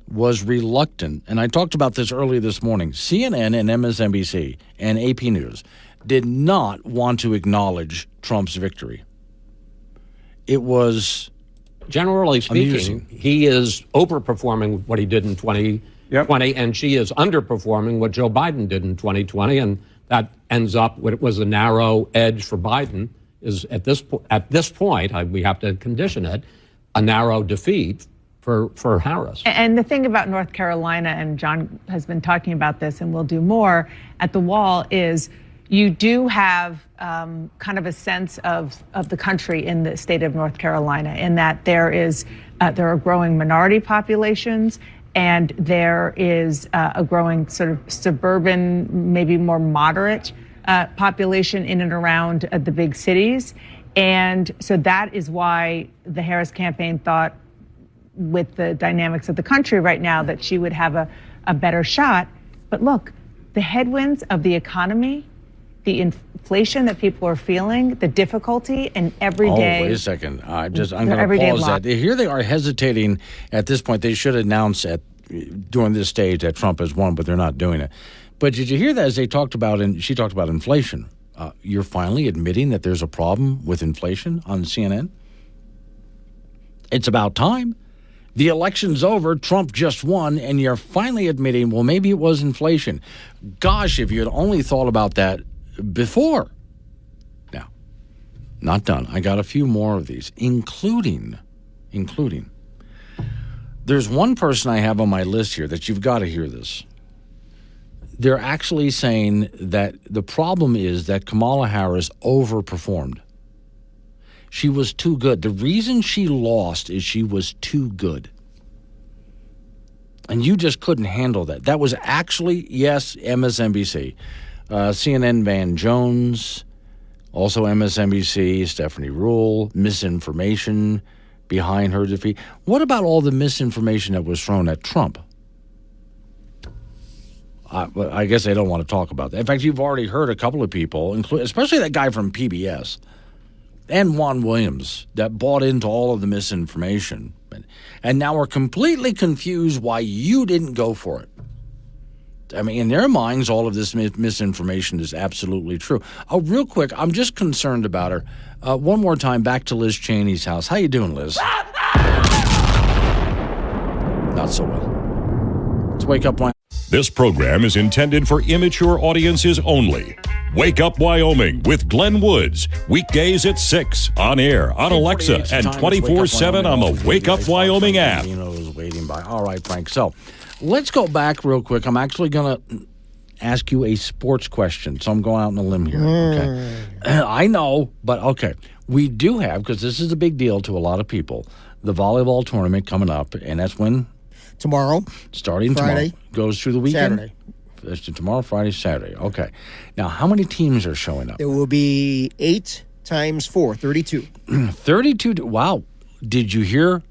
was reluctant, and I talked about this earlier this morning. CNN and MSNBC and AP News did not want to acknowledge Trump's victory. It was generally speaking, amusing. He is overperforming what he did in 2020, and she is underperforming what Joe Biden did in 2020, and that ends up what it was a narrow edge for Biden is at this point, we have to condition it, a narrow defeat for Harris. And the thing about North Carolina, and John has been talking about this and will do more at the wall, is you do have kind of a sense of the country in the state of North Carolina, in that there are growing minority populations, and there is a growing sort of suburban, maybe more moderate population in and around the big cities. And so that is why the Harris campaign thought, with the dynamics of the country right now, that she would have a better shot. But look, the headwinds of the economy, the inflation that people are feeling, the difficulty, and every day. Oh, wait a second. I'm going to pause that. Here they are hesitating at this point. They should announce during this stage that Trump has won, but they're not doing it. But did you hear that as they talked about, and she talked about inflation? You're finally admitting that there's a problem with inflation on CNN? It's about time. The election's over, Trump just won, and you're finally admitting, well, maybe it was inflation. Gosh, if you had only thought about that before. Now, not done. I got a few more of these, including. There's one person I have on my list here that you've got to hear this. They're actually saying that the problem is that Kamala Harris overperformed. She was too good. The reason she lost is she was too good. And you just couldn't handle that. That was actually, yes, MSNBC. CNN Van Jones, also MSNBC, Stephanie Ruhle, misinformation behind her defeat. What about all the misinformation that was thrown at Trump? I guess they don't want to talk about that. In fact, you've already heard a couple of people, especially that guy from PBS and Juan Williams, that bought into all of the misinformation. And now are completely confused why you didn't go for it. I mean, in their minds, all of this misinformation is absolutely true. Oh, real quick, I'm just concerned about her. One more time, back to Liz Cheney's house. How you doing, Liz? Not so well. Let's wake up. This program is intended for immature audiences only. Wake Up Wyoming with Glenn Woods. Weekdays at 6 on air, on Alexa, and 24/7 on the Wake Up Wyoming app. Waiting by. All right, Frank. So let's go back real quick. I'm actually going to ask you a sports question. So I'm going out on a limb here. Okay. I know, but okay. We do have, because this is a big deal to a lot of people, the volleyball tournament coming up, and that's when? Tomorrow. Starting Friday. Tomorrow. Goes through the weekend? Saturday. Tomorrow, Friday, Saturday. Okay. Now, how many teams are showing up? There will be 8 times 4, 32. 32. Wow. Did you hear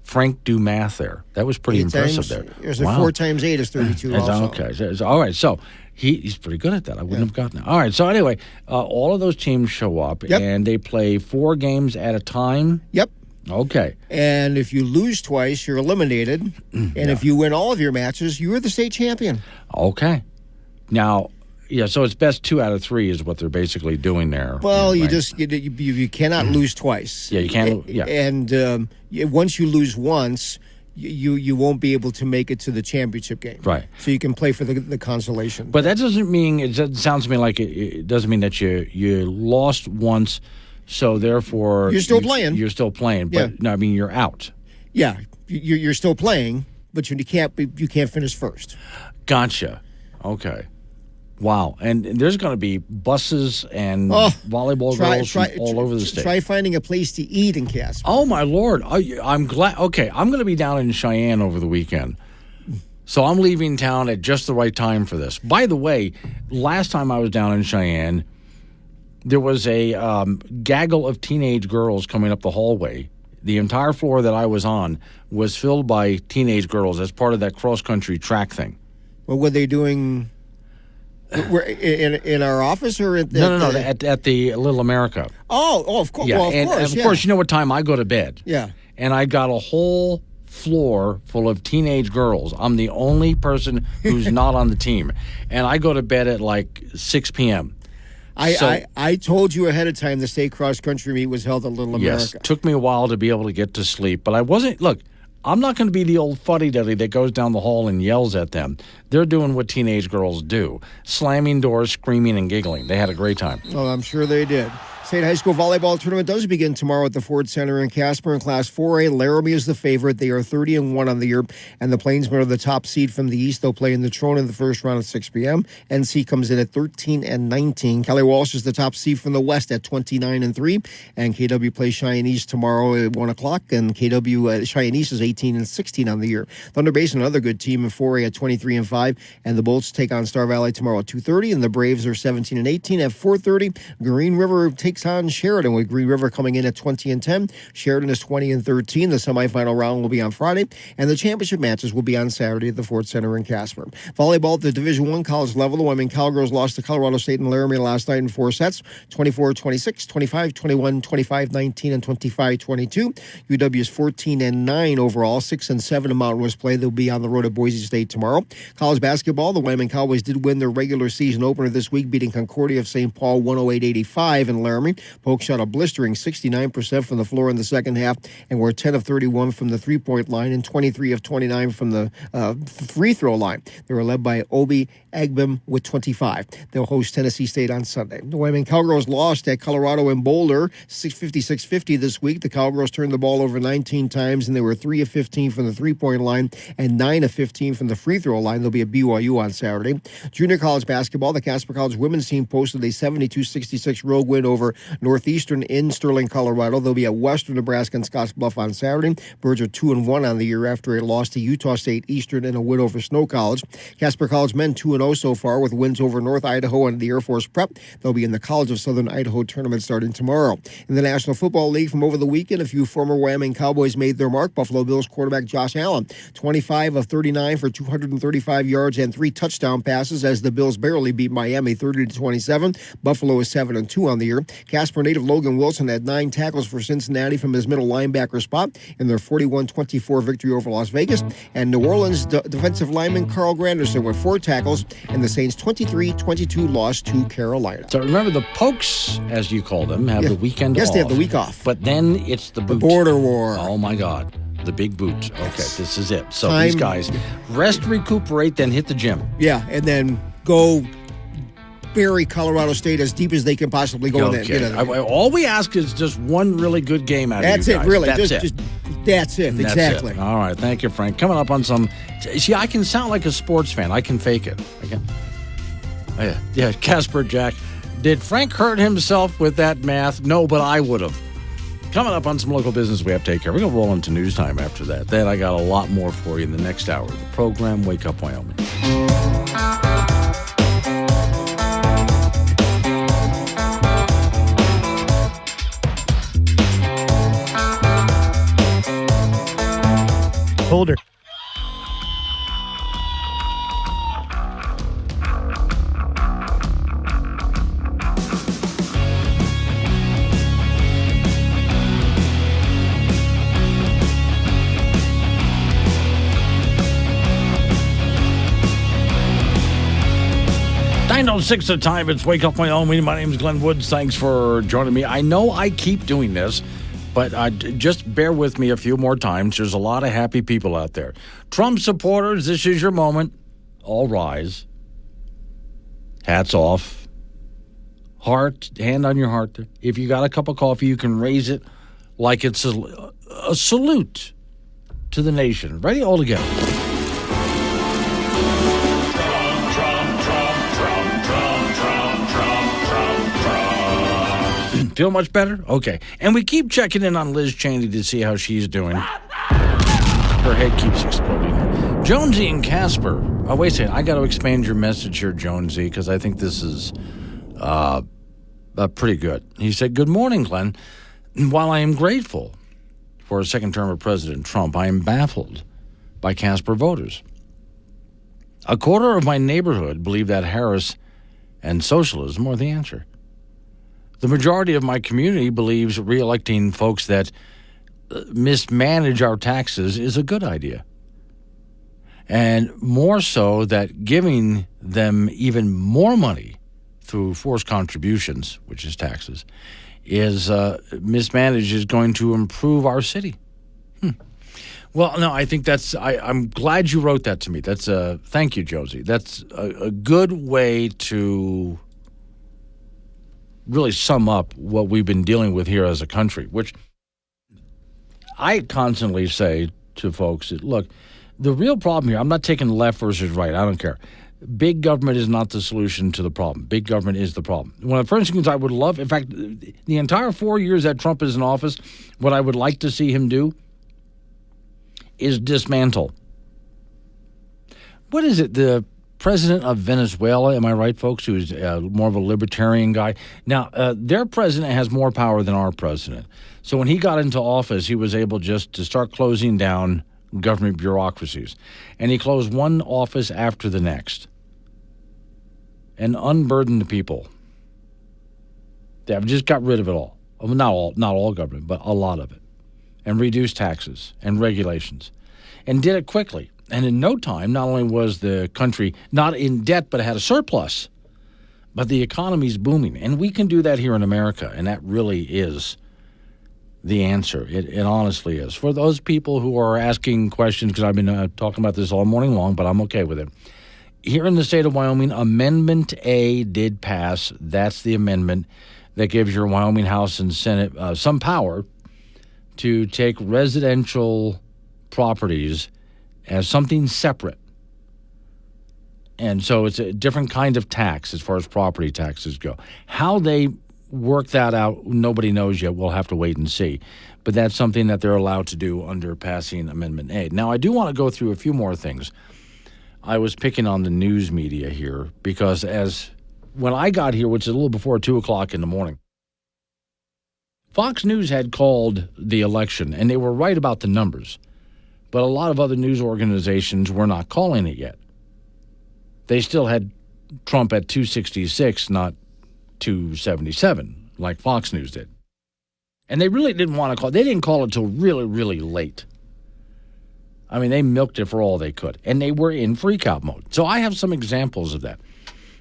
Frank do math there? That was pretty impressive there. There's a 4 times 8 is 32 also. Okay. All right. So he's pretty good at that. I wouldn't have gotten it. All right. So anyway, all of those teams show up, and they play 4 games at a time? Yep. Okay. And if you lose twice, you're eliminated. And if you win all of your matches, you are the state champion. Okay. Now, so it's best 2 out of 3 is what they're basically doing there. Well, you cannot lose twice. Yeah, you can't. Yeah. And once you lose once, you won't be able to make it to the championship game. Right. So you can play for the consolation. But that doesn't mean, it sounds to me like it doesn't mean that you lost once. So therefore, you're still playing. You're still playing, but no, I mean you're out. Yeah, you're still playing, but you can't finish first. Gotcha. Okay. Wow. And there's going to be buses and volleyball girls from all over the state. Try finding a place to eat in Casper. Oh my Lord! I'm glad. Okay, I'm going to be down in Cheyenne over the weekend. So I'm leaving town at just the right time for this. By the way, last time I was down in Cheyenne, there was a gaggle of teenage girls coming up the hallway. The entire floor that I was on was filled by teenage girls as part of that cross-country track thing. What were they doing? In our office or at the... at the Little America. Oh, of course. Yeah, well, of course. Of course, you know what time I go to bed. Yeah. And I got a whole floor full of teenage girls. I'm the only person who's not on the team. And I go to bed at like 6 p.m. I told you ahead of time the state cross-country meet was held at Little America. Yes, took me a while to be able to get to sleep. But I wasn't... Look, I'm not going to be the old fuddy-duddy that goes down the hall and yells at them. They're doing what teenage girls do. Slamming doors, screaming, and giggling. They had a great time. Oh, I'm sure they did. State High School volleyball tournament does begin tomorrow at the Ford Center in Casper in Class 4A. Laramie is the favorite. They are 30-1 on the year, and the Plainsmen are the top seed from the East. They'll play in the Trona in the first round at 6 p.m. NC comes in at 13-19. Kelly Walsh is the top seed from the West at 29-3, and KW plays Cheyenne East tomorrow at 1 o'clock, and KW Cheyenne East is 18-16 on the year. Thunder Basin, another good team in 4A at 23-5, and the Bolts take on Star Valley tomorrow at 2:30, and the Braves are 17-18 at 4:30. Green River takes on Sheridan, with Green River coming in at 20-10. Sheridan is 20-13. The semifinal round will be on Friday, and the championship matches will be on Saturday at the Ford Center in Casper. Volleyball at the Division I college level. The Wyoming Cowgirls lost to Colorado State and Laramie last night in 4 sets, 24-26, 25-21, 25-19, and 25-22. UW is 14-9 overall, 6-7 in Mountain West play. They'll be on the road at Boise State tomorrow. College basketball, the Wyoming Cowboys did win their regular season opener this week, beating Concordia of St. Paul 108-85 in Laramie. Polk shot a blistering 69% from the floor in the second half and were 10 of 31 from the three-point line and 23 of 29 from the free throw line. They were led by Obi Agbim with 25. They'll host Tennessee State on Sunday. The Wyoming Cowgirls lost at Colorado in Boulder 56-50 this week. The Cowgirls turned the ball over 19 times, and they were 3 of 15 from the three-point line and 9 of 15 from the free throw line. They'll be at BYU on Saturday. Junior college basketball, the Casper College women's team posted a 72-66 road win over Northeastern in Sterling, Colorado. They'll be at Western Nebraska and Scottsbluff on Saturday. Birds are 2-1 on the year after a loss to Utah State Eastern and a win over Snow College. Casper College men 2-0 so far with wins over North Idaho and the Air Force Prep. They'll be in the College of Southern Idaho tournament starting tomorrow. In the National Football League from over the weekend, a few former Wyoming Cowboys made their mark. Buffalo Bills quarterback Josh Allen, 25 of 39 for 235 yards and 3 touchdown passes as the Bills barely beat Miami 30-27. Buffalo is 7-2 on the year. Casper native Logan Wilson had 9 tackles for Cincinnati from his middle linebacker spot in their 41-24 victory over Las Vegas. And New Orleans defensive lineman Carl Granderson with 4 tackles in the Saints' 23-22 loss to Carolina. So remember, the Pokes, as you call them, have the weekend off. Yes, they have the week off. But then it's the boot. The border war. Oh, my God. The big boot. Okay, this is it. So Time. these guys rest, recuperate, then hit the gym. Yeah, and then go bury Colorado State as deep as they can possibly go. Okay. All we ask is just one really good game out of you guys. That's it, really. That's That's it, That's exactly. it. All right, thank you, Frank. Coming up on some... See, I can sound like a sports fan. I can fake it. I can. Oh, yeah, Casper Jack. Did Frank hurt himself with that math? No, but I would have. Coming up on some local business we have to take care of. We're going to roll into news time after that. Then I got a lot more for you in the next hour of the program, Wake Up Wyoming. Holder. Six the time. It's Wake Up Wyoming. My name is Glenn Woods. Thanks for joining me. I know I keep doing this, but just bear with me a few more times. There's a lot of happy people out there. Trump supporters, this is your moment. All rise. Hats off. Heart, hand on your heart. If you got a cup of coffee, you can raise it like it's a salute to the nation. Ready? All together. Feel much better? Okay. And we keep checking in on Liz Cheney to see how she's doing. Her head keeps exploding. Jonesy and Casper. Oh, wait a second. I got to expand your message here, Jonesy, because I think this is pretty good. He said, "Good morning, Glenn. While I am grateful for a second term of President Trump, I am baffled by Casper voters. A quarter of my neighborhood believe that Harris and socialism are the answer. The majority of my community believes reelecting folks that mismanage our taxes is a good idea. And more so that giving them even more money through forced contributions, which is taxes, is mismanaged is going to improve our city." Well, no, I think that's... I'm glad you wrote that to me. That's thank you, Josie. That's a good way to really sum up what we've been dealing with here as a country, which I constantly say to folks that, look, the real problem here, I'm not taking left versus right. I don't care. Big government is not the solution to the problem. Big government is the problem. One of the first things I would love, in fact, the entire 4 years that Trump is in office, what I would like to see him do is dismantle. What is it? The president of Venezuela, am I right, folks, who's more of a libertarian guy? Now, their president has more power than our president. So when he got into office, he was able just to start closing down government bureaucracies. And he closed one office after the next and unburdened the people. They have just got rid of it all. Not all government, but a lot of it. And reduced taxes and regulations. And did it quickly. And in no time, not only was the country not in debt, but it had a surplus. But the economy's booming. And we can do that here in America. And that really is the answer. It honestly is. For those people who are asking questions, because I've been talking about this all morning long, but I'm okay with it. Here in the state of Wyoming, Amendment A did pass. That's the amendment that gives your Wyoming House and Senate some power to take residential properties as something separate. And so it's a different kind of tax as far as property taxes go. How they work that out, nobody knows yet. We'll have to wait and see. But that's something that they're allowed to do under passing Amendment A. Now, I do want to go through a few more things. I was picking on the news media here because when I got here, which is a little before 2 o'clock in the morning, Fox News had called the election, and they were right about the numbers. But a lot of other news organizations were not calling it yet. They still had Trump at 266, not 277, like Fox News did. And they really didn't want to call. They didn't call it till really, really late. I mean, they milked it for all they could. And they were in freak-out mode. So I have some examples of that.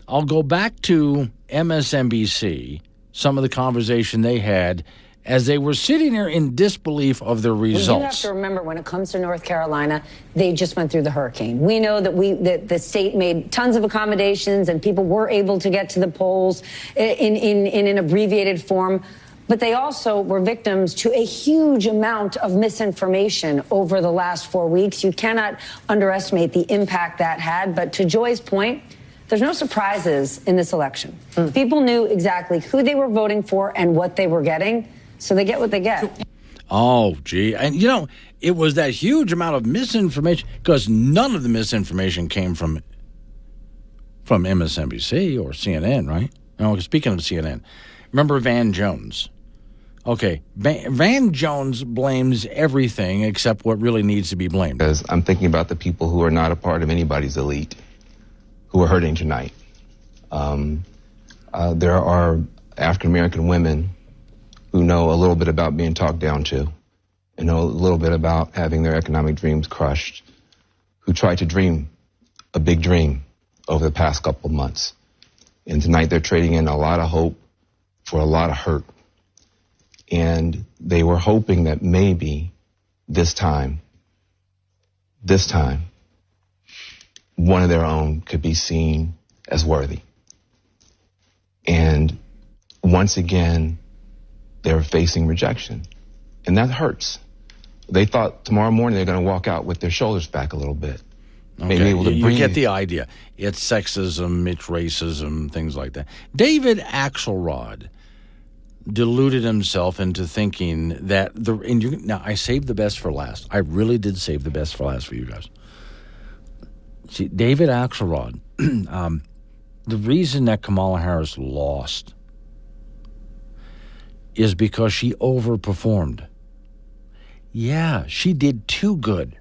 I'll go back to MSNBC, some of the conversation they had as they were sitting there in disbelief of their results. You have to remember, when it comes to North Carolina, they just went through the hurricane. We know that the state made tons of accommodations and people were able to get to the polls in an abbreviated form. But they also were victims to a huge amount of misinformation over the last 4 weeks. You cannot underestimate the impact that had. But to Joy's point, there's no surprises in this election. People knew exactly who they were voting for and what they were getting. So they get what they get. Oh, gee. And, you know, it was that huge amount of misinformation because none of the misinformation came from MSNBC or CNN, right? No, speaking of CNN, remember Van Jones? Okay, Van Jones blames everything except what really needs to be blamed. Because I'm thinking about the people who are not a part of anybody's elite who are hurting tonight. There are African-American women who know a little bit about being talked down to and know a little bit about having their economic dreams crushed, who tried to dream a big dream over the past couple of months. And tonight they're trading in a lot of hope for a lot of hurt. And they were hoping that maybe this time, one of their own could be seen as worthy. And once again, they're facing rejection. And that hurts. They thought tomorrow morning they're going to walk out with their shoulders back a little bit. Okay. Maybe able to breathe. You get the idea. It's sexism, it's racism, things like that. David Axelrod deluded himself into thinking that now I saved the best for last. I really did save the best for last for you guys. See, David Axelrod, the reason that Kamala Harris lost is because she overperformed. Yeah, she did too good.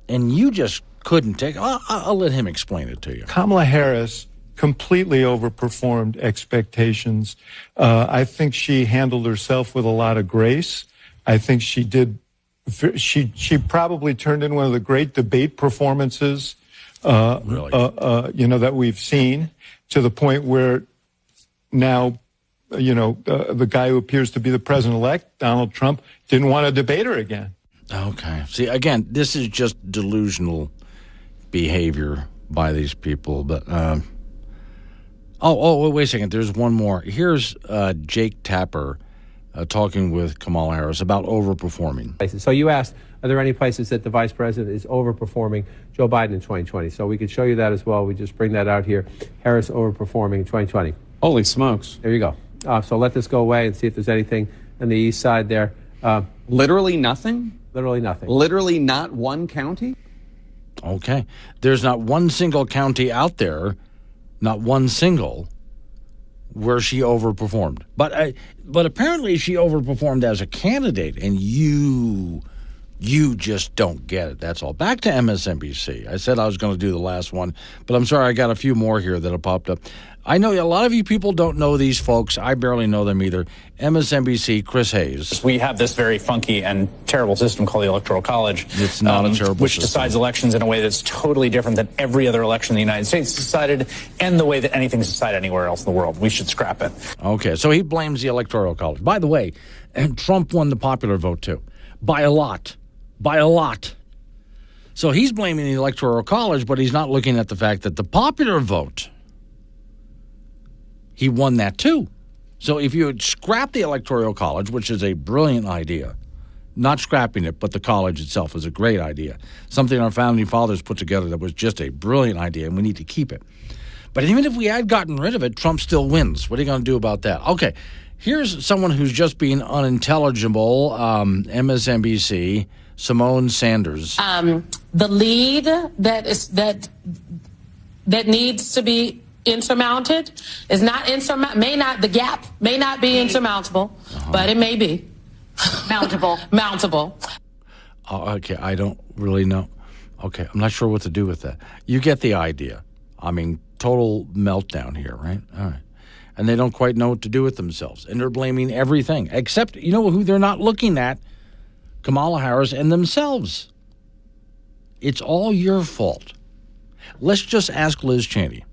And you just couldn't take it. I'll let him explain it to you. Kamala Harris completely overperformed expectations. I think she handled herself with a lot of grace. I think she did. She probably turned in one of the great debate performances, that we've seen, to the point where now, the guy who appears to be the president-elect, Donald Trump, didn't want to debate her again. Okay. See, again, this is just delusional behavior by these people, but Wait a second. There's one more. Here's Jake Tapper talking with Kamala Harris about overperforming. So you asked, are there any places that the vice president is overperforming Joe Biden in 2020? So we could show you that as well. We just bring that out here. Harris overperforming in 2020. Holy smokes. There you go. So let this go away and see if there's anything on the east side there. Literally nothing? Literally nothing. Literally not one county? Okay. There's not one single county out there, not one single, where she overperformed. But apparently she overperformed as a candidate, and you just don't get it. That's all. Back to MSNBC. I said I was going to do the last one, but I'm sorry, I got a few more here that have popped up. I know a lot of you people don't know these folks. I barely know them either. MSNBC, Chris Hayes. We have this very funky and terrible system called the Electoral College. It's not a terrible which system. decides elections in a way that's totally different than every other election in the United States decided and the way that anything's decided anywhere else in the world. We should scrap it. Okay, so he blames the Electoral College. By the way, Trump won the popular vote, too. By a lot. By a lot. So he's blaming the Electoral College, but he's not looking at the fact that the popular vote, he won that too. So if you had scrapped the Electoral College, which is a brilliant idea, not scrapping it, but the college itself is a great idea, something our founding fathers put together that was just a brilliant idea, and we need to keep it. But even if we had gotten rid of it, Trump still wins. What are you going to do about that? Okay, here's someone who's just being unintelligible, MSNBC, Simone Sanders. The lead that needs to be insurmounted is not the gap may not be insurmountable, but it may be mountable. Okay, I don't really know. Okay, I'm not sure what to do with that. You get the idea. I mean, total meltdown here, right? All right. And they don't quite know what to do with themselves. And they're blaming everything, except, you know who they're not looking at? Kamala Harris and themselves. It's all your fault. Let's just ask Liz Cheney.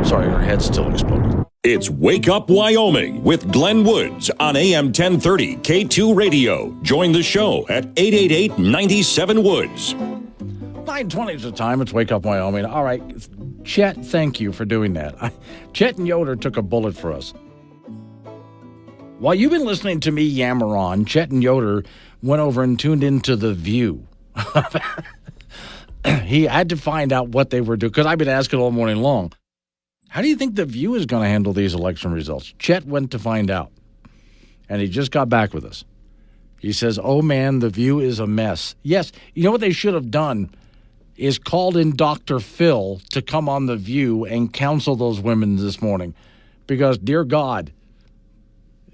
Sorry, her head's still exploding. It's Wake Up Wyoming with Glenn Woods on AM 1030 K2 Radio. Join the show at 888-97-WOODS. 9:20 is the time. It's Wake Up Wyoming. All right, Chet, thank you for doing that. Chet and Yoder took a bullet for us. While you've been listening to me yammer on, Chet and Yoder went over and tuned into The View. He had to find out what they were doing, because I've been asking all morning long. How do you think The View is going to handle these election results? Chet went to find out, and he just got back with us. He says, oh, man, The View is a mess. Yes, you know what they should have done is called in Dr. Phil to come on The View and counsel those women this morning, because, dear God,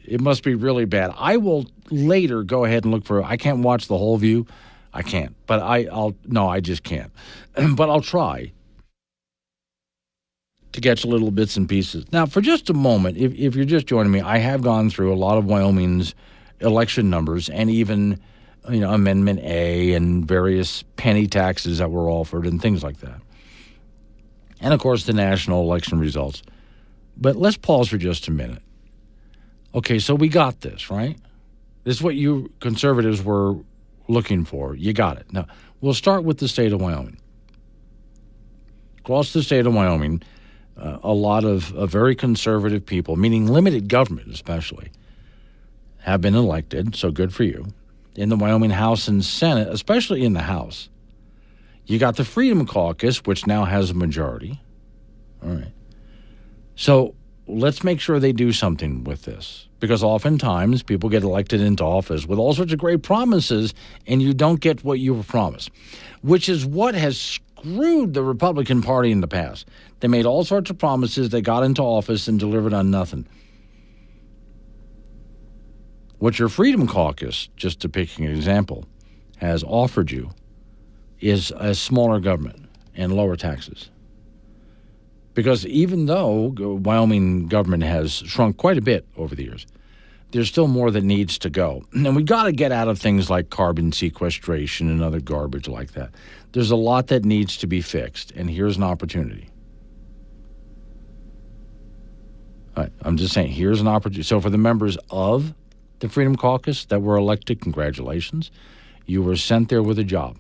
it must be really bad. I will later go ahead and look for it. I can't watch the whole View. I can't. But I just can't. But I'll try to catch little bits and pieces. Now, for just a moment, if you're just joining me, I have gone through a lot of Wyoming's election numbers and even, Amendment A and various penny taxes that were offered and things like that. And, of course, the national election results. But let's pause for just a minute. Okay, so we got this, right? This is what you conservatives were looking for. You got it. Now, we'll start with the state of Wyoming. Across the state of Wyoming, a lot of very conservative people, meaning limited government especially, have been elected, so good for you, in the Wyoming House and Senate, especially in the House. You got the Freedom Caucus, which now has a majority. All right. So let's make sure they do something with this, because oftentimes people get elected into office with all sorts of great promises, and you don't get what you were promised, which is what has screwed the Republican Party in the past. They made all sorts of promises, they got into office and delivered on nothing. What your Freedom Caucus, just to pick an example, has offered you is a smaller government and lower taxes. Because even though Wyoming government has shrunk quite a bit over the years, there's still more that needs to go. And we got to get out of things like carbon sequestration and other garbage like that. There's a lot that needs to be fixed, and here's an opportunity. All right, I'm just saying, here's an opportunity. So for the members of the Freedom Caucus that were elected, congratulations. You were sent there with a job.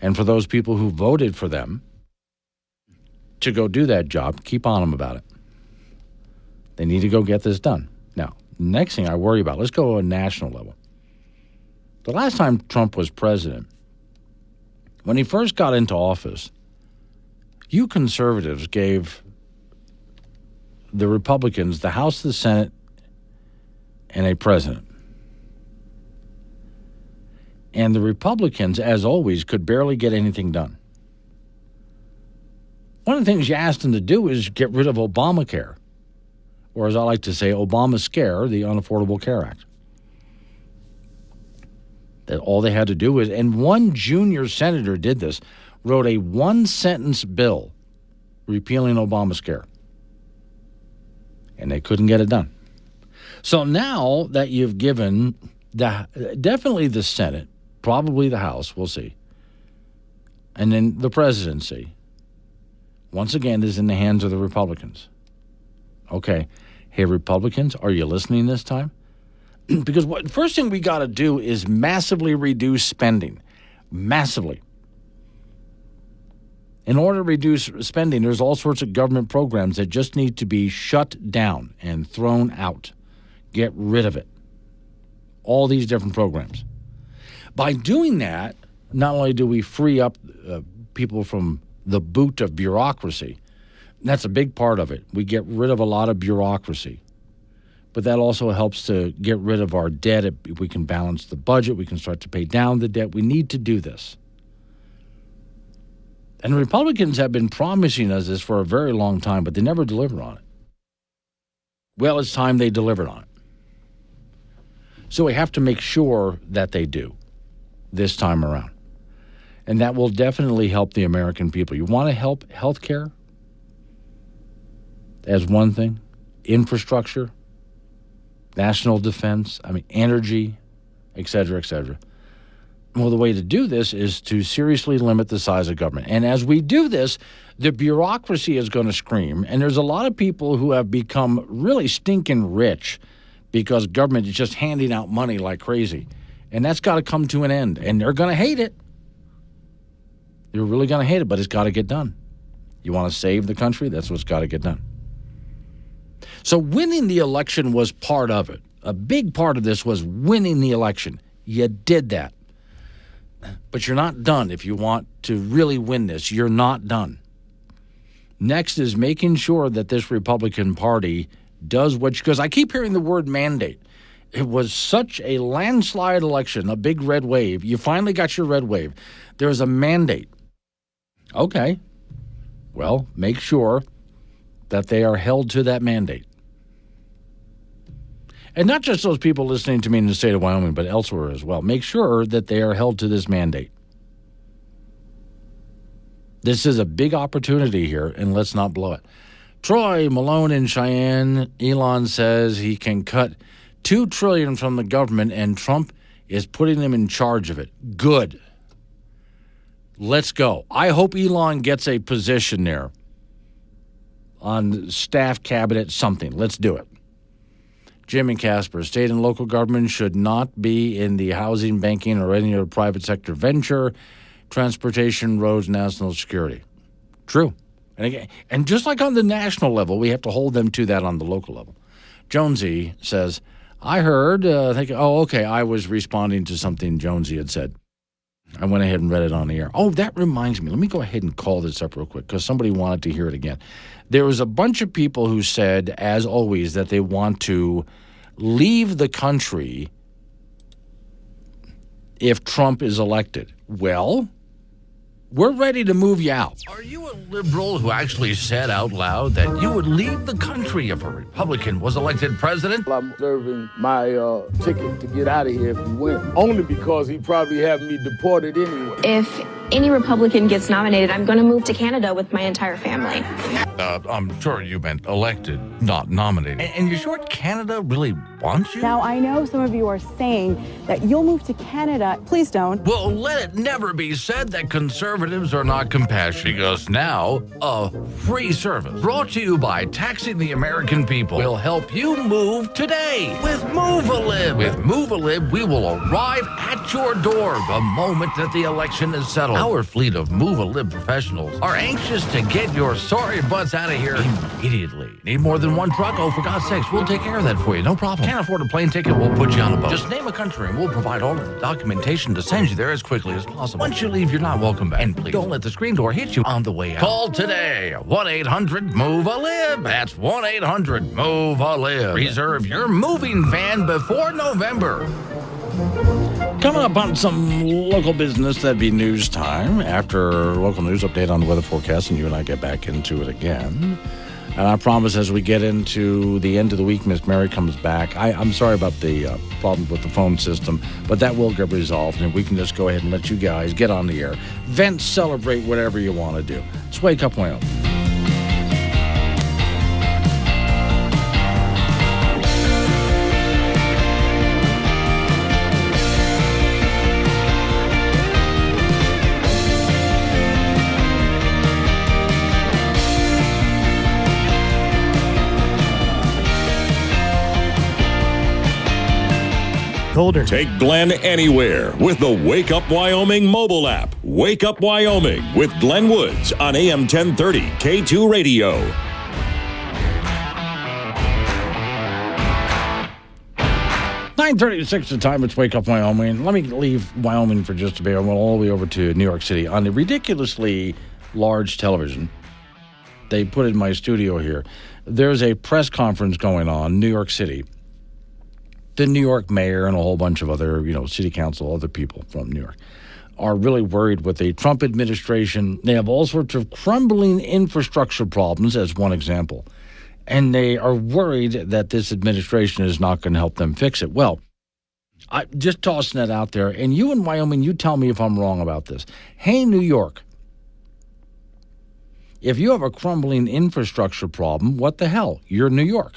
And for those people who voted for them, to go do that job, keep on them about it. They need to go get this done. Now, next thing I worry about, let's go to a national level. The last time Trump was president, when he first got into office, you conservatives gave the Republicans the House, the Senate, and a president. And the Republicans, as always, could barely get anything done. One of the things you asked them to do is get rid of Obamacare, or as I like to say, Obama-Scare, the Unaffordable Care Act. That all they had to do was, and one junior senator did this, wrote a one-sentence bill repealing Obamacare. And they couldn't get it done. So now that you've given definitely the Senate, probably the House, we'll see, and then the presidency, once again, is in the hands of the Republicans. Okay, hey, Republicans, are you listening this time? Because first thing we got to do is massively reduce spending. Massively. In order to reduce spending, there's all sorts of government programs that just need to be shut down and thrown out. Get rid of it. All these different programs. By doing that, not only do we free up people from the boot of bureaucracy, that's a big part of it. We get rid of a lot of bureaucracy. But that also helps to get rid of our debt. If we can balance the budget, we can start to pay down the debt. We need to do this. And Republicans have been promising us this for a very long time, but they never delivered on it. Well, it's time they delivered on it. So we have to make sure that they do this time around. And that will definitely help the American people. You want to help healthcare as one thing, infrastructure, national defense, energy, et cetera, et cetera. Well, the way to do this is to seriously limit the size of government. And as we do this, the bureaucracy is going to scream. And there's a lot of people who have become really stinking rich because government is just handing out money like crazy. And that's got to come to an end. And they're going to hate it. They're really going to hate it, but it's got to get done. You want to save the country? That's what's got to get done. So winning the election was part of it. A big part of this was winning the election. You did that. But you're not done. If you want to really win this, you're not done. Next is making sure that this Republican Party does because I keep hearing the word mandate. It was such a landslide election, a big red wave. You finally got your red wave. There's a mandate. Okay. Well, make sure that they are held to that mandate. And not just those people listening to me in the state of Wyoming, but elsewhere as well. Make sure that they are held to this mandate. This is a big opportunity here, and let's not blow it. Troy Malone in Cheyenne, Elon says he can cut $2 trillion from the government, and Trump is putting them in charge of it. Good. Let's go. I hope Elon gets a position there on staff, cabinet, something. Let's do it. Jim and Casper, state and local government should not be in the housing, banking, or any other private sector venture, transportation, roads, national security. True. And again, and just like on the national level, we have to hold them to that on the local level. Jonesy says, I heard, I was responding to something Jonesy had said. I went ahead and read it on the air. Oh, that reminds me. Let me go ahead and call this up real quick because somebody wanted to hear it again. There was a bunch of people who said, as always, that they want to leave the country if Trump is elected. Well, we're ready to move you out. Are you a liberal who actually said out loud that you would leave the country if a Republican was elected president? I'm serving my ticket to get out of here if he wins, only because he probably have me deported anyway. If any Republican gets nominated, I'm going to move to Canada with my entire family. I'm sure you meant elected, not nominated. And you're sure Canada really wants you? Now, I know some of you are saying that you'll move to Canada. Please don't. Well, let it never be said that conservatives are not compassionate, because now a free service brought to you by Taxing the American People will help you move today with Move-A-Lib. With Move-A-Lib, we will arrive at your door the moment that the election is settled. Our fleet of Move-A-Lib professionals are anxious to get your sorry butts out of here immediately. Need more than one truck? Oh, for God's sakes, we'll take care of that for you. No problem. Can't afford a plane ticket? We'll put you on a boat. Just name a country and we'll provide all of the documentation to send you there as quickly as possible. Once you leave, you're not welcome back. And please don't let the screen door hit you on the way out. Call today. 1-800-MOVE-A-LIB. That's 1-800-MOVE-A-LIB. Reserve your moving van before November. Coming up on some local business, that'd be news time. After local news update on the weather forecast, and you and I get back into it again. And I promise as we get into the end of the week, Miss Mary comes back. I'm sorry about the problem with the phone system, but that will get resolved, and we can just go ahead and let you guys get on the air. Vent, celebrate, whatever you want to do. It's Wake Up Wyoming. Colder. Take Glenn anywhere with the Wake Up Wyoming mobile app. Wake Up Wyoming with Glenn Woods on AM 1030 K2 Radio. .36 the time. It's Wake Up Wyoming. Let me leave Wyoming for just a bit. I went all the way over to New York City on the ridiculously large television. They put in my studio here. There's a press conference going on in New York City. The New York mayor and a whole bunch of other, city council, other people from New York are really worried with the Trump administration. They have all sorts of crumbling infrastructure problems, as one example. And they are worried that this administration is not going to help them fix it. Well, I'm just tossing that out there. And you in Wyoming, you tell me if I'm wrong about this. Hey, New York, if you have a crumbling infrastructure problem, what the hell? You're New York.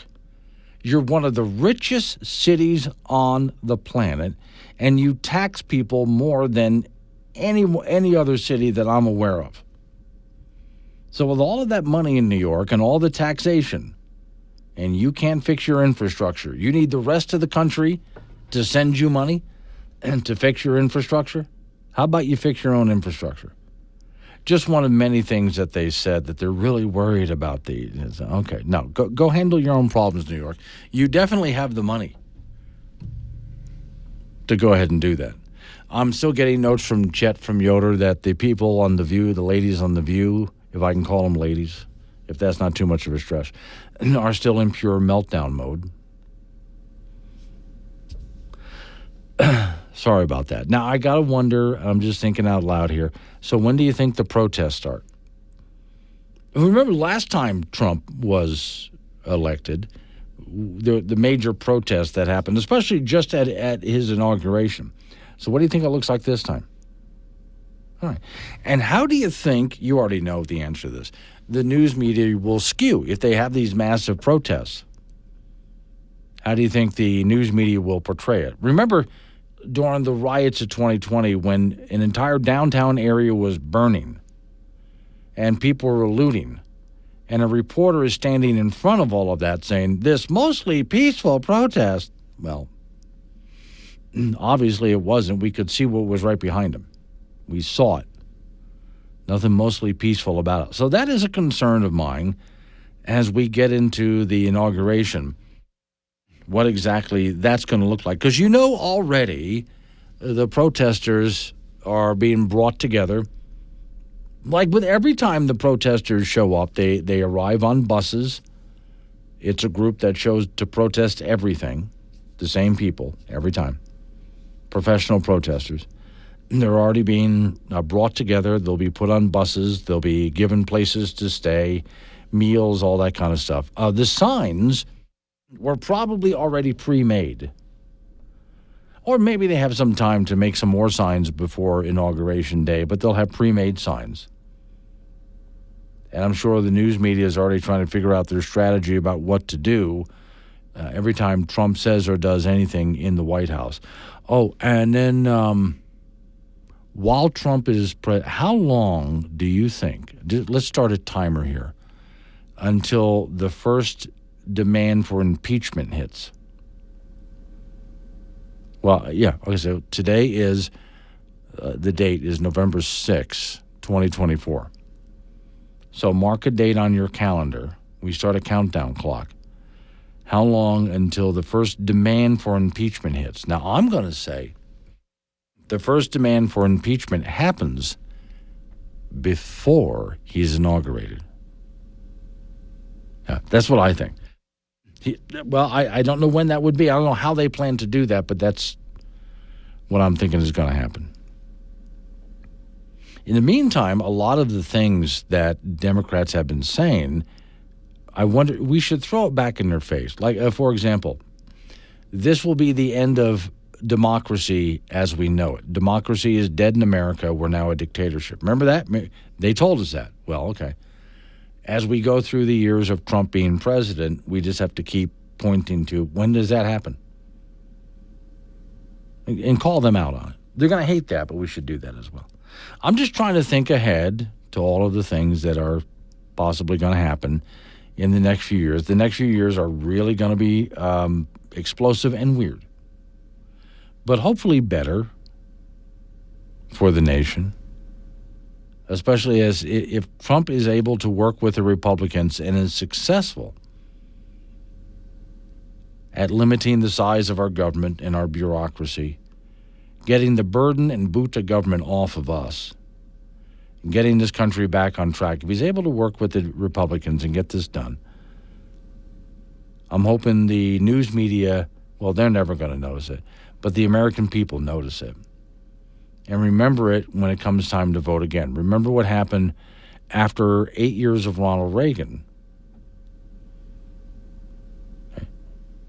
You're one of the richest cities on the planet, and you tax people more than any other city that I'm aware of. So with all of that money in New York and all the taxation, and you can't fix your infrastructure, you need the rest of the country to send you money and to fix your infrastructure? How about you fix your own infrastructure? Just one of many things that they said that they're really worried about. Okay, no, go handle your own problems, New York. You definitely have the money to go ahead and do that. I'm still getting notes from Chet from Yoder that the people on The View, the ladies on The View, if I can call them ladies, if that's not too much of a stretch, are still in pure meltdown mode. Sorry about that. Now, I got to wonder, I'm just thinking out loud here, so when do you think the protests start? Remember last time Trump was elected, the major protest that happened, especially just at his inauguration. So what do you think it looks like this time? All right. And how do you think, you already know the answer to this, the news media will skew if they have these massive protests? How do you think the news media will portray it? Remember, during the riots of 2020, when an entire downtown area was burning and people were looting, and a reporter is standing in front of all of that saying, this mostly peaceful protest. Well, obviously it wasn't. We could see what was right behind him. We saw it. Nothing mostly peaceful about it. So that is a concern of mine as we get into the inauguration, what exactly that's going to look like. Because already the protesters are being brought together. Like with every time the protesters show up, they arrive on buses. It's a group that shows to protest everything, the same people every time, professional protesters. And they're already being brought together. They'll be put on buses. They'll be given places to stay, meals, all that kind of stuff. The signs were probably already pre-made. Or maybe they have some time to make some more signs before Inauguration Day, but they'll have pre-made signs. And I'm sure the news media is already trying to figure out their strategy about what to do every time Trump says or does anything in the White House. Oh, and then while Trump is how long do you think, let's start a timer here, until the first demand for impeachment hits? Well, yeah. Okay, so today is The date is November 6, 2024. So mark a date on your calendar. We start a countdown clock. How long until the first demand for impeachment hits? Now, I'm going to say the first demand for impeachment happens before he's inaugurated. Yeah, that's what I think. I don't know when that would be. I don't know how they plan to do that, but that's what I'm thinking is going to happen. In the meantime, a lot of the things that Democrats have been saying, I wonder, we should throw it back in their face. Like, for example, this will be the end of democracy as we know it. Democracy is dead in America. We're now a dictatorship. Remember that? They told us that. Well, okay. As we go through the years of Trump being president, we just have to keep pointing to when does that happen? And call them out on it. They're going to hate that, but we should do that as well. I'm just trying to think ahead to all of the things that are possibly going to happen in the next few years. The next few years are really going to be explosive and weird, but hopefully better for the nation, especially as if Trump is able to work with the Republicans and is successful at limiting the size of our government and our bureaucracy, getting the burden and boot of government off of us, getting this country back on track. If he's able to work with the Republicans and get this done, I'm hoping the news media, well, they're never going to notice it, but the American people notice it. And remember it when it comes time to vote again. Remember what happened after 8 years of Ronald Reagan.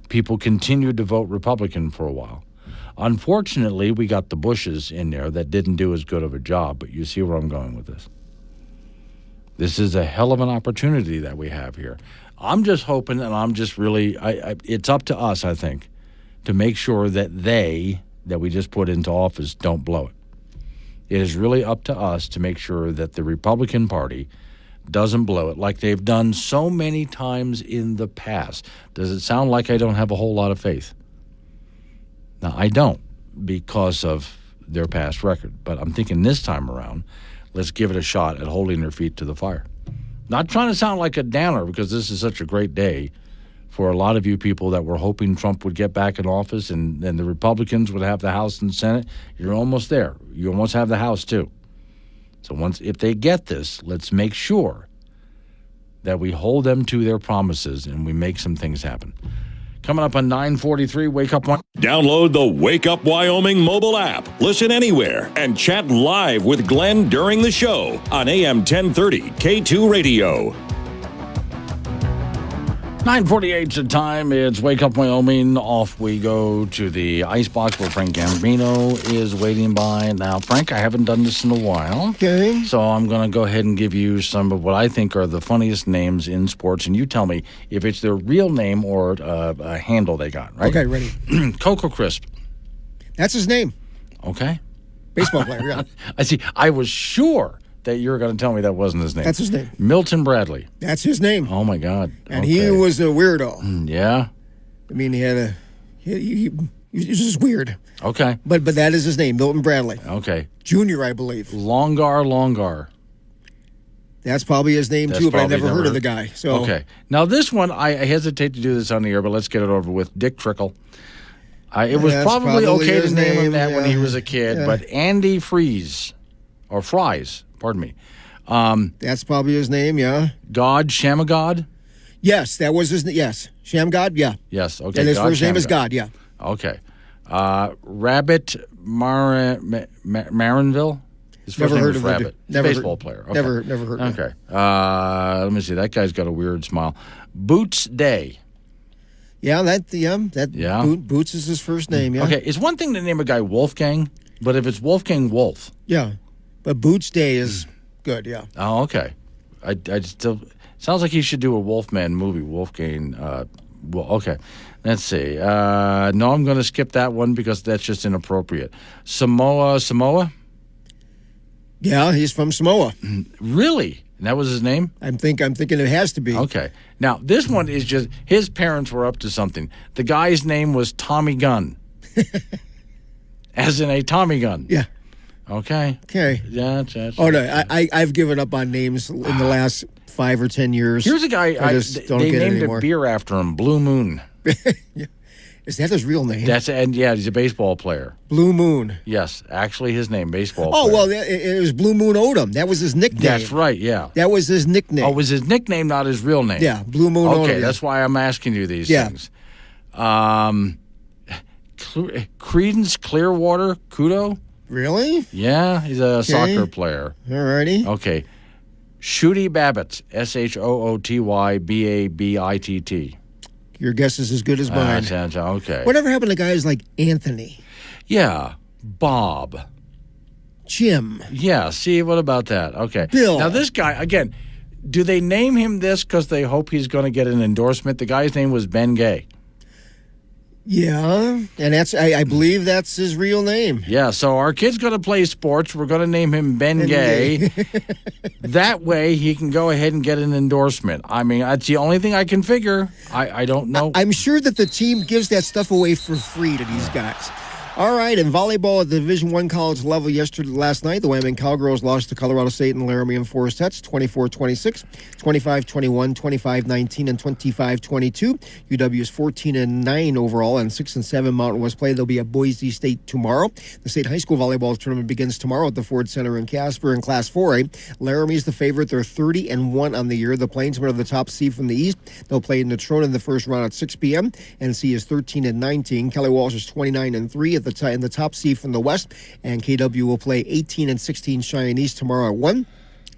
People continued to vote Republican for a while. Unfortunately, we got the Bushes in there that didn't do as good of a job, but you see where I'm going with this. This is a hell of an opportunity that we have here. I'm just hoping, and I'm just really, it's up to us, I think, to make sure that that we just put into office don't blow it. It is really up to us to make sure that the Republican Party doesn't blow it like they've done so many times in the past. Does it sound like I don't have a whole lot of faith? Now, I don't because of their past record, but I'm thinking this time around, let's give it a shot at holding their feet to the fire. Not trying to sound like a downer because this is such a great day for a lot of you people that were hoping Trump would get back in office and the Republicans would have the House and Senate. You're almost there. You almost have the House, too. So if they get this, let's make sure that we hold them to their promises and we make some things happen. Coming up on 9:43, Wake Up Wyoming. Download the Wake Up Wyoming mobile app. Listen anywhere and chat live with Glenn during the show on AM 1030 K2 Radio. 9:48 the time. It's Wake Up Wyoming. Off we go to the icebox where Frank Gambino is waiting by. Now, Frank, I haven't done this in a while. Okay. So I'm going to go ahead and give you some of what I think are the funniest names in sports, and you tell me if it's their real name or a handle they got, right? Okay, ready. Coco Crisp. That's his name. Okay. Baseball player, yeah. I see. I was sure that you're going to tell me that wasn't his name. That's his name. Milton Bradley. That's his name. Oh, my God. And he was a weirdo. Yeah? I mean, he was just weird. Okay. But that is his name, Milton Bradley. Okay. Junior, I believe. Longar. That's probably his name, too, but I never heard of the guy. So okay. Now, this one, I hesitate to do this on the air, but let's get it over with. Dick Trickle. It was probably okay to name him that when he was a kid, but Andy Fries. Pardon me. That's probably his name, yeah. God, Shamagod? Yes, that was his name. Yes. Shamgod, yeah. Yes, okay. And his first name is God, yeah. Okay. Rabbit Marinville? His first name is Rabbit. He's a baseball player. Okay. Never heard of him. Okay. Let me see. That guy's got a weird smile. Boots Day. Yeah, Boots is his first name, yeah. Okay, it's one thing to name a guy Wolfgang, but if it's Wolfgang Wolf. Yeah. But Boots Day is good, yeah. Oh, okay. I still sounds like he should do a Wolfman movie. Wolfgang. Okay. Let's see. No, I'm going to skip that one because that's just inappropriate. Samoa. Yeah, he's from Samoa. Really? And that was his name? I'm thinking it has to be. Okay. Now this one is just his parents were up to something. The guy's name was Tommy Gunn, as in a Tommy gun. Yeah. Okay. Okay. Yeah, that's Oh, no, I've given up on names in the last 5 or 10 years. Here's a guy, I just don't they get it named anymore. a beer after him, Blue Moon. Is that his real name? He's a baseball player. Blue Moon. Yes, actually his name, baseball Oh, player. well, it was Blue Moon Odom. That was his nickname. That's right, yeah. That was his nickname. Oh, it was his nickname, not his real name? Yeah, Blue Moon Odom. Okay, yeah. that's why I'm asking you these things. Creedence Clearwater Kudo? Really? Yeah, he's a soccer player. All righty. Okay. Shooty Babbitt, SHOOTY BABITT. Your guess is as good as mine. Okay. Whatever happened to guys like Anthony? Yeah, Bob. Jim. Yeah, see, what about that? Okay. Bill. Now, this guy, again, do they name him this because they hope he's going to get an endorsement? The guy's name was Ben Gay. Yeah, and that's I believe that's his real name. Yeah, so our kid's going to play sports. We're going to name him Ben Gay. That way he can go ahead and get an endorsement. I mean, that's the only thing I can figure. I don't know. I'm sure that the team gives that stuff away for free to these guys. All right, in volleyball at the Division I college level last night, the Wyoming Cowgirls lost to Colorado State and Laramie in 4 sets, 24-26, 25-21, 25-19, and 25-22. UW is 14-9 overall, and 6-7 Mountain West play. They'll be at Boise State tomorrow. The state high school volleyball tournament begins tomorrow at the Ford Center in Casper in Class 4A. Laramie is the favorite. They're 30-1 on the year. The Plainsmen are the top seed from the East. They'll play in Natrona in the first round at 6 p.m. NC is 13-19. Kelly Walsh is 29-3 in the top seed from the West, and KW will play 18-16 Cheyenne East tomorrow at 1.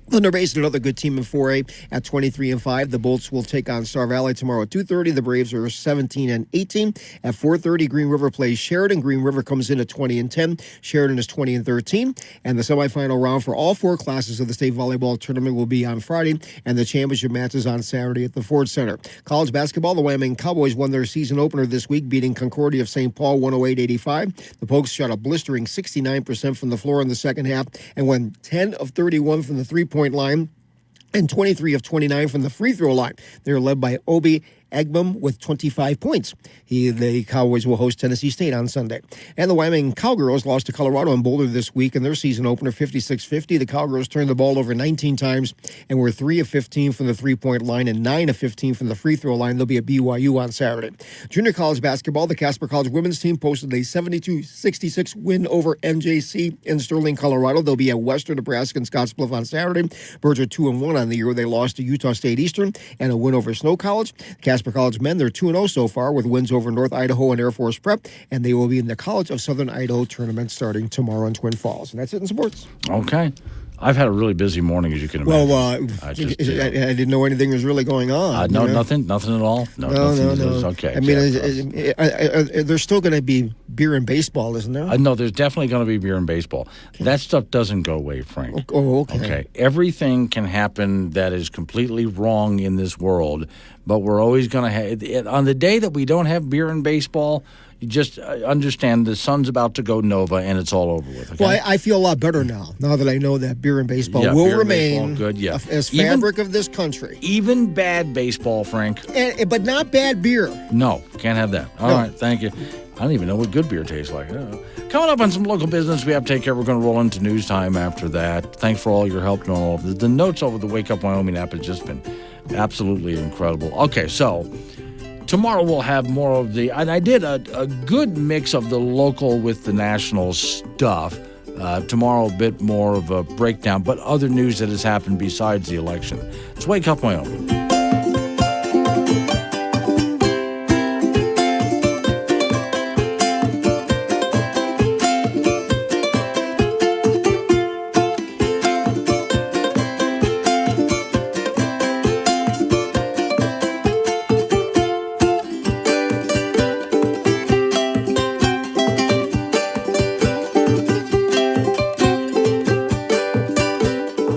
Thunder Bay is another good team in 4A at 23-5. The Bolts will take on Star Valley tomorrow at 2:30. The Braves are 17-18. At 4:30, Green River plays Sheridan. Green River comes in at 20-10. Sheridan is 20-13. And the semifinal round for all 4 classes of the state volleyball tournament will be on Friday, and the championship match is on Saturday at the Ford Center. College basketball, the Wyoming Cowboys won their season opener this week, beating Concordia of St. Paul 108-85. The Pokes shot a blistering 69% from the floor in the second half and won 10 of 31 from the three-point line and 23 of 29 from the free throw line. They're led by Obi Egbum with 25 points. The Cowboys will host Tennessee State on Sunday. And the Wyoming Cowgirls lost to Colorado in Boulder this week in their season opener 56-50. The Cowgirls turned the ball over 19 times and were 3 of 15 from the three-point line and 9 of 15 from the free throw line. They'll be at BYU on Saturday. Junior college basketball, the Casper College women's team posted a 72-66 win over NJC in Sterling, Colorado. They'll be at Western Nebraska and Scottsbluff on Saturday. Birds are 2-1 on the year. They lost to Utah State Eastern and a win over Snow College. Casper College men, they're 2-0 so far with wins over North Idaho and Air Force Prep, and they will be in the College of Southern Idaho tournament starting tomorrow in Twin Falls. And that's it in sports. Okay. I've had a really busy morning, as you can imagine. Well, I didn't know anything was really going on. No, nothing at all? No. Okay. I mean, there's still going to be beer and baseball, isn't there? No, there's definitely going to be beer and baseball. Okay. That stuff doesn't go away, Frank. Oh, okay. Okay. Everything can happen that is completely wrong in this world, but we're always going to have, on the day that we don't have beer and baseball, you just understand the sun's about to go nova and it's all over with. Okay? Well, I feel a lot better now that I know that beer and baseball will remain as fabric of this country. Even bad baseball, Frank. But not bad beer. No, can't have that. All right, thank you. I don't even know what good beer tastes like. Coming up on some local business we have to take care. We're going to roll into news time after that. Thanks for all your help doing all of this. The notes over the Wake Up Wyoming app has just been absolutely incredible. Okay, so tomorrow we'll have more of the, and I did a good mix of the local with the national stuff. Tomorrow a bit more of a breakdown, but other news that has happened besides the election. It's Wake Up Wyoming.